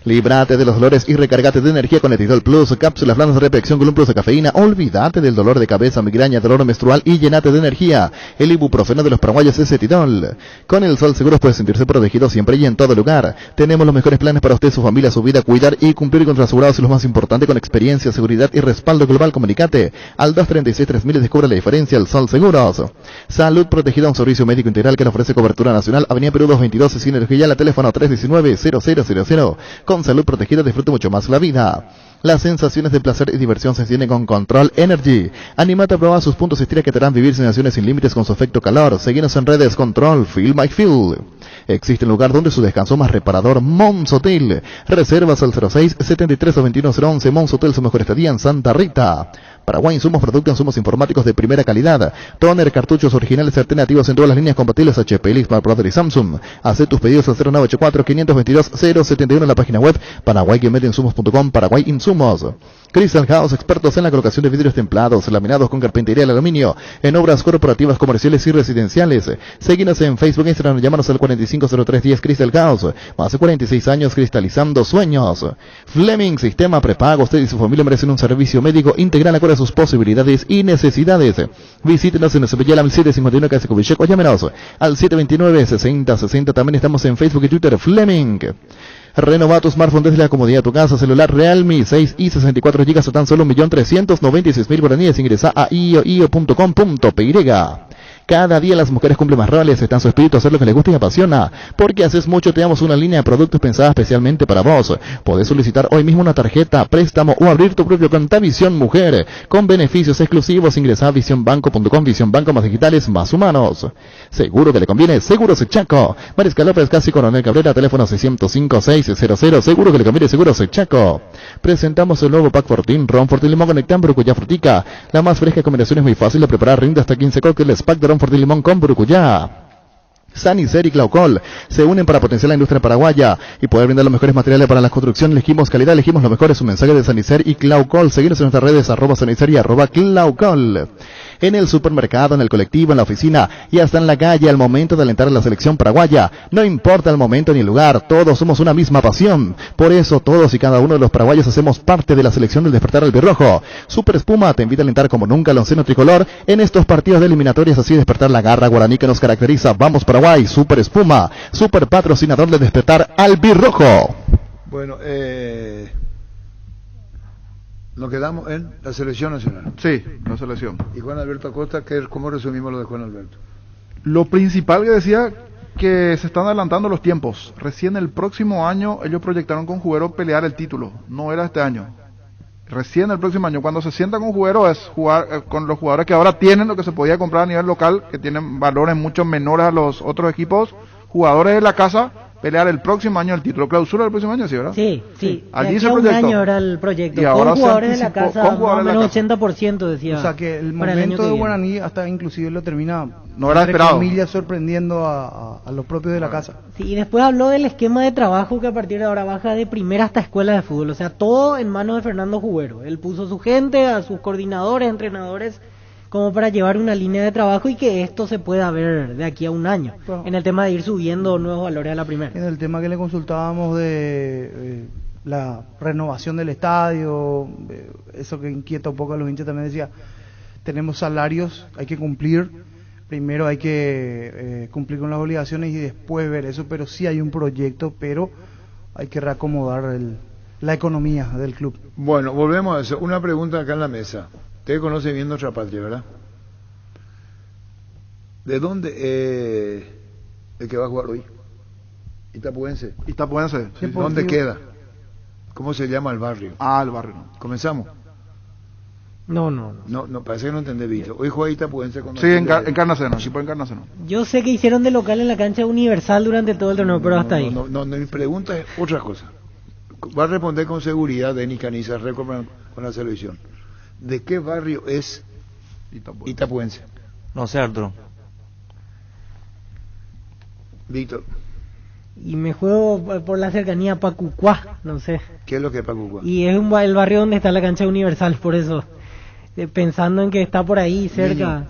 Líbrate de los dolores y recargate de energía con Etidol Plus, cápsulas blandas de repección con un plus de cafeína. Olvídate del dolor de cabeza, migraña, dolor menstrual y llenate de energía. El ibuprofeno de los paraguayos es Etidol. Con el Sol Seguros puede sentirse protegido siempre y en todo lugar. Tenemos los mejores planes para usted, su familia, su vida, cuidar y cumplir con sus asegurados y los más importantes con experiencia, seguridad y respaldo global. Comunicate al 236-3000 y descubre la diferencia. El Sol Seguros. Salud protegida, un servicio médico integral que le ofrece cobertura nacional. Avenida Perú 222, sin energía, la teléfono 319-0000. Con salud protegida disfruta mucho más la vida. Las sensaciones de placer y diversión se sienten con Control Energy. Anímate a probar sus puntos estira que te harán vivir sensaciones sin límites con su efecto calor. Seguinos en redes. Control Feel My Feel. Existe un lugar donde su descanso más reparador, Mons Hotel. Reservas al 06-73-21011. Mons Hotel, su mejor estadía en Santa Rita. Paraguay Insumos, productos insumos informáticos de primera calidad. Toner, cartuchos originales alternativos en todas las líneas compatibles HP, Smart Brother y Samsung. Haz tus pedidos al 0984-522-071 en la página web paraguay-insumos.com. Paraguay Insumos. Crystal House, expertos en la colocación de vidrios templados, laminados con carpintería de aluminio, en obras corporativas, comerciales y residenciales. Seguinos en Facebook e Instagram, llámanos al 450310 Crystal House. Más de 46 años cristalizando sueños. Fleming, sistema prepago. Usted y su familia merecen un servicio médico integral acorde a sus posibilidades y necesidades. Visítenos en Cepillala 751 Casa Cubicheco. Llámenos al 729-6060. También estamos en Facebook y Twitter. Fleming. Renova tu smartphone desde la comodidad de tu casa. Celular Realme 6 y 64 GB a tan solo 1.396.000 guaraníes. Ingresa a io.com.py. Cada día las mujeres cumplen más roles, está en su espíritu hacer lo que les gusta y apasiona. Porque haces mucho, te damos una línea de productos pensada especialmente para vos. Podés solicitar hoy mismo una tarjeta, préstamo o abrir tu propio cuenta Visión Mujer. Con beneficios exclusivos, ingresa a visionbanco.com. Visión Banco, más digitales, más humanos. Seguro que le conviene, Seguros Chaco. Mariscal López, Casi Coronel Cabrera, teléfono 605-600. Seguro que le conviene, Seguros Chaco. Presentamos el nuevo Pack Fortín, Ron Fortín Limón con Nectán, Brucuyá Frutica. La más fresca combinación es muy fácil de preparar, rinde hasta 15 cócteles. Pack de Ron Fortín Limón con Brucuyá. Sanicer y Claucol se unen para potenciar la industria paraguaya y poder brindar los mejores materiales para la construcción. Elegimos calidad, elegimos lo mejor. Es un mensaje de Sanicer y Claucol. Seguimos en nuestras redes @Sanicer y @Claucol. En el supermercado, en el colectivo, en la oficina y hasta en la calle, al momento de alentar a la selección paraguaya. No importa el momento ni el lugar, todos somos una misma pasión. Por eso todos y cada uno de los paraguayos hacemos parte de la selección del Despertar Albirrojo. Super Espuma te invita a alentar como nunca al onceno tricolor en estos partidos de eliminatorias, así despertar la garra guaraní que nos caracteriza. Vamos Paraguay, Super Espuma, super patrocinador de Despertar Albirrojo. Bueno, nos quedamos en la selección nacional. Sí, la selección. Y Juan Alberto Acosta, ¿cómo resumimos lo de Juan Alberto? Lo principal que decía, que se están adelantando los tiempos. Recién el próximo año ellos proyectaron con Juguero pelear el título. No era este año. Recién el próximo año. Cuando se sienta con Juguero es jugar con los jugadores que ahora tienen lo que se podía comprar a nivel local, que tienen valores mucho menores a los otros equipos. Jugadores de la casa pelear el próximo año el título. Clausura el próximo año, ¿sí, verdad? Sí, sí. Allí De se aquí a un proyectó. año era el proyecto. Y ahora con se jugadores de la anticipó, casa, con más o jugadores de la menos casa. 80% decía. O sea que el para año momento que de viene. Guaraní hasta inclusive lo termina, No era entre esperado. comillas, sorprendiendo a los propios de la casa. Sí, y después habló del esquema de trabajo que a partir de ahora baja de primera hasta escuela de fútbol. O sea, todo en manos de Fernando Jubero. Él puso su gente, a sus coordinadores, entrenadores, como para llevar una línea de trabajo y que esto se pueda ver de aquí a un año. En el tema de ir subiendo nuevos valores a la primera. En el tema que le consultábamos de la renovación del estadio, eso que inquieta un poco a los hinchas, también decía, tenemos salarios, hay que cumplir, primero hay que cumplir con las obligaciones y después ver eso, pero sí hay un proyecto, pero hay que reacomodar la economía del club. Bueno, volvemos a eso. Una pregunta acá en la mesa. Usted conoce bien nuestra patria, ¿verdad? ¿De dónde el que va a jugar hoy? Itapuense. Itapuense. Sí, ¿dónde queda? ¿Cómo se llama el barrio? El barrio. ¿Comenzamos? No, parece que no entendí bien. Hoy juega Itapuense con... Sí, en Encarnación, sí, por Encarnación. Yo sé que hicieron de local en la cancha Universal durante todo el torneo, pero hasta ahí. No, mi pregunta es otra cosa. Va a responder con seguridad Denis Canizas, récord con la selección. ¿De qué barrio es Itapuense? No sé, Arturo. Víctor. Y me juego por la cercanía a Pacucuá, no sé. ¿Qué es lo que es Pacucuá? Y es el barrio donde está la cancha Universal, por eso, pensando en que está por ahí cerca.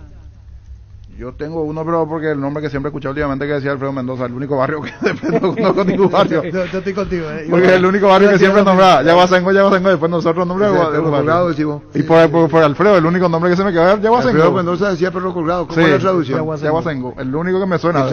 Yo tengo uno, pero porque el nombre que siempre he escuchado últimamente que decía Alfredo Mendoza, el único barrio que no conozco ningún barrio. Yo estoy contigo. Porque es el único barrio que siempre nombraba. Yaguacengo, después nosotros nombramos. Y por Alfredo, el único nombre que se me quedó es Yaguacengo. Alfredo Mendoza decía perro colgado. ¿Cómo es la traducción? Yaguacengo, el único que me suena.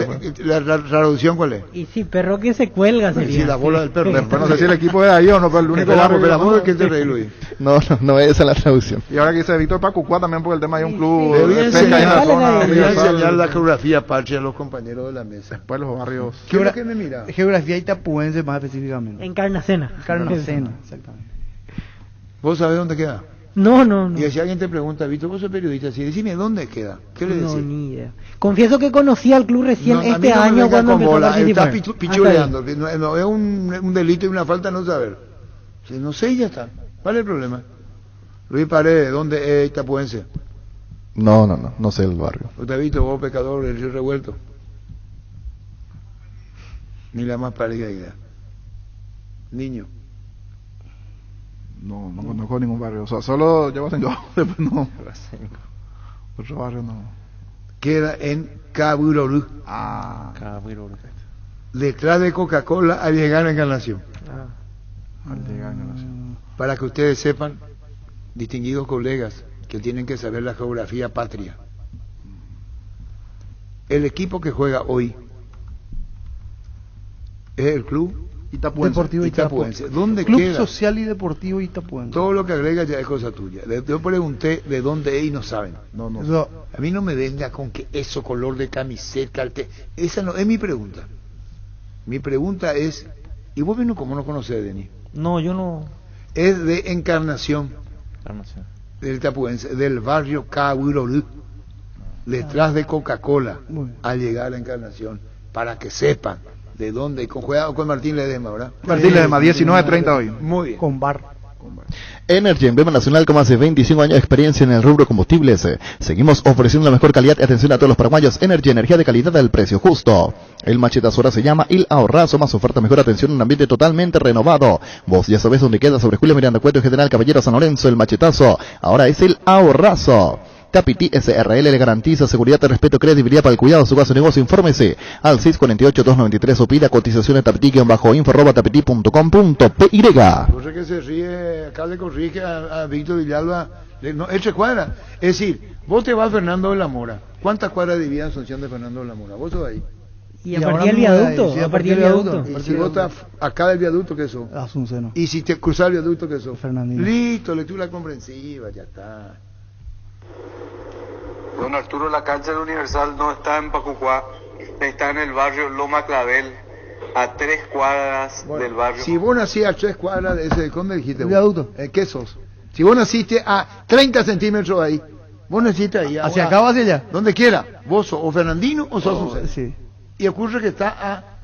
¿La traducción cuál es? Y sí, perro que se cuelga sería. Sí, la bola del perro. Después no sé si el equipo es de ahí o no, pero el único barrio. ¿Qué te reí, Luis? No, esa es la traducción. Y ahora que dice Víctor Pacucuá también, porque el tema hay un club Debía de pesca ahí en la zona. enseñar la geografía patria a los compañeros de la mesa. Después los barrios. ¿Qué es lo que me mira? Geografía itapuense más específicamente. Encarnacena. Encarnacena, exactamente. ¿Vos sabés dónde queda? No. Y si alguien te pregunta, Víctor, vos sos periodista, si decime dónde queda, ¿qué le decís? No, ni idea. Confieso que conocí al club recién este año cuando empezó a participar. Está pichuleando, que no es un delito y una falta no saber. Si no sé y ya está. ¿Cuál es el problema? Luis Paredes, ¿dónde es Itapuense? No sé el barrio. ¿Usted ha visto vos, pecador, el río revuelto? Ni la más pálida idea. Niño. No conozco ningún barrio. O sea, solo Yaguacengo. Después no. Otro barrio no. Queda en Caburorú. Caburorú. Detrás de Coca-Cola al llegar a Encarnación. Al llegar a Encarnación. Para que ustedes sepan, distinguidos colegas, que tienen que saber la geografía patria. El equipo que juega hoy es el club Deportivo Itapuense. ¿Dónde Club queda? Social y Deportivo Itapuense. Todo lo que agrega ya es cosa tuya. Yo pregunté de dónde es y no saben. Eso, a mí no me venga con que eso, color de camiseta, esa no es mi pregunta. Mi pregunta es, ¿y vos vino cómo no conocés, Denis? No, yo no. Es de Encarnación. Del Itapuense, del barrio Caburorú, detrás de Coca-Cola, al llegar a la Encarnación, para que sepan de dónde, juega con Martín Ledesma, ¿verdad? Martín Ledesma, 19:30 hoy. Muy bien. Con bar. Energy, emblema nacional con más de 25 años de experiencia en el rubro combustibles. Seguimos ofreciendo la mejor calidad y atención a todos los paraguayos. Energy, energía de calidad al precio justo. El machetazo ahora se llama Il Ahorrazo, más oferta, mejor atención en un ambiente totalmente renovado. Vos ya sabés dónde queda, sobre Julio Miranda Cueto, General Caballero San Lorenzo. El machetazo ahora es El Ahorrazo. Capiti SRL le garantiza seguridad, respeto, credibilidad para el cuidado de su caso de negocio. Infórmese al 648-293 o pida cotizaciones tapiti-info@tapiti.com.py. No sé que se ríe, acá le corrige a Víctor Villalba, no, eche cuadra. Es decir, vos te vas a Fernando de la Mora. ¿Cuántas cuadras dividían en Asunción de Fernando de la Mora? Vos sos ahí. Y a partir del viaducto, a partir del viaducto. Y si vos estás acá del viaducto, ¿qué sos? Asunción. Y si te cruzas el viaducto, ¿qué sos? Fernandino. Listo, lectura comprensiva, ya está. Don Arturo, la cancha de Universal no está en Pacucuá, está en el barrio Loma Clavel, a 3 cuadras del barrio. Si vos naciste a 3 cuadras de ese, ¿dónde dijiste? Viaducto. ¿Qué sos? Si vos naciste a 30 centímetros de ahí, vos naciste ahí. ¿Hacia acá o hacia allá? Donde quiera. Vos sos o Fernandino o sos Asunción. Sí. Y ocurre que está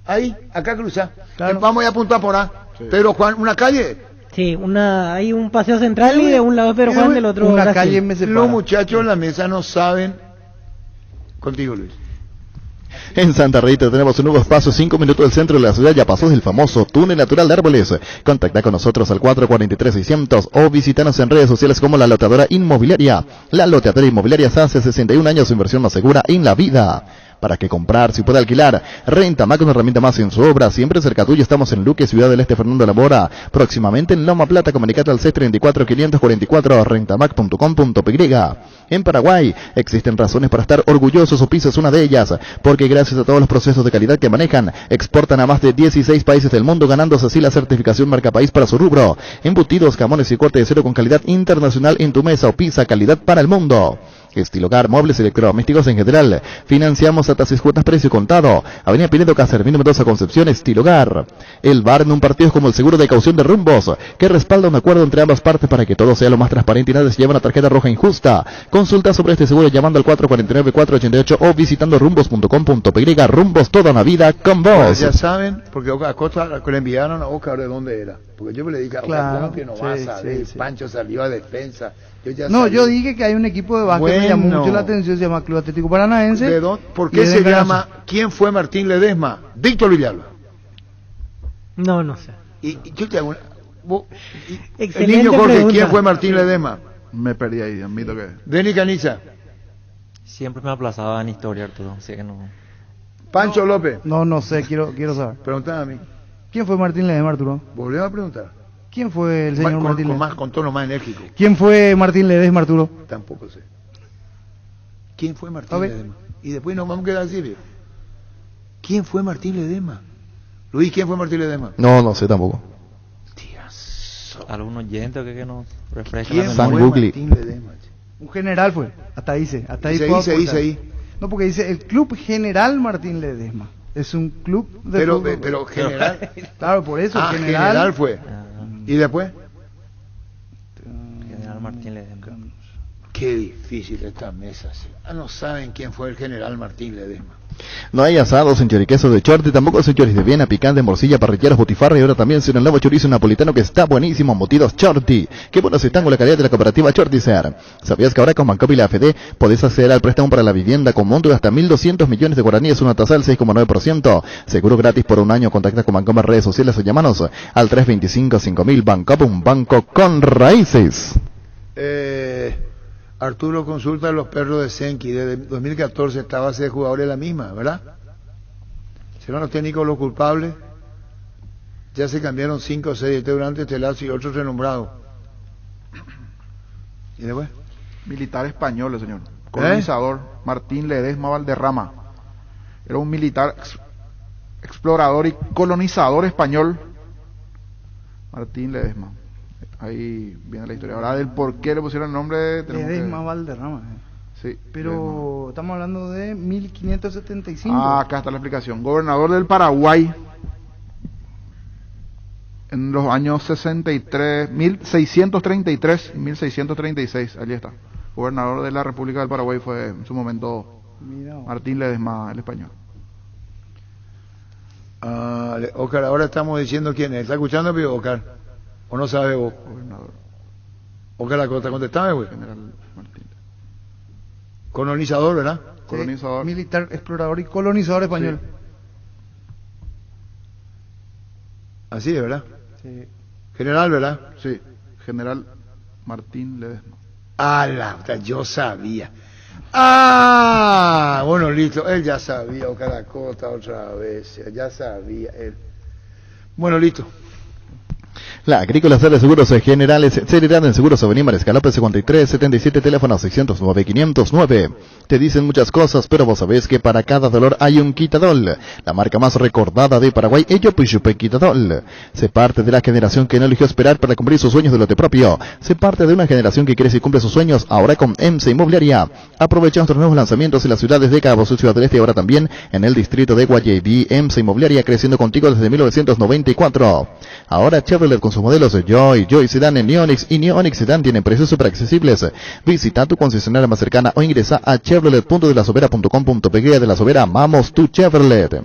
Ahí, acá cruza. Claro. Vamos a apuntar por ahí. Pero Juan, una calle. Sí, hay un paseo central y de un lado Pedro Juan, del otro una Brasil. calle me separa. Los muchachos en la mesa no saben. Contigo, Luis. En Santa Rita tenemos un nuevo espacio, 5 minutos del centro de la ciudad, ya pasó del famoso túnel natural de árboles. Contacta con nosotros al 443-600 o visítanos en redes sociales como La Loteadora Inmobiliaria. La Loteadora Inmobiliaria hace 61 años, su inversión más segura en la vida. ¿Para qué comprar si puede alquilar? Rentamac, una herramienta más en su obra, siempre cerca tuyo. Estamos en Luque, Ciudad del Este, Fernando de la Mora. Próximamente en Loma Plata, comunicate al 634-544, rentamac.com.py. En Paraguay existen razones para estar orgullosos, o Pizza es una de ellas, porque gracias a todos los procesos de calidad que manejan, exportan a más de 16 países del mundo, ganándose así la certificación marca país para su rubro. Embutidos, jamones y corte de cero con calidad internacional en tu mesa. O Pizza, calidad para el mundo. Estilogar, muebles electrodomésticos en general. Financiamos hasta 6 cuotas, precio contado. Avenida Pinedo Casermín, número 2 a Concepción. Estilogar. El bar en un partido es como el seguro de caución de Rumbos, que respalda un acuerdo entre ambas partes para que todo sea lo más transparente y nadie se lleve una tarjeta roja injusta. Consulta sobre este seguro llamando al 449-488 o visitando rumbos.com.py. Rumbos, toda una vida con vos. Pues ya saben, porque a Costa le enviaron a Oscar de dónde era. Porque yo le dije a Oscar que no va a saber. Pancho salió a defensa. Yo dije que hay un equipo de básquet que me llamó mucho la atención, se llama Club Atlético Paranaense. ¿De dónde? ¿Por qué se llama? ¿Quién fue Martín Ledesma? Víctor Villalba. No sé. Y yo te hago Excelente el niño Jorge, pregunta. ¿quién fue Martín Ledesma? Me perdí ahí, admito que... Denis Caniza. Siempre me aplazaba en historia, Arturo, así que no... Pancho López. No sé, quiero saber. Preguntame a mí. ¿Quién fue Martín Ledesma, Arturo? Volvemos a preguntar. ¿Quién fue el señor Martín Ledesma? Con tono más enérgico. ¿Quién fue Martín Ledesma, Arturo? Tampoco sé. ¿Quién fue Martín Ledesma? Y después nos vamos a quedar así. ¿Quién fue Martín Ledesma? Luis, ¿quién fue Martín Ledesma? No sé tampoco. ¿Algún oyente que nos refresca ¿Quién la fue memoria? Martín Ledesma? Un general fue. Hasta ahí dice. Dice ahí. No, porque dice el Club General Martín Ledesma. Es un club de fútbol. Pero general. Claro, por eso. General fue. ¿Y después? General Martín Ledesma. Qué difícil estas mesas. No saben quién fue el general Martín Ledesma. No hay asados en choriqueso de Chorti, tampoco son choris de Viena, picante, morcilla, parrilleros, butifarra y ahora también son el nuevo chorizo napolitano que está buenísimo, embutidos Chorti. Qué buenos están con la calidad de la cooperativa Chorticer. ¿Sabías que ahora con Bancop y la AFD podés acceder al préstamo para la vivienda con monto de hasta 1.200 millones de guaraníes, una tasa del 6,9%? Seguro gratis por un año. Contacta con Bancop en redes sociales o llámanos al 325-5000. Bancop, un banco con raíces. Arturo consulta a los perros de Senki. Desde 2014 esta base de jugadores la misma, ¿verdad? ¿Serán los técnicos los culpables? Ya se cambiaron 5 o 6 integrantes, Telazo y otros renombrados. ¿Y después? Militar español, señor. Colonizador. Martín Ledesma Valderrama. Era un militar explorador y colonizador español. Martín Ledesma. Ahí viene la historia. Ahora del por qué le pusieron el nombre. Ledesma Valderrama. Sí. Pero Ledesma. estamos hablando de 1575. Acá está la explicación. Gobernador del Paraguay. En los años 63, 1633 y 1636. Allí está. Gobernador de la República del Paraguay fue en su momento Martín Ledesma, el español. Oscar, ahora estamos diciendo quién es. ¿Está escuchando, Pío, Oscar? ¿O no sabe vos? Gobernador. Oscar la Costa, contestame, güey. General Martín. Colonizador, ¿verdad? Sí, Colonizador. Militar, explorador y colonizador español. Sí. Así es, ¿verdad? Sí. General, ¿verdad? Sí. General Martín Ledesma. Yo sabía. Bueno, listo. Él ya sabía, Oscar la Costa otra vez. Ya sabía él. Bueno, listo. La Agrícola Sede Seguros Generales, seriedad en Seguros Avenida Mariscal 53 77, teléfono 609-509. Te dicen muchas cosas, pero vos sabés que para cada dolor hay un Quitadol. La marca más recordada de Paraguay, ello Puyupe Quitadol. Se parte de la generación que no eligió esperar para cumplir sus sueños de lote propio. Se parte de una generación que crece y cumple sus sueños, ahora con EMSA Inmobiliaria. Aprovecha nuestros nuevos lanzamientos en las ciudades de Cabo Ciudad del Este y ahora también en el distrito de Guayaquil. EMSA Inmobiliaria, creciendo contigo desde 1994. Ahora Chevrolet con sus modelos de Joy Sedan en Neonix y Neonix Sedan tienen precios súper accesibles. Visita tu concesionaria más cercana o ingresa a chevrolet.delasobera.com.pg. De la Sobera, amamos tu Chevrolet.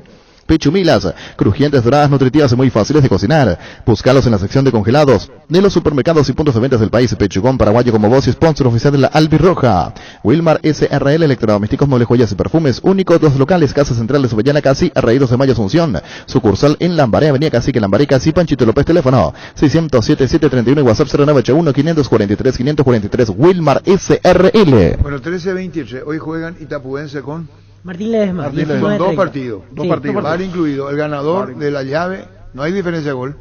pechumilas, crujientes, doradas, nutritivas y muy fáciles de cocinar. Búscalos en la sección de congelados de los supermercados y puntos de ventas del país. Pechugón paraguayo como voz y sponsor oficial de la Albirroja. Wilmar SRL, electrodomésticos, muebles, joyas y perfumes. Únicos 2 locales, Casa Central de Subellana Casi, Arraídos de Mayo Asunción. Sucursal en Lambaré, Avenida Cacique, Lambaré Casi, Panchito López, teléfono 607-731 y WhatsApp 0981-543-543. Wilmar SRL. Bueno, 13-23, hoy juegan Itapuense con Martín Ledesma. Son 2 partidos. Sí, 2 partidos. Vale incluido. El ganador de la llave, no hay diferencia de gol.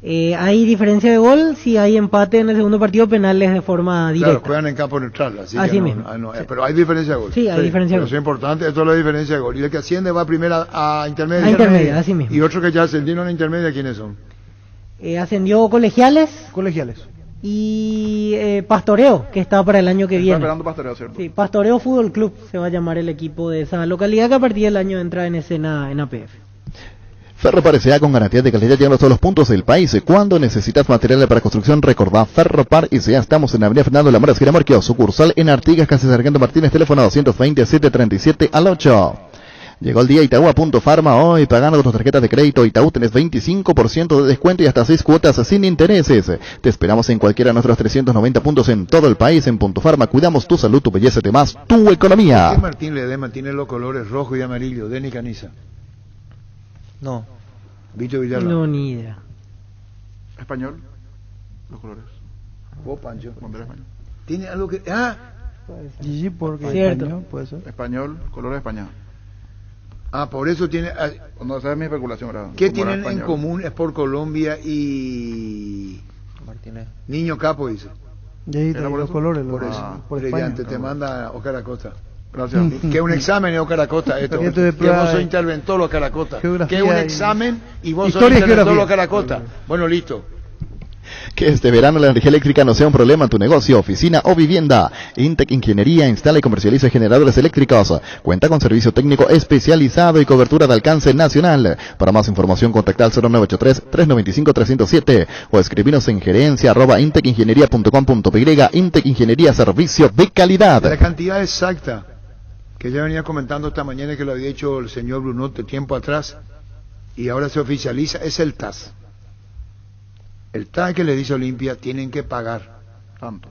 Hay diferencia de gol si hay empate en el segundo partido, penales de forma directa. Claro, juegan en campo neutral, así que no, mismo. No, pero hay diferencia de gol. Sí, hay diferencia de gol. Eso es importante, esto es la diferencia de gol. Y el que asciende va primero a intermedia. A intermedia, así mismo. Y otros que ya ascendieron a intermedia, ¿quiénes son? Ascendió Colegiales. Colegiales. Y Pastoreo, que está para el año que viene. Esperando Pastoreo, ¿cierto? Sí, Pastoreo Fútbol Club se va a llamar el equipo de esa localidad que a partir del año entra en escena en APF. Ferropar S.A. con garantía de calidad llegando a todos los puntos del país. Cuando necesitas materiales para construcción, recordá Ferropar S.A. Estamos en Avenida Fernando Lamora, esquina Marquio, sucursal en Artigas, Casi Sargento Martínez, teléfono 220-737-8. Llegó el día Itaú a Punto Farma. Hoy pagando con tus tarjetas de crédito Itaú tenés 25% de descuento y hasta 6 cuotas sin intereses. Te esperamos en cualquiera de nuestros 390 puntos en todo el país. En Punto Farma cuidamos tu salud, tu belleza y más tu economía. ¿Por qué Martín Ledesma tiene los colores rojo y amarillo? Denny Caniza. No. Vito Villalba. No, ni idea. Español, los colores. Vos, Pancho. Bandera español. Tiene algo que... Gigi, porque Cierto. español, puede ser. Español, colores de España. Por eso tiene... No, esa es mi especulación, ¿verdad? ¿Qué tienen en común Sport Colombia y... Martínez. Niño Capo, dice? Y ahí ¿Era por los eso? colores. Por los- eso. por Brillante, España. te manda Oscar Acosta. Gracias. Que un examen es Oscar Acosta, esto. Esto de Que prueba vos sos de interventor Oscar Acosta. geografía Que un y- examen y vos sos Historia y interventor geografía. Oscar Acosta. Bueno, listo. Que este verano la energía eléctrica no sea un problema en tu negocio, oficina o vivienda. Intec Ingeniería instala y comercializa generadores eléctricos. Cuenta con servicio técnico especializado y cobertura de alcance nacional. Para más información contacta al 0983-395-307 o escribinos en gerencia@intecingeniería.com.py. Intec Ingeniería, servicio de calidad. La cantidad exacta que ya venía comentando esta mañana, que lo había hecho el señor Brunote tiempo atrás y ahora se oficializa, es el TAS. El TAS que le dice Olimpia tienen que pagar Tanto.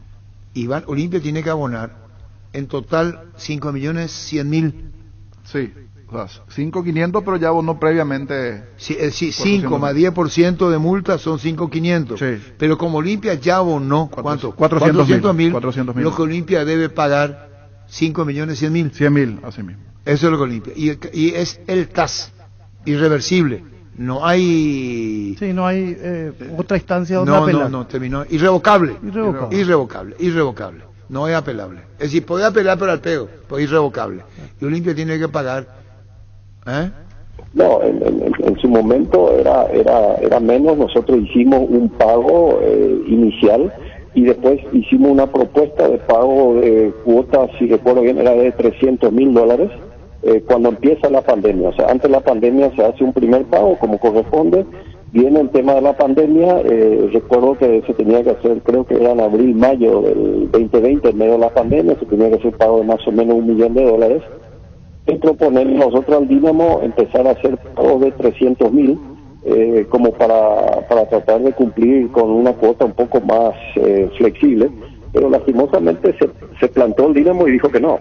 y Olimpia tiene que abonar en total 5.100.000. Sí. O sea, 5.500, pero ya abonó previamente. Sí, 5 más 10% de multa son 5.500. Sí. Pero como Olimpia ya abonó, ¿cuánto? 400.000. 400.000. Lo que Olimpia debe pagar 5.100.000. 100.000, así mismo. Eso es lo que Olimpia. Y es el TAS, irreversible. No hay... Sí, no hay otra instancia donde apelar. No, terminó. Irrevocable. Irrevocable. Irrevocable. No es apelable. Es decir, puede apelar pero al pedo, pues irrevocable. Y Olimpia tiene que pagar. No, en su momento era menos. Nosotros hicimos un pago inicial y después hicimos una propuesta de pago de cuotas, si recuerdo bien, era de $300,000 cuando empieza la pandemia. O sea, antes de la pandemia se hace un primer pago como corresponde. Viene el tema de la pandemia, recuerdo que se tenía que hacer, creo que era en abril, mayo del 2020, en medio de la pandemia, se tenía que hacer pago de más o menos $1 millón. Y proponer nosotros al Dínamo empezar a hacer pagos de 300.000 como para tratar de cumplir con una cuota un poco más flexible, pero lastimosamente se plantó el Dínamo y dijo que no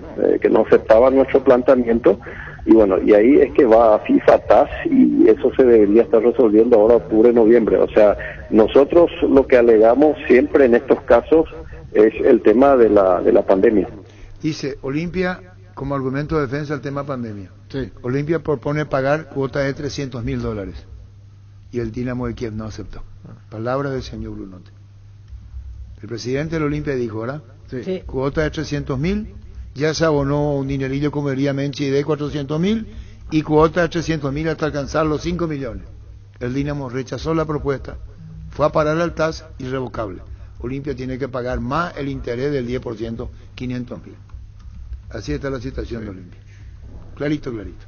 aceptaba nuestro planteamiento, y bueno, y ahí es que va a FIFA TAS y eso se debería estar resolviendo ahora octubre, noviembre. O sea, nosotros lo que alegamos siempre en estos casos es el tema de la pandemia. Dice Olimpia como argumento de defensa del tema pandemia. Sí. Olimpia propone pagar cuota de $300,000 y el Dinamo de Kiev no aceptó. Palabra del señor Brunote. El presidente de la Olimpia dijo, ¿verdad? Sí. Cuota de 300.000, ya se abonó un dinerillo, como diría Menchi, de 400.000 y cuota de 300.000 hasta alcanzar los 5 millones. El Dinamo rechazó la propuesta, fue a parar al TAS irrevocable. Olimpia tiene que pagar más el interés del 10%, 500.000. Así está la situación de Olimpia. Clarito, clarito.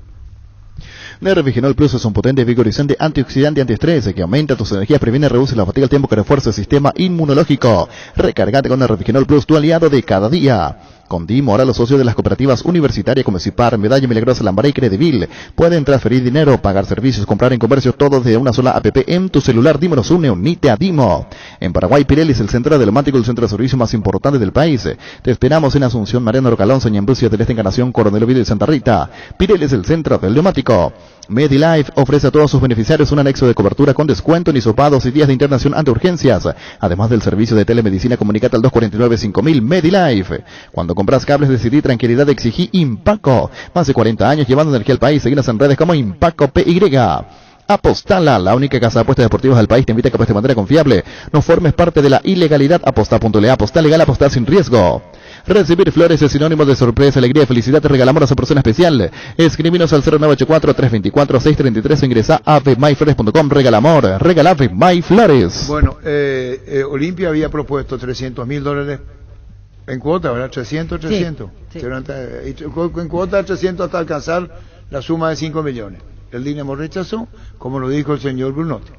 Nervigenol Plus es un potente y vigorizante antioxidante antiestrés que aumenta tus energías, previene y reduce la fatiga al tiempo que refuerza el sistema inmunológico. Recárgate con Nervigenol Plus, tu aliado de cada día. Con Dimo, ahora los socios de las cooperativas universitarias como Cipar, Medalla Milagrosa, Lambaré y Credivil pueden transferir dinero, pagar servicios, comprar en comercio, todo desde una sola app en tu celular. Dimo nos une, unite a Dimo. En Paraguay, Pirelli es el centro telemático, el centro de servicio más importante del país. Te esperamos en Asunción, Mariano Rocalonso, Ñembrucia, del Este, Encarnación, Coronel Oviedo y Santa Rita. Pirelli es el centro del neumático. MediLife ofrece a todos sus beneficiarios un anexo de cobertura con descuento en hisopados y días de internación ante urgencias. Además del servicio de telemedicina, comunicate al 249-5000 MediLife. Cuando compras cables, decidí tranquilidad, exigí Impaco. Más de 40 años llevando energía al país. Seguinos en redes como Impaco PY. Apostala, la única casa de apuestas deportivas del país, te invita a que apuestes de manera confiable. No formes parte de la ilegalidad. Aposta.le, apostar legal, apostar sin riesgo. Recibir flores es sinónimo de sorpresa, alegría y felicidad. Te regalamos a esa persona especial. Escribinos al 0984-324-633 o ingresa a avemyflores.com. Regala amor, regala Ave My Flores. Bueno, Olimpia había propuesto $300,000 en cuota, ¿verdad? 300. Sí. En cuota 300 hasta alcanzar la suma de 5 millones. El Dinamo rechazó, como lo dijo el señor Brunotti.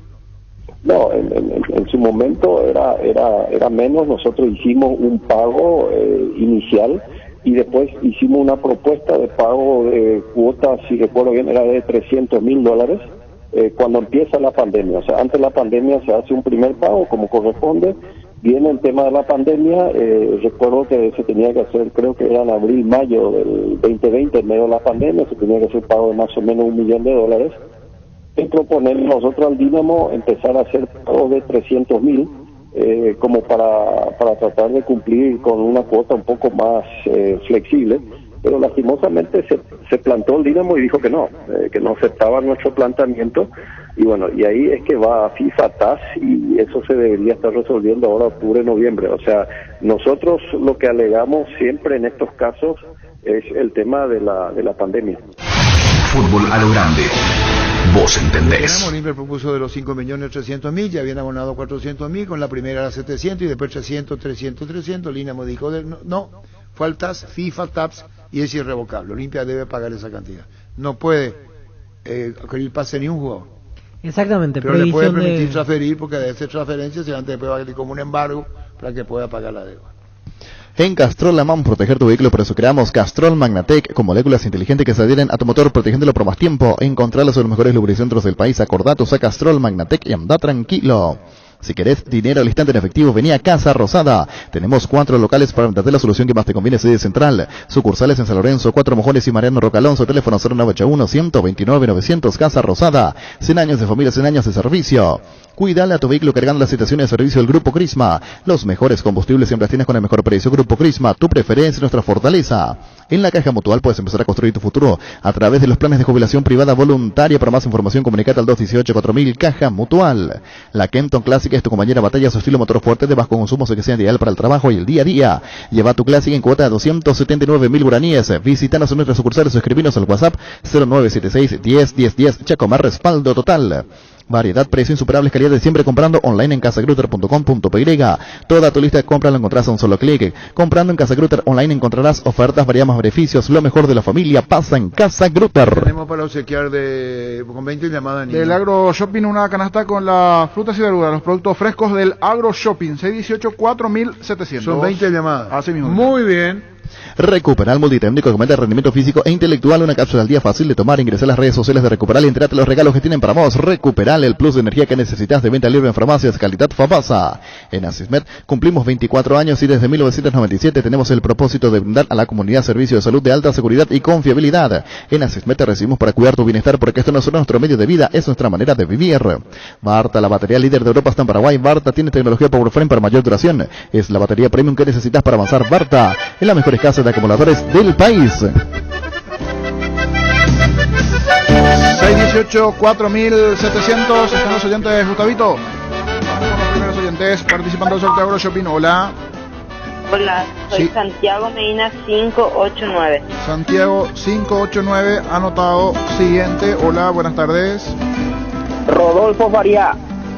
No, en su momento era menos. Nosotros hicimos un pago inicial y después hicimos una propuesta de pago de cuotas, si recuerdo bien, era de $300,000 cuando empieza la pandemia. O sea, antes de la pandemia se hace un primer pago como corresponde. Viene el tema de la pandemia, recuerdo que se tenía que hacer, creo que era en abril, mayo del 2020, en medio de la pandemia, se tenía que hacer pago de más o menos $1 millón. Y proponer nosotros al Dinamo empezar a hacer pago de 300,000 como para tratar de cumplir con una cuota un poco más flexible, pero lastimosamente se plantó el Dinamo y dijo que no aceptaba nuestro planteamiento. Y bueno, y ahí es que va a FIFA TAS y eso se debería estar resolviendo ahora octubre, noviembre. O sea, nosotros lo que alegamos siempre en estos casos es el tema de la pandemia. Fútbol a lo grande. Vos entendés. Olimpia propuso de los 5.300.000, ya habían abonado 400.000, con la primera era 700 y después 300. Dinamo dijo no, fue al TAS, FIFA TAPS y es irrevocable. Olimpia debe pagar esa cantidad. No puede que pase ni un jugador. Exactamente, pero le puede permitir transferir, porque de hacer transferencias se antes puede hacer como un embargo para que pueda pagar la deuda. En Castrol amamos proteger tu vehículo, por eso creamos Castrol Magnatec con moléculas inteligentes que se adhieren a tu motor, protegiéndolo por más tiempo. Encontrarlos en los mejores lubricentros del país. Acordate, usa Castrol Magnatec y anda tranquilo. Si querés dinero al instante en efectivo, vení a Casa Rosada. Tenemos 4 locales para darte la solución que más te conviene. Sede central, sucursales en San Lorenzo, 4 Mojones y Mariano Rocalonso. Teléfono 0981-129-900. Casa Rosada. 100 años de familia, 100 años de servicio. Cuídale a tu vehículo cargando las estaciones de servicio del Grupo Crisma. Los mejores combustibles siempre las tienes con el mejor precio. Grupo Crisma, tu preferencia, nuestra fortaleza. En la Caja Mutual puedes empezar a construir tu futuro a través de los planes de jubilación privada voluntaria. Para más información, comunicate al 218-4000. Caja Mutual. La Kenton Classic es tu compañera batalla, su estilo motor fuerte de bajo consumo, que sea ideal para el trabajo y el día a día. Lleva tu Classic en cuota de 279.000 guaraníes. Visítanos en nuestras sucursales o escribinos al WhatsApp 0976-10-10-10. Chacomar, respaldo total. Variedad, precio, insuperables, calidad de siempre. Comprando online en casagrutter.com.py. Toda tu lista de compras la encontrás a un solo clic. Comprando en Casa Grutter online encontrarás ofertas, variados beneficios. Lo mejor de la familia pasa en Casa Grutter. Tenemos para obsequiar con 20 llamadas. Del Agro Shopping una canasta con las frutas y verduras, los productos frescos del Agro Shopping. 618-4700. Son 20 llamadas. Así mismo. Muy bien. Recuperar multitécnico que aumenta el rendimiento físico e intelectual. Una cápsula al día fácil de tomar. Ingresa a las redes sociales de Recuperal y entérate los regalos que tienen para vos. Recuperal, el plus de energía que necesitas, de venta libre en farmacias, calidad Fabasa. En Asismed cumplimos 24 años y desde 1997 tenemos el propósito de brindar a la comunidad servicio de salud de alta seguridad y confiabilidad. En Asismed te recibimos para cuidar tu bienestar, porque esto no es solo nuestro medio de vida, es nuestra manera de vivir. Barta, la batería líder de Europa, está en Paraguay. Barta tiene tecnología PowerFrame para mayor duración. Es la batería premium que necesitas para avanzar. Barta, en las mejores casas de acumuladores del país. 618-4700. Están los oyentes, Gustavito. Vamos con los primeros oyentes participando del sorteo Agro Shopping. Hola. Hola, soy Santiago Medina 589. Santiago 589, anotado. Siguiente. Hola, buenas tardes. Rodolfo Faría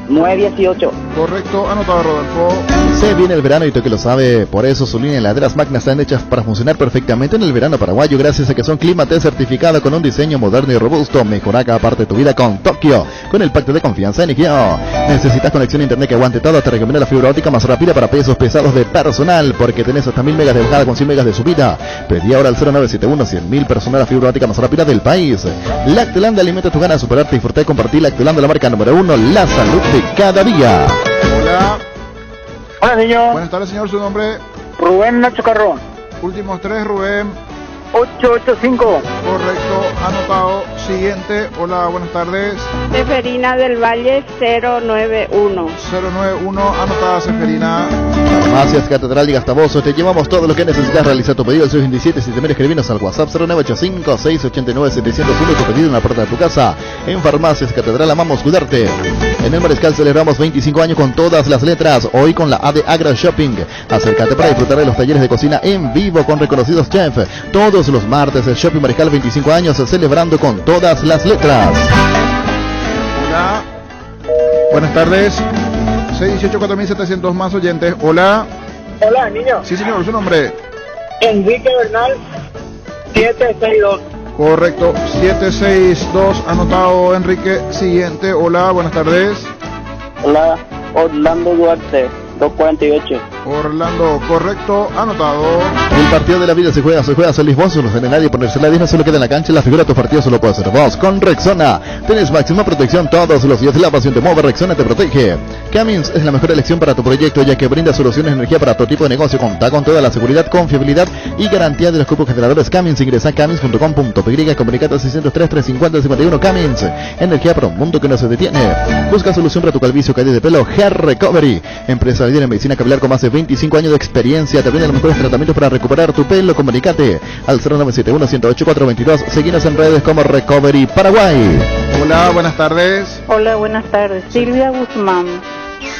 918. Correcto, anotado Rodolfo. Se viene el verano y tú que lo sabe, por eso su línea de heladeras Magna están hechas para funcionar perfectamente en el verano paraguayo, gracias a que son Clima-T certificado con un diseño moderno y robusto. Mejora cada parte de tu vida con Tokio, con el pacto de confianza en Nikio. Necesitas conexión a internet que aguante todo, te recomiendo la fibra óptica más rápida para pesos pesados de personal, porque tenés hasta 1000 megas de bajada con 100 megas de subida. Pedí ahora al 0971 100.000 personal la fibra óptica más rápida del país. Lactelanda alimenta tus ganas de superarte, disfrutar y compartir. Lactelanda, la marca número 1, la salud de cada día. Hola. Hola, señor. Buenas tardes, señor. ¿Su nombre? Rubén Nacho Carrón. Últimos 3, Rubén. 885. Correcto, anotado. Siguiente. Hola, buenas tardes. Seferina del Valle 091. 091, anotada Seferina. Farmacias Catedral y Gastaboso, te llevamos todo lo que necesitas. Realizar tu pedido al 627, si te escribinos al WhatsApp 0985-689-701, tu pedido en la puerta de tu casa. En Farmacias Catedral amamos cuidarte. En el Mariscal celebramos 25 años con todas las letras, hoy con la AD Agra Shopping. Acércate para disfrutar de los talleres de cocina en vivo con reconocidos chefs. Todos los martes el Shopping Mariscal 25 años celebrando con todas las letras. Hola. Buenas tardes. 618-4700 más oyentes. Hola. Hola, niño. Sí, señor, su nombre. Enrique Bernal 762. Correcto, 762, anotado Enrique. Siguiente, hola, buenas tardes. Hola, Orlando Duarte 248. Orlando, correcto, anotado. El partido de la vida se juega San Luis. Vos no tiene nadie ponerse la 10, no solo queda en la cancha. La figura de tu partido solo puede ser vos. Con Rexona tenés máxima protección todos los días. La pasión te mueve, Rexona te protege. Cummins es la mejor elección para tu proyecto, ya que brinda soluciones de energía para todo tipo de negocio. Contá con toda la seguridad, confiabilidad y garantía de los cupos generadores Cummins. Ingresa a cummins.com.py, comunicate al 603-350-51. Cummins, energía para un mundo que no se detiene. Busca solución para tu calvicie o caída de pelo. Hair Recovery, empresa líder en medicina capilar con más de 25 años de experiencia. Te brinda los mejores tratamientos para recuperar tu pelo. Comunicate al 0971-108-422. Seguinos en redes como Recovery Paraguay. Hola, buenas tardes. Hola, buenas tardes. Silvia Guzmán.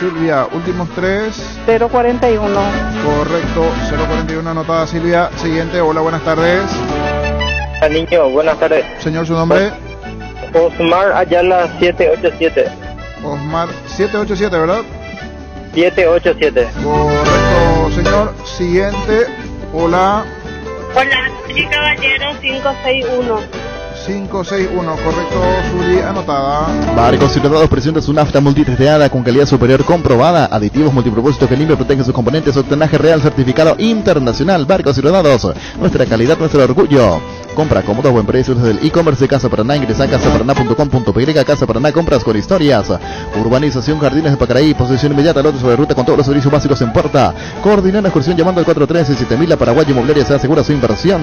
Silvia, últimos 3. 041. Correcto, 041, anotada Silvia. Siguiente, hola, buenas tardes. Hola, niño, buenas tardes. Señor, su nombre. Osmar Ayala 787. Osmar 787, ¿verdad? 787. Correcto, señor. Siguiente, hola. Hola, Juli Caballero 561. 561, correcto, Zuli, anotada. Barcos Ciudadanos presenta su nafta multitesteada con calidad superior comprobada, aditivos multipropósito que limpia y protege sus componentes, octanaje real certificado internacional. Barcos Ciudadanos, nuestra calidad, nuestro orgullo. Compra cómodo, buen precio desde el e-commerce de Casa Paraná. Ingresa a casaparaná.com.py. Casa Paraná, compras con historias. Urbanización Jardines de Pacaraí, posesión inmediata, lote sobre ruta con todos los servicios básicos en puerta. Coordina la excursión llamando al 413-7000. La Paraguay Inmobiliaria se asegura su inversión.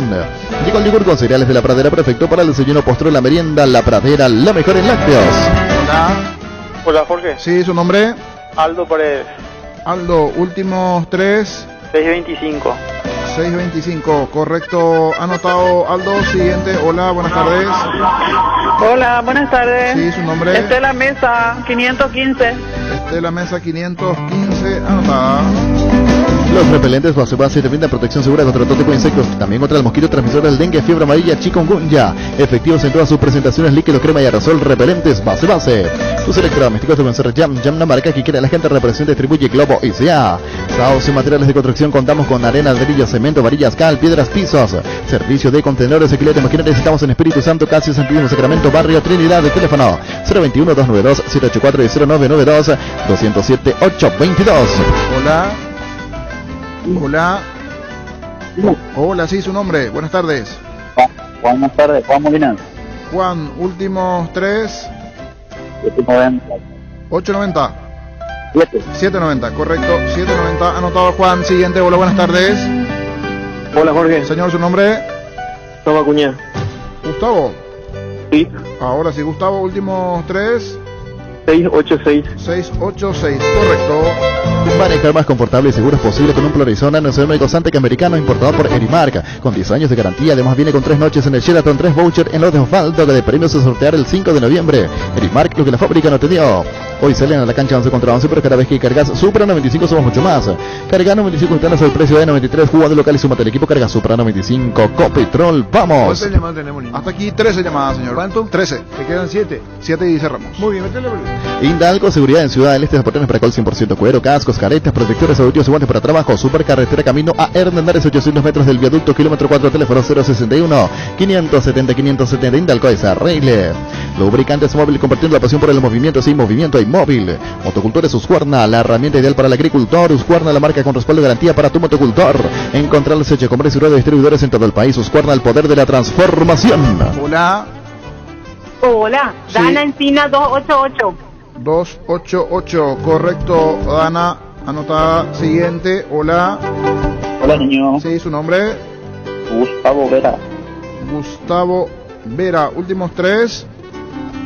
Llegó el yogur con cereales de La Pradera, perfecto para el desayuno, postre, la merienda. La Pradera, la mejor en lácteos. Hola. Hola, Jorge. Sí, su nombre. Aldo Paredes. Aldo, últimos 3. 625. 625, correcto, anotado Aldo. Siguiente, hola, buenas tardes. Hola, buenas tardes. Sí, su nombre. Estela Mesa 515. Estela Mesa 515, anotada. Los repelentes base te brindan protección segura contra todo tipo de insectos, también contra el mosquito transmisor del dengue, fiebre amarilla, chikungunya. Efectivos en todas sus presentaciones, líquido, crema y aerosol. Repelentes base. Tus electrodomésticos deben ser Jam, la marca que quiere la gente. Representa, distribuye Globo ICA. Saos y materiales de construcción, contamos con arena, ladrillos, cemento, varillas, cal, piedras, pisos. Servicio de contenedores, alquileres, maquinarias. Estamos en Espíritu Santo, casi Santísimo Sacramento, Barrio Trinidad. De teléfono 021-292-784 y 0992-207-822. Hola. Hola. Hola, sí, su nombre. Buenas tardes. Buenas tardes, Juan Molina. Juan, últimos 3. 890. 790, correcto. 790, anotado Juan. Siguiente, hola, buenas tardes. Hola, Jorge. Señor, su nombre. Gustavo Acuña. Gustavo. Sí. Ahora sí, Gustavo, últimos 3. 686. 686, correcto. Manejar más confortable y seguro es posible con un Florizona, nuestro médico Santec americano importado por Erimark, con 10 años de garantía. Además viene con 3 noches en el Sheraton, 3 vouchers en los de Osvaldo, que de premios a sortear el 5 de noviembre. Erimark, lo que la fábrica no te dio. Hoy salen a la cancha 11 contra 11, pero cada vez que cargas Supra 95 somos mucho más. Carga 95 están al precio de 93, jugando local y súmate al equipo, carga Supra 95, Copetrol, vamos. ¿Cuántas llamadas tenemos, niño? Hasta aquí 13 llamadas, señor. ¿Cuánto? 13. Te quedan 7. 7 y cerramos. Muy bien, métele. Indalco, seguridad en Ciudad del Este, zapatones para col 100% cuero, cascos, caretas, protectores auditivos y guantes para trabajo. Supercarretera camino a Hernández, 800 metros del viaducto, kilómetro 4, teléfono 061 570 570. Indalco es arregle. Lubricantes móvil, compartiendo la pasión por el movimiento sin movimiento y móvil. Motocultores Husqvarna, la herramienta ideal para el agricultor. Husqvarna, la marca con respaldo y garantía para tu motocultor. Encontrarles Eche Comercio y distribuidores en todo el país. Husqvarna, el poder de la transformación. Hola. Hola, Dana Encina 288. 288, correcto, Dana. Anotada. Siguiente. Hola. Hola, niño. Sí, su nombre. Gustavo Vera. Gustavo Vera. Últimos 3.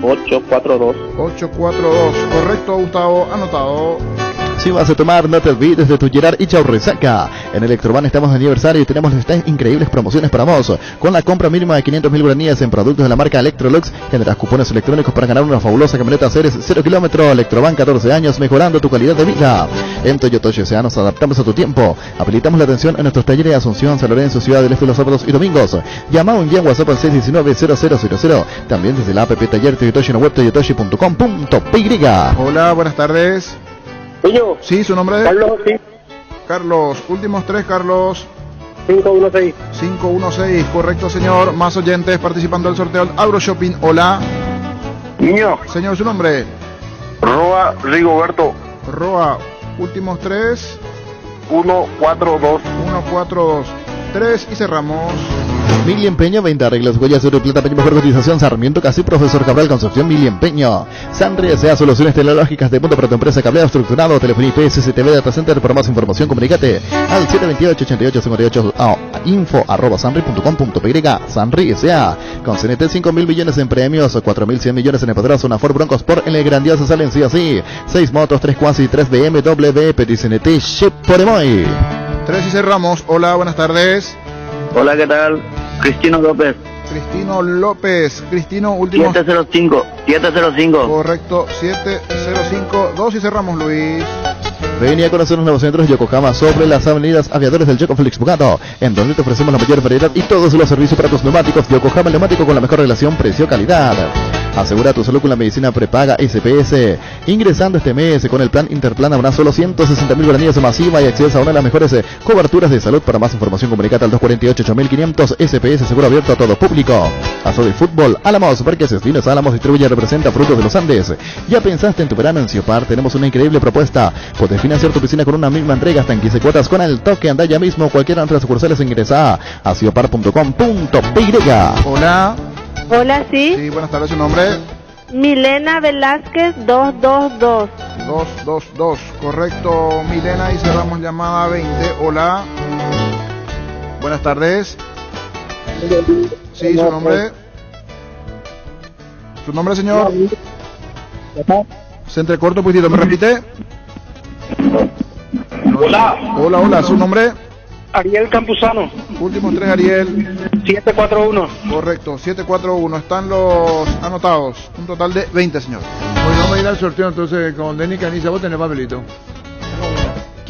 842. 842. Correcto, Gustavo. Anotado. Si vas a tomar, no te olvides de tu Gerard y Chau Resaca. En Electroban estamos de aniversario y tenemos estas increíbles promociones para vos. Con la compra mínima de 500.000 guaraníes en productos de la marca Electrolux, generas cupones electrónicos para ganar una fabulosa camioneta Ceres 0 kilómetro. Electroban, 14 años, mejorando tu calidad de vida. En Toyota S.A. nos adaptamos a tu tiempo. Habilitamos la atención en nuestros talleres de Asunción, San Lorenzo, Ciudad del Este los sábados y domingos. Llama o envía WhatsApp al 619-0000. También desde la app Taller Toyotoshi en web toyotoshi.com.py. Hola, buenas tardes. Yo. Sí, su nombre es Carlos, sí. Carlos, últimos 3, Carlos. 516. 516, correcto, señor. Más oyentes participando del sorteo del Agro Shopping. Hola. Niño. Señor, su nombre. Roa Rigoberto. Roa, últimos 3. 142. 142. 3 y cerramos. Mili Empeño, venta arreglos, huellas de oro, plata, peña, mejor cotización, Sarmiento, casi Profesor Cabral, Concepción, Mili Empeño. Sanri S.A. Soluciones Tecnológicas de punto para tu empresa, cableado estructurado, telefonía IP, CCTV, Data Center. Para más información, comunícate al 728-88-58, info@sanri.com.py. Sanri S.A. con CNT 5.000 millones en premios, 4.100 millones en el poderoso, una Ford Broncos por el grandioso salen sí así. 6 motos, 3 Quads y 3 BMW, Petit CNT, Chip por Emoy. 3 y cerramos. Hola, buenas tardes. Hola, ¿qué tal? Cristino López. Cristino López. Cristino, último. 705. Correcto, 705. 2 y cerramos, Luis. Vení a conocer los nuevos centros Yokohama sobre las avenidas Aviadores del Yokoflix Bugato, en donde te ofrecemos la mayor variedad y todos los servicios para tus neumáticos. Yokohama neumático con la mejor relación precio-calidad. Asegura tu salud con la medicina prepaga SPS. Ingresando este mes con el plan Interplan habrá solo 160.000 guaraníes masiva y acceso a una de las mejores coberturas de salud. Para más información comunicate al 248-8500. SPS, seguro abierto a todo público. Aso de Fútbol, Álamos, Parques Vinos Álamos distribuye y representa Frutos de los Andes. ¿Ya pensaste en tu verano en Ciopar? Tenemos una increíble propuesta. Podés financiar tu piscina con una misma entrega hasta en 15 cuotas con el toque. Anda ya mismo, cualquiera de nuestras sucursales ingresa a ciopar.com.py. Hola. Hola, sí. Sí, buenas tardes, su nombre. Milena Velázquez 222. 222, correcto, Milena, y cerramos llamada 20. Hola. Buenas tardes. Sí, su nombre. Su nombre, señor. Se entrecorta un poquitito, ¿me repite? Hola. Hola, su nombre. Ariel Campuzano. Últimos 3, Ariel. 741. Correcto, 741. Están los anotados. Un total de 20, señor. Bueno, vamos a ir al sorteo entonces con Denis Caniza. ¿Vos tenés papelito?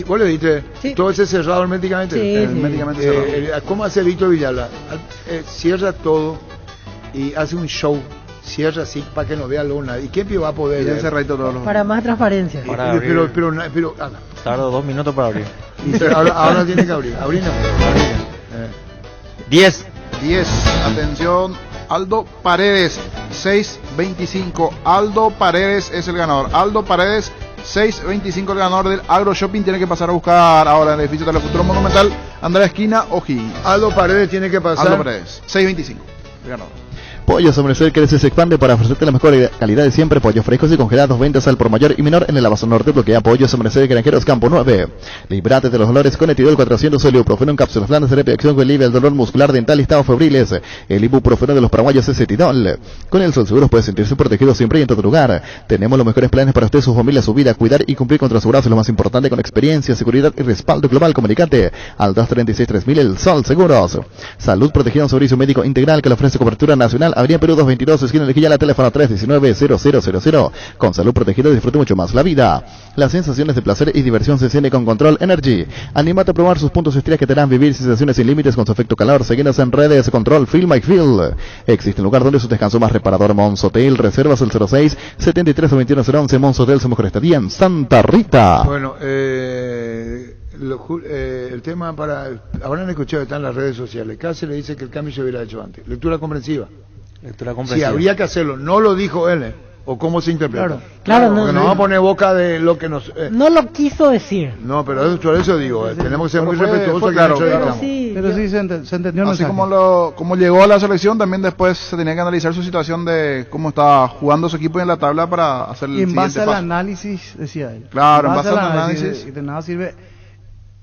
¿Vos le diste? Sí. ¿Todo ese cerrado herméticamente? Sí, sí. Herméticamente cerrado. ¿Cómo hace Víctor Villalba? Cierra todo y hace un show. Cierra así para que no vea luna. ¿Y quién va a poder? Bien cerradito todos los... Para más transparencia. Para abrir. Pero Tardo 2 minutos para abrir. ahora tiene que abrir. Abrir no. 10. 10. Atención. Aldo Paredes, 625. Aldo Paredes es el ganador. Aldo Paredes, 625, el ganador del Agro Shopping. Tiene que pasar a buscar ahora en el edificio Telefuturo Monumental, Andrea Esquina, O'Higgins. Aldo Paredes tiene que pasar. Aldo Paredes, 625, el ganador. Pollo Sommerset crece se expande para ofrecerte la mejor calidad de siempre. Pollos frescos y congelados, ventas al por mayor y menor en el Abasto Norte. Bloquea Pollo Sommerset de Granjeros Campo 9. Líbrate de los dolores con Etidol 400 o ibuprofeno en cápsulas blandas. Terapia de acción que alivia el dolor muscular, dental y estados febriles. El ibuprofeno de los paraguayos es Etidol. Con el Sol Seguros puedes sentirse protegido siempre y en todo lugar. Tenemos los mejores planes para usted, su familia, su vida. Cuidar y cumplir con tus asegurados es lo más importante, con experiencia, seguridad y respaldo global. Comunicate al 236-3000. El Sol Seguros. Salud protegida, un servicio médico integral que le ofrece cobertura nacional Avenida Perú 222, esquina Lejilla, teléfono 319-0000. Con salud protegida disfrute mucho más la vida. Las sensaciones de placer y diversión se sienten con Control Energy. Anímate a probar sus puntos estrellas que te harán vivir sensaciones sin límites con su efecto calor. Seguinos en redes, Control Feel My Feel. Existe un lugar donde su descanso más reparador, Mons Hotel. Reservas el 06-73-21-011. Mons Hotel, su mejor estadía en Santa Rita. Bueno, el tema habrán escuchado, está en las redes sociales. Cáceres dice que el cambio se hubiera hecho antes. Lectura comprensiva. Sí, habría que hacerlo. No lo dijo él, o cómo se interpreta. Claro, porque no vamos a poner boca de lo que nos... No lo quiso decir. No, pero por eso digo, tenemos que ser muy respetuosos. Claro, pero sí se entendió. Así como llegó a la selección, también después se tenía que analizar su situación de cómo estaba jugando su equipo en la tabla para hacer el siguiente paso. paso. En base al análisis, decía él. Claro, en base al análisis. De nada sirve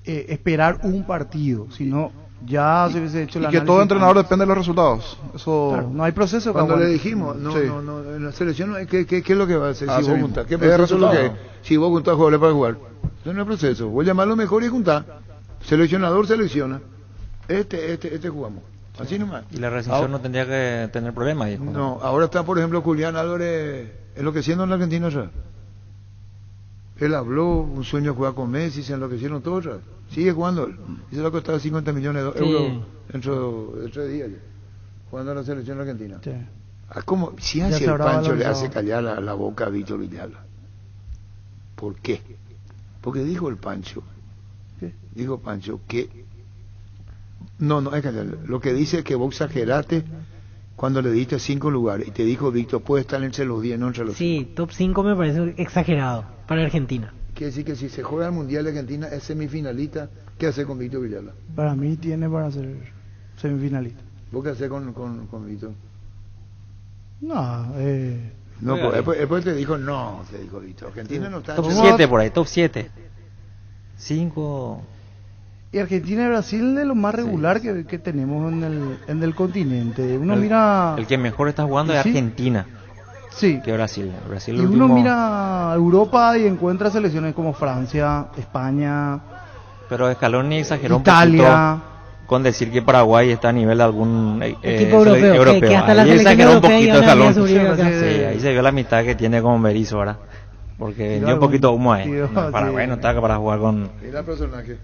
esperar un partido, sino ya se hubiese hecho el análisis. Y que todo entrenador depende de los resultados. Eso. Claro, no hay proceso. Cuando le dijimos, no, en la selección, ¿qué es lo que va a hacer? Si vos juntás, ¿qué proceso lo que es? Si vos juntás jugadores para jugar. Eso no es proceso. Voy a llamar lo mejor y juntar. Seleccionador selecciona. Este jugamos. Así nomás. Y la rescisión no tendría que tener problemas. No, ahora está, por ejemplo, Julián Álvarez enloqueciendo en la Argentina ya. Él habló, un sueño de jugar con Messi, se enloquecieron todos. Sigue jugando. Y se le ha costado 50 millones de euros dentro de 3 días. Jugando a la selección argentina. Sí. Como si hace el Pancho le hace callar la boca a Víctor Villalba. ¿Por qué? Porque dijo el Pancho. ¿Qué? Dijo Pancho que... No, es callar. Lo que dice es que vos exageraste cuando le diste 5 lugares. Y te dijo Víctor, puede estar entre los 10, no entre los 5. Sí, top 5 me parece exagerado para Argentina. Quiere decir que si se juega el Mundial de Argentina es semifinalista, ¿qué hace con Víctor Villalba? Para mí tiene para ser semifinalista. ¿Vos qué haces con Víctor? No, después te dijo Víctor. Argentina no está... Top 7 por ahí, top 7. 5... Y Argentina y Brasil de lo más regular que tenemos en el continente. Uno mira... El que mejor está jugando es Argentina. Sí. Que Brasil. Y uno mira Europa y encuentra selecciones como Francia, España... Pero Scaloni exageró Italia, un poquito con decir que Paraguay está a nivel de algún equipo europeo. Que hasta la exageró un poquito Scaloni. Sí, ahí se vio la mitad que tiene con Berizzo ahora. Porque vendió un poquito humo ahí. Paraguay no está para jugar con... Mira el personaje.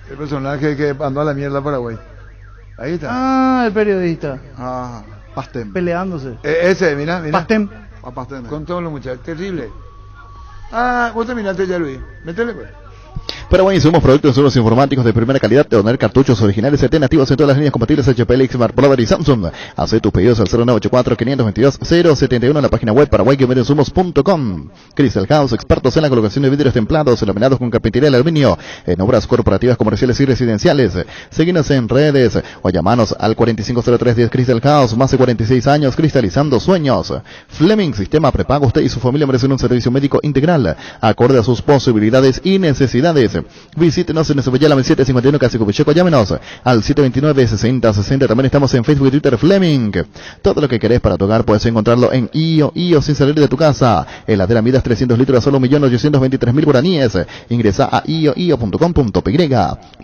El personaje que mandó a la mierda a Paraguay. Ahí está. Ah, el periodista. Pastem. Peleándose. Ese, mira. Pastem. Con todos los muchachos. Terrible. Vos terminaste ya, Luis. Métele, pues. Paraguay Insumos, productos insumos informáticos de primera calidad, de tener cartuchos originales alternativos en todas las líneas compatibles HP, Smart Brother y Samsung. Haz tus pedidos al 0984-522-071 en la página web paraguay-insumos.com. Crystal House, expertos en la colocación de vidrios templados, laminados con carpintería de aluminio, en obras corporativas, comerciales y residenciales. Síguenos en redes o llamanos al 450310 Crystal House, más de 46 años cristalizando sueños. Fleming, sistema prepago. Usted y su familia merecen un servicio médico integral, acorde a sus posibilidades y necesidades. Visítenos en Esopellala 751 Casico Picheco. Llámenos al 729-6060. También estamos en Facebook y Twitter. Fleming. Todo lo que querés para tu hogar puedes encontrarlo en IO sin salir de tu casa. Heladera Midas 300 litros a solo 1.823.000 guaraníes. Ingresa a io.com.py.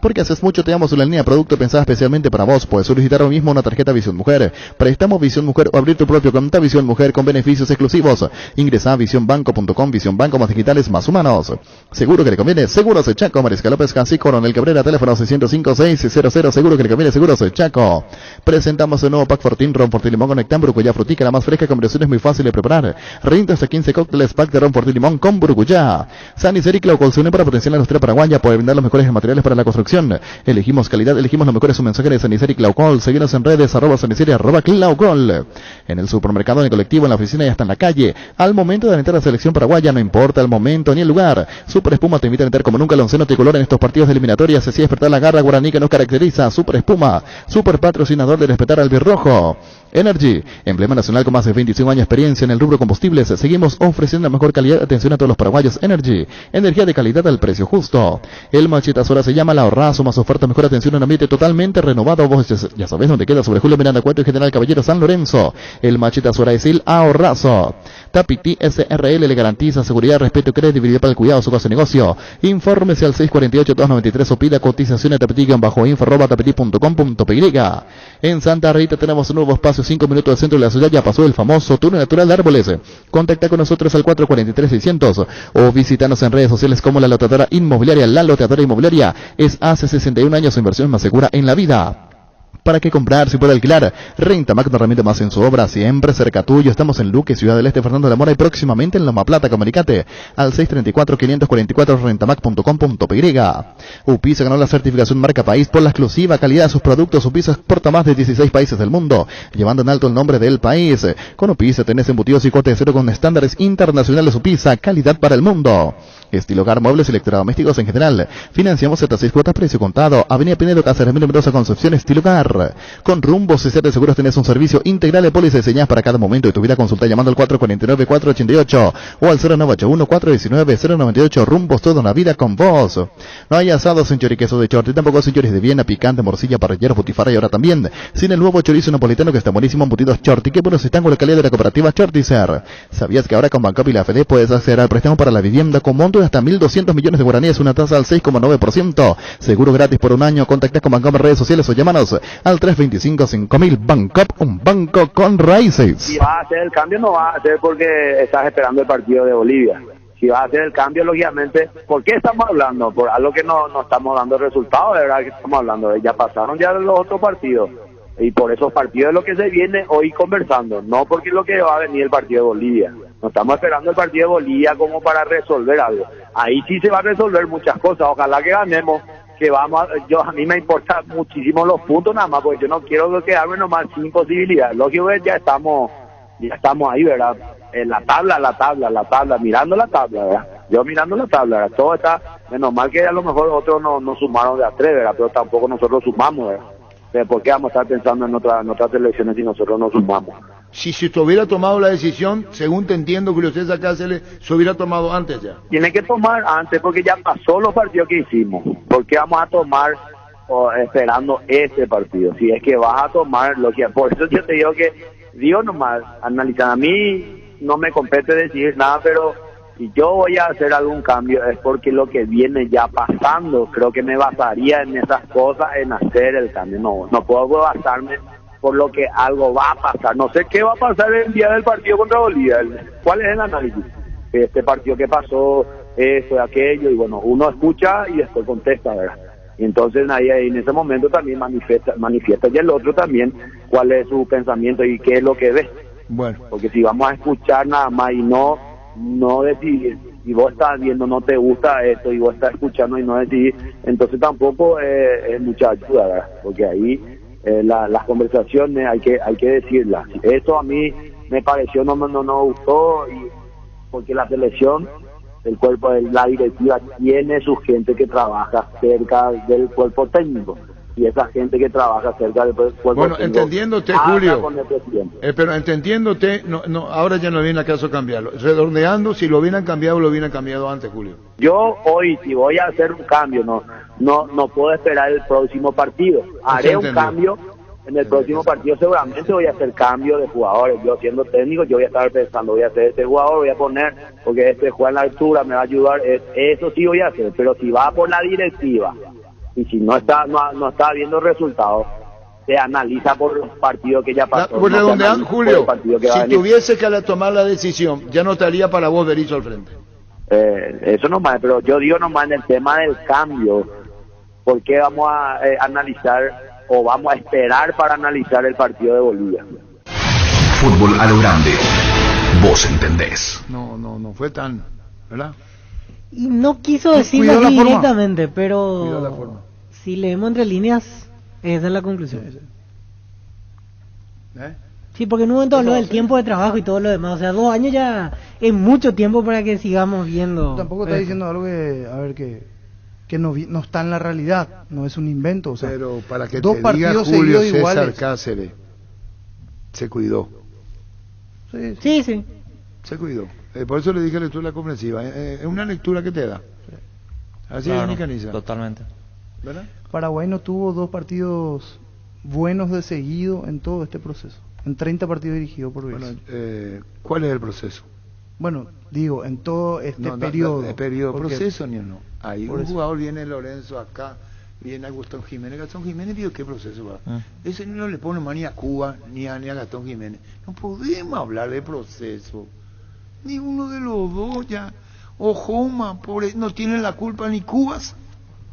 Porque haces mucho te damos una línea de producto pensada especialmente para vos. Puedes solicitar ahora mismo una tarjeta Visión Mujer, préstamo Visión Mujer o abrir tu propio cuenta Visión Mujer con beneficios exclusivos. Ingresa a visionbanco.com. Visión Banco, más digitales, más humanos. Seguro que le conviene. Seguros Chaco, Mariscal López, Casi, Coronel Cabrera, teléfono 605-600, seguro que le conviene, Seguros Chaco. Presentamos el nuevo Pack Fortín, Ron Fortín Limón con Nectán, Brucuyá, frutica, la más fresca, combinación es muy fácil de preparar. Rinda hasta 15 cócteles, Pack de Ron Fortín Limón con Brucuyá. San Isidro Claucol se une para potenciar la industria paraguaya, poder brindar los mejores materiales para la construcción. Elegimos calidad, elegimos los mejores. Un mensaje de San Isidro Claucol, seguinos en redes, @San Isidro, @Claucol. En el supermercado, en el colectivo, en la oficina y hasta en la calle. Al momento de alentar a la selección paraguaya, no importa el momento ni el lugar. Super Espuma te invita a alentar como nunca el onceno tricolor en estos partidos de eliminatorias. Así despertar la garra guaraní que nos caracteriza. Super Espuma, super patrocinador de respetar al birrojo. Energy, emblema nacional con más de 25 años de experiencia en el rubro combustibles. Seguimos ofreciendo la mejor calidad de atención a todos los paraguayos. Energy, energía de calidad al precio justo. El Machetas ahora se llama La Ahorrazo, más oferta, mejor atención en un ambiente totalmente renovado. Vos ya sabés dónde queda, sobre Julio Miranda Cueto y General Caballero San Lorenzo. El Machetas ahora es el Ahorrazo. Tapiti SRL le garantiza seguridad, respeto y credibilidad para el cuidado de su caso de negocio. Infórmese al 648-293 o pida cotización a tapiti-info@tapiti.com.py. En Santa Rita tenemos un nuevo espacio, 5 minutos del centro de la ciudad. Ya pasó el famoso túnel natural de árboles. Contacta con nosotros al 443-600 o visítanos en redes sociales como La Loteadora Inmobiliaria. La Loteadora Inmobiliaria es hace 61 años su inversión más segura en la vida. ¿Para qué comprar si puede alquilar? Rentamac, una herramienta más en su obra, siempre cerca tuyo. Estamos en Luque, Ciudad del Este, Fernando de la Mora, y próximamente en Loma Plata. Comunicate al 634-544 rentamac.com.py. Upisa ganó la certificación Marca País por la exclusiva calidad de sus productos. Upisa exporta más de 16 países del mundo, llevando en alto el nombre del país. Con Upisa tenés embutidos y corte de cero con estándares internacionales. Upisa, calidad para el mundo. Estilo hogar, muebles y electrodomésticos en general. Financiamos hasta 6 cuotas, precio contado. Avenida Pinedo, Cáceres, Mendoza, Concepción, estilo hogar. Con Rumbo CC de Seguros tenés un servicio integral de pólizas diseñadas para cada momento de tu vida. Consulta llamando al 449-488 o al 0981-419-098. Rumbos, toda una vida con vos. No hay asados sin choriqueso de Chorti, tampoco sin choris de Viena, picante, morcilla, parrillero, butifarra y ahora también sin el nuevo chorizo napolitano que está buenísimo, embutidos Chorti. Qué buenos están con la calidad de la cooperativa Chortizer. ¿Sabías que ahora con Bancop y la FD puedes acceder al préstamo para la vivienda con monto de hasta 1.200 millones de guaraníes, una tasa al 6,9%? Seguro gratis por un año. Contacta con Bancop en redes sociales o llámanos al 325-5000. Bancop, un banco con raíces. Si vas a hacer el cambio, no vas a hacer porque estás esperando el partido de Bolivia. Si vas a hacer el cambio, lógicamente, ¿por qué estamos hablando? Por algo que no estamos dando resultados, de verdad que estamos hablando. Ya pasaron ya los otros partidos. Y por esos partidos es lo que se viene hoy conversando, no porque es lo que va a venir el partido de Bolivia. No estamos esperando el partido de Bolivia como para resolver algo. Ahí sí se va a resolver muchas cosas. Ojalá que ganemos, que vamos a mí me importa muchísimo los puntos nada más, porque yo no quiero quedarme nomás sin posibilidad. Lógico que ya estamos ahí, ¿verdad? En la tabla, mirando la tabla, ¿verdad? Yo mirando la tabla, ¿verdad? Todo está, menos mal que a lo mejor otros no sumaron de a tres, ¿verdad? Pero tampoco nosotros sumamos, ¿verdad? ¿Por qué vamos a estar pensando en otras elecciones si nosotros no sumamos? Si se hubiera tomado la decisión, según te entiendo, Julio César Cáceres, se hubiera tomado antes ya. Tiene que tomar antes porque ya pasó los partidos que hicimos. ¿Por qué vamos a tomar esperando este partido? Si es que vas a tomar lo que... Por eso yo te digo que, digo nomás, analizar. A mí no me compete decir nada, pero si yo voy a hacer algún cambio es porque lo que viene ya pasando, creo que me basaría en esas cosas, en hacer el cambio. No puedo basarme por lo que algo va a pasar. No sé qué va a pasar el día del partido contra Bolivia. ¿Cuál es el análisis? Este partido que pasó, eso, aquello, y bueno, uno escucha y después contesta, ¿verdad? Y entonces ahí en ese momento también manifiesta y el otro también cuál es su pensamiento y qué es lo que ve. Bueno. Porque si vamos a escuchar nada más y no decidir, y vos estás viendo no te gusta esto y vos estás escuchando y no decidís, entonces tampoco es mucha ayuda, ¿verdad? Porque ahí las conversaciones hay que decirlas. Eso a mí me pareció no gustó, y porque la selección, el cuerpo de la directiva tiene su gente que trabaja cerca del cuerpo técnico, y esa gente que trabaja cerca del cuerpo bueno, técnico, entendiéndote, Julio, pero entendiéndote, ahora ya no viene acaso cambiarlo. Redondeando, si lo hubieran cambiado antes, Julio. Yo hoy, si voy a hacer un cambio, no puedo esperar el próximo partido. Haré un cambio en el próximo partido, seguramente voy a hacer cambio de jugadores. Yo siendo técnico, yo voy a estar pensando, voy a hacer este jugador, voy a poner, porque este juega en la altura, me va a ayudar, eso sí voy a hacer. Pero si va por la directiva, y si no está viendo resultados, se analiza por los partidos que ya pasó. Pues redondeando, Julio, si tuviese que tomar la decisión, ya no estaría para vos Berizzo al frente. Eso nomás, pero yo digo nomás en el tema del cambio, ¿por qué vamos a analizar o vamos a esperar para analizar el partido de Bolivia? Fútbol a lo grande, vos entendés. No fue tan, ¿verdad? Y no quiso decirlo así directamente, pero si leemos entre líneas, esa es la conclusión. Sí, porque en un momento habló del tiempo de trabajo y todo lo demás. O sea, 2 años ya es mucho tiempo para que sigamos viendo. Tampoco está diciendo algo que no está en la realidad, no es un invento. O sea, pero para que 2 te partidos diga Julio seguidos César iguales. Cáceres, se cuidó. Sí. Se cuidó. Por eso le dije lectura comprensiva. Es una lectura que te da. Así Claro, es, Nicaniza. totalmente. ¿Verdad? Paraguay no tuvo 2 partidos buenos de seguido en todo este proceso. En 30 partidos dirigidos por vez. Bueno, ¿cuál es el proceso? Bueno, digo, en todo este periodo. Proceso, ni no. Ahí un jugador viene Lorenzo acá, viene a Gastón Jiménez. Gastón Jiménez, digo, ¿qué proceso va? Ese no le pone más ni a Cuba ni a Gastón Jiménez. No podemos hablar de proceso. Ni uno de los dos ya. Ojoma, pobre, no tienen la culpa ni Cubas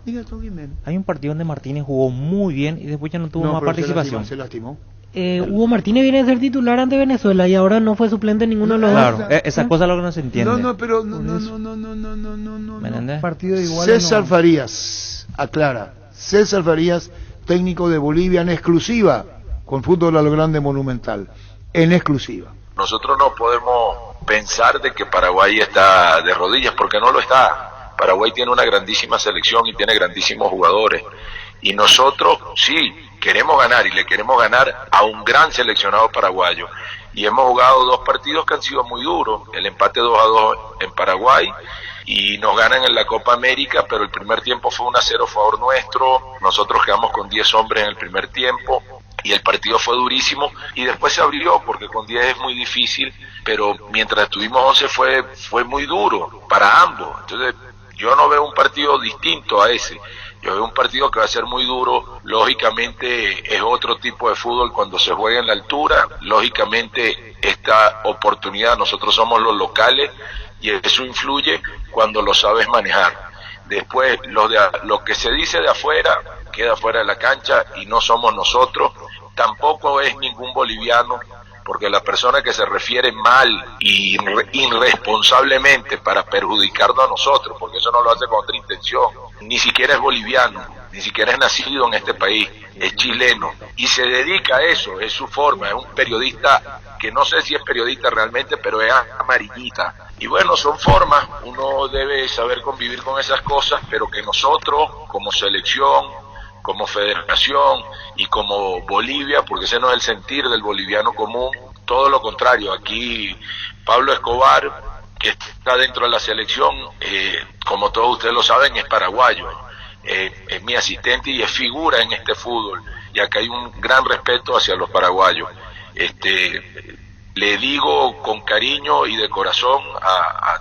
ni Gastón Jiménez. Hay un partido donde Martínez jugó muy bien y después ya no tuvo más participación. Se lastimó. Hugo Martínez viene a ser titular ante Venezuela y ahora no fue suplente en ninguno de los dos. Claro, esa cosa es lo que no se entiende. No, pero no. ¿Me entendés? Partido igual. César Farías, aclara. César Farías, técnico de Bolivia en exclusiva, con Fútbol a lo Grande Monumental. En exclusiva. Nosotros no podemos pensar de que Paraguay está de rodillas, porque no lo está. Paraguay tiene una grandísima selección y tiene grandísimos jugadores. Y nosotros, sí, queremos ganar y le queremos ganar a un gran seleccionado paraguayo. Y hemos jugado 2 partidos que han sido muy duros. El empate 2-2 en Paraguay y nos ganan en la Copa América, pero el primer tiempo fue 1-0 a favor nuestro. Nosotros quedamos con 10 hombres en el primer tiempo y el partido fue durísimo y después se abrió porque con 10 es muy difícil, pero mientras estuvimos 11 fue muy duro para ambos. Entonces yo no veo un partido distinto a ese. Yo veo un partido que va a ser muy duro. Lógicamente es otro tipo de fútbol cuando se juega en la altura. Lógicamente esta oportunidad, nosotros somos los locales y eso influye cuando lo sabes manejar. Después lo que se dice de afuera queda fuera de la cancha y no somos nosotros. Tampoco es ningún boliviano, porque la persona que se refiere mal y irresponsablemente para perjudicarnos a nosotros, porque eso no lo hace con otra intención, ni siquiera es boliviano, ni siquiera es nacido en este país, es chileno, y se dedica a eso, es su forma, es un periodista que no sé si es periodista realmente, pero es amarillita. Y bueno, son formas, uno debe saber convivir con esas cosas, pero que nosotros, como selección, como federación y como Bolivia, porque ese no es el sentir del boliviano común, todo lo contrario. Aquí Pablo Escobar, que está dentro de la selección, como todos ustedes lo saben, es paraguayo, es mi asistente y es figura en este fútbol, y acá hay un gran respeto hacia los paraguayos. Le digo con cariño y de corazón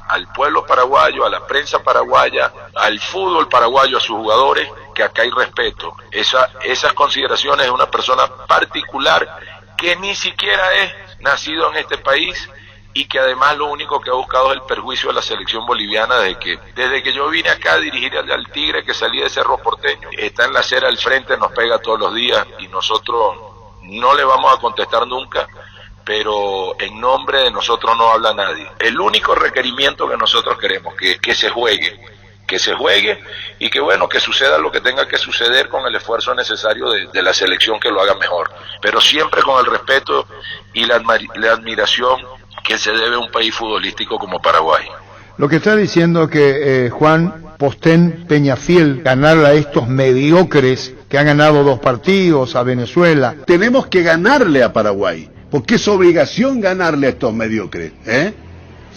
al pueblo paraguayo, a la prensa paraguaya, al fútbol paraguayo, a sus jugadores, que acá hay respeto. Esas consideraciones de una persona particular que ni siquiera es nacido en este país y que además lo único que ha buscado es el perjuicio de la selección boliviana desde que yo vine acá a dirigir al Tigre, que salí de Cerro Porteño. Está en la acera al frente, nos pega todos los días y nosotros no le vamos a contestar nunca, pero en nombre de nosotros no habla nadie. El único requerimiento que nosotros queremos que se juegue y que bueno, que suceda lo que tenga que suceder con el esfuerzo necesario de la selección que lo haga mejor, pero siempre con el respeto y la admiración que se debe a un país futbolístico como Paraguay. Lo que está diciendo que Juan Postén Peñafiel ganarle a estos mediocres que han ganado 2 partidos a Venezuela. Tenemos que ganarle a Paraguay, porque es obligación ganarle a estos mediocres,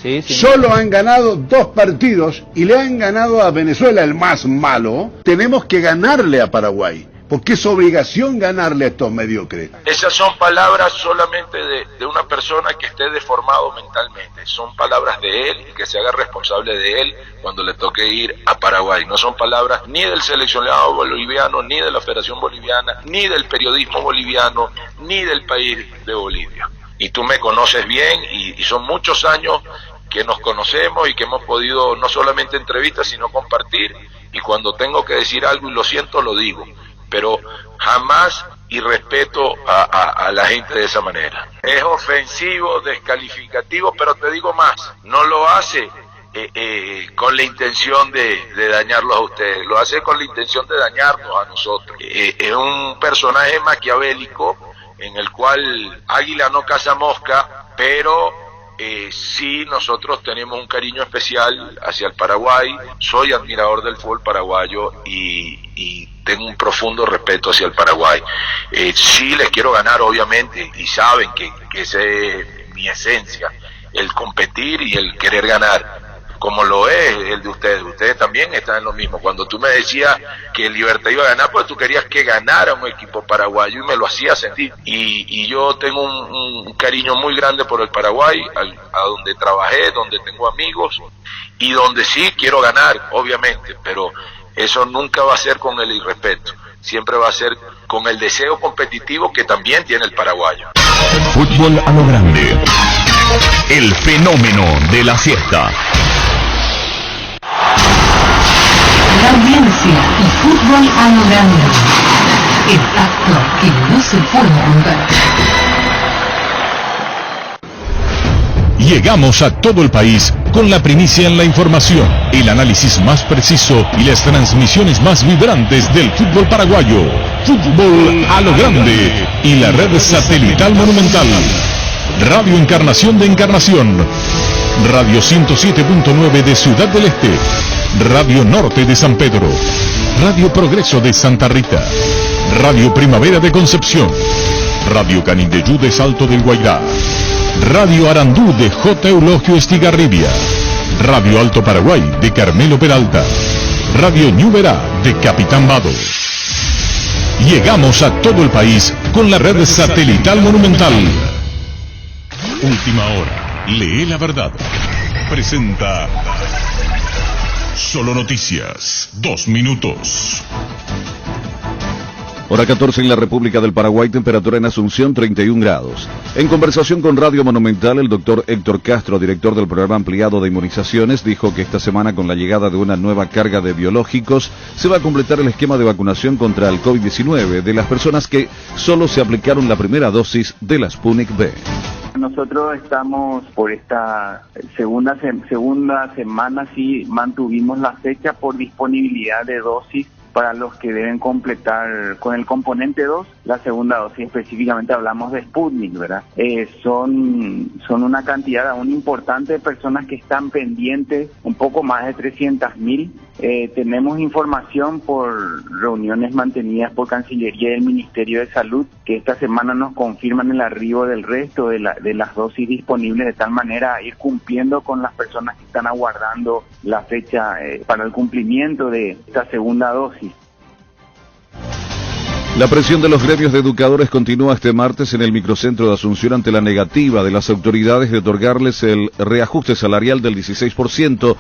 Sí. Solo han ganado 2 partidos y le han ganado a Venezuela, el más malo. Tenemos que ganarle a Paraguay, porque es obligación ganarle a estos mediocres. Esas son palabras solamente de una persona que esté deformado mentalmente. Son palabras de él y que se haga responsable de él cuando le toque ir a Paraguay. No son palabras ni del seleccionado boliviano, ni de la Federación Boliviana, ni del periodismo boliviano, ni del país de Bolivia. Y tú me conoces bien y son muchos años que nos conocemos y que hemos podido no solamente entrevistas sino compartir, y cuando tengo que decir algo y lo siento lo digo, pero jamás y respeto a la gente de esa manera. Es ofensivo, descalificativo, pero te digo más, no lo hace con la intención de dañarlos a ustedes, lo hace con la intención de dañarnos a nosotros. Es un personaje maquiavélico en el cual águila no caza mosca, pero sí nosotros tenemos un cariño especial hacia el Paraguay. Soy admirador del fútbol paraguayo y tengo un profundo respeto hacia el Paraguay. Sí les quiero ganar, obviamente, y saben que esa es mi esencia, el competir y el querer ganar. como lo es el de ustedes. Ustedes también están en lo mismo. Cuando tú me decías que el Libertad iba a ganar, pues tú querías que ganara un equipo paraguayo y me lo hacías sentir. Y yo tengo un cariño muy grande por el Paraguay, a donde trabajé, donde tengo amigos y donde sí quiero ganar, obviamente, pero eso nunca va a ser con el irrespeto. Siempre va a ser con el deseo competitivo que también tiene el paraguayo. Fútbol a lo grande. El fenómeno de la siesta. La audiencia y fútbol a lo grande. El pacto que no se puede romper. Llegamos a todo el país con la primicia en la información, el análisis más preciso y las transmisiones más vibrantes del fútbol paraguayo. Fútbol a lo grande y la red satelital monumental. Radio Encarnación de Encarnación, Radio 107.9 de Ciudad del Este, Radio Norte de San Pedro, Radio Progreso de Santa Rita, Radio Primavera de Concepción, Radio Canindeyú de Salto del Guairá, Radio Arandú de J. Eulogio Estigarribia, Radio Alto Paraguay de Carmelo Peralta, Radio Ñuberá de Capitán Vado. Llegamos a todo el país con la red satelital monumental. Última hora, lee la verdad. Presenta Solo Noticias, 2 minutos. Hora 14 en la República del Paraguay, temperatura en Asunción 31 grados. En conversación con Radio Monumental, el doctor Héctor Castro, director del programa ampliado de inmunizaciones, dijo que esta semana, con la llegada de una nueva carga de biológicos, se va a completar el esquema de vacunación contra el COVID-19 de las personas que solo se aplicaron la primera dosis de la Sputnik V. Nosotros estamos por esta segunda semana, sí mantuvimos la fecha por disponibilidad de dosis para los que deben completar con el componente 2 la segunda dosis. Específicamente hablamos de Sputnik, ¿verdad? Son una cantidad aún importante de personas que están pendientes, un poco más de 300.000. Tenemos información por reuniones mantenidas por Cancillería y el Ministerio de Salud que esta semana nos confirman el arribo del resto de las dosis disponibles, de tal manera a ir cumpliendo con las personas que están aguardando la fecha para el cumplimiento de esta segunda dosis. La presión de los gremios de educadores continúa este martes en el microcentro de Asunción ante la negativa de las autoridades de otorgarles el reajuste salarial del 16%.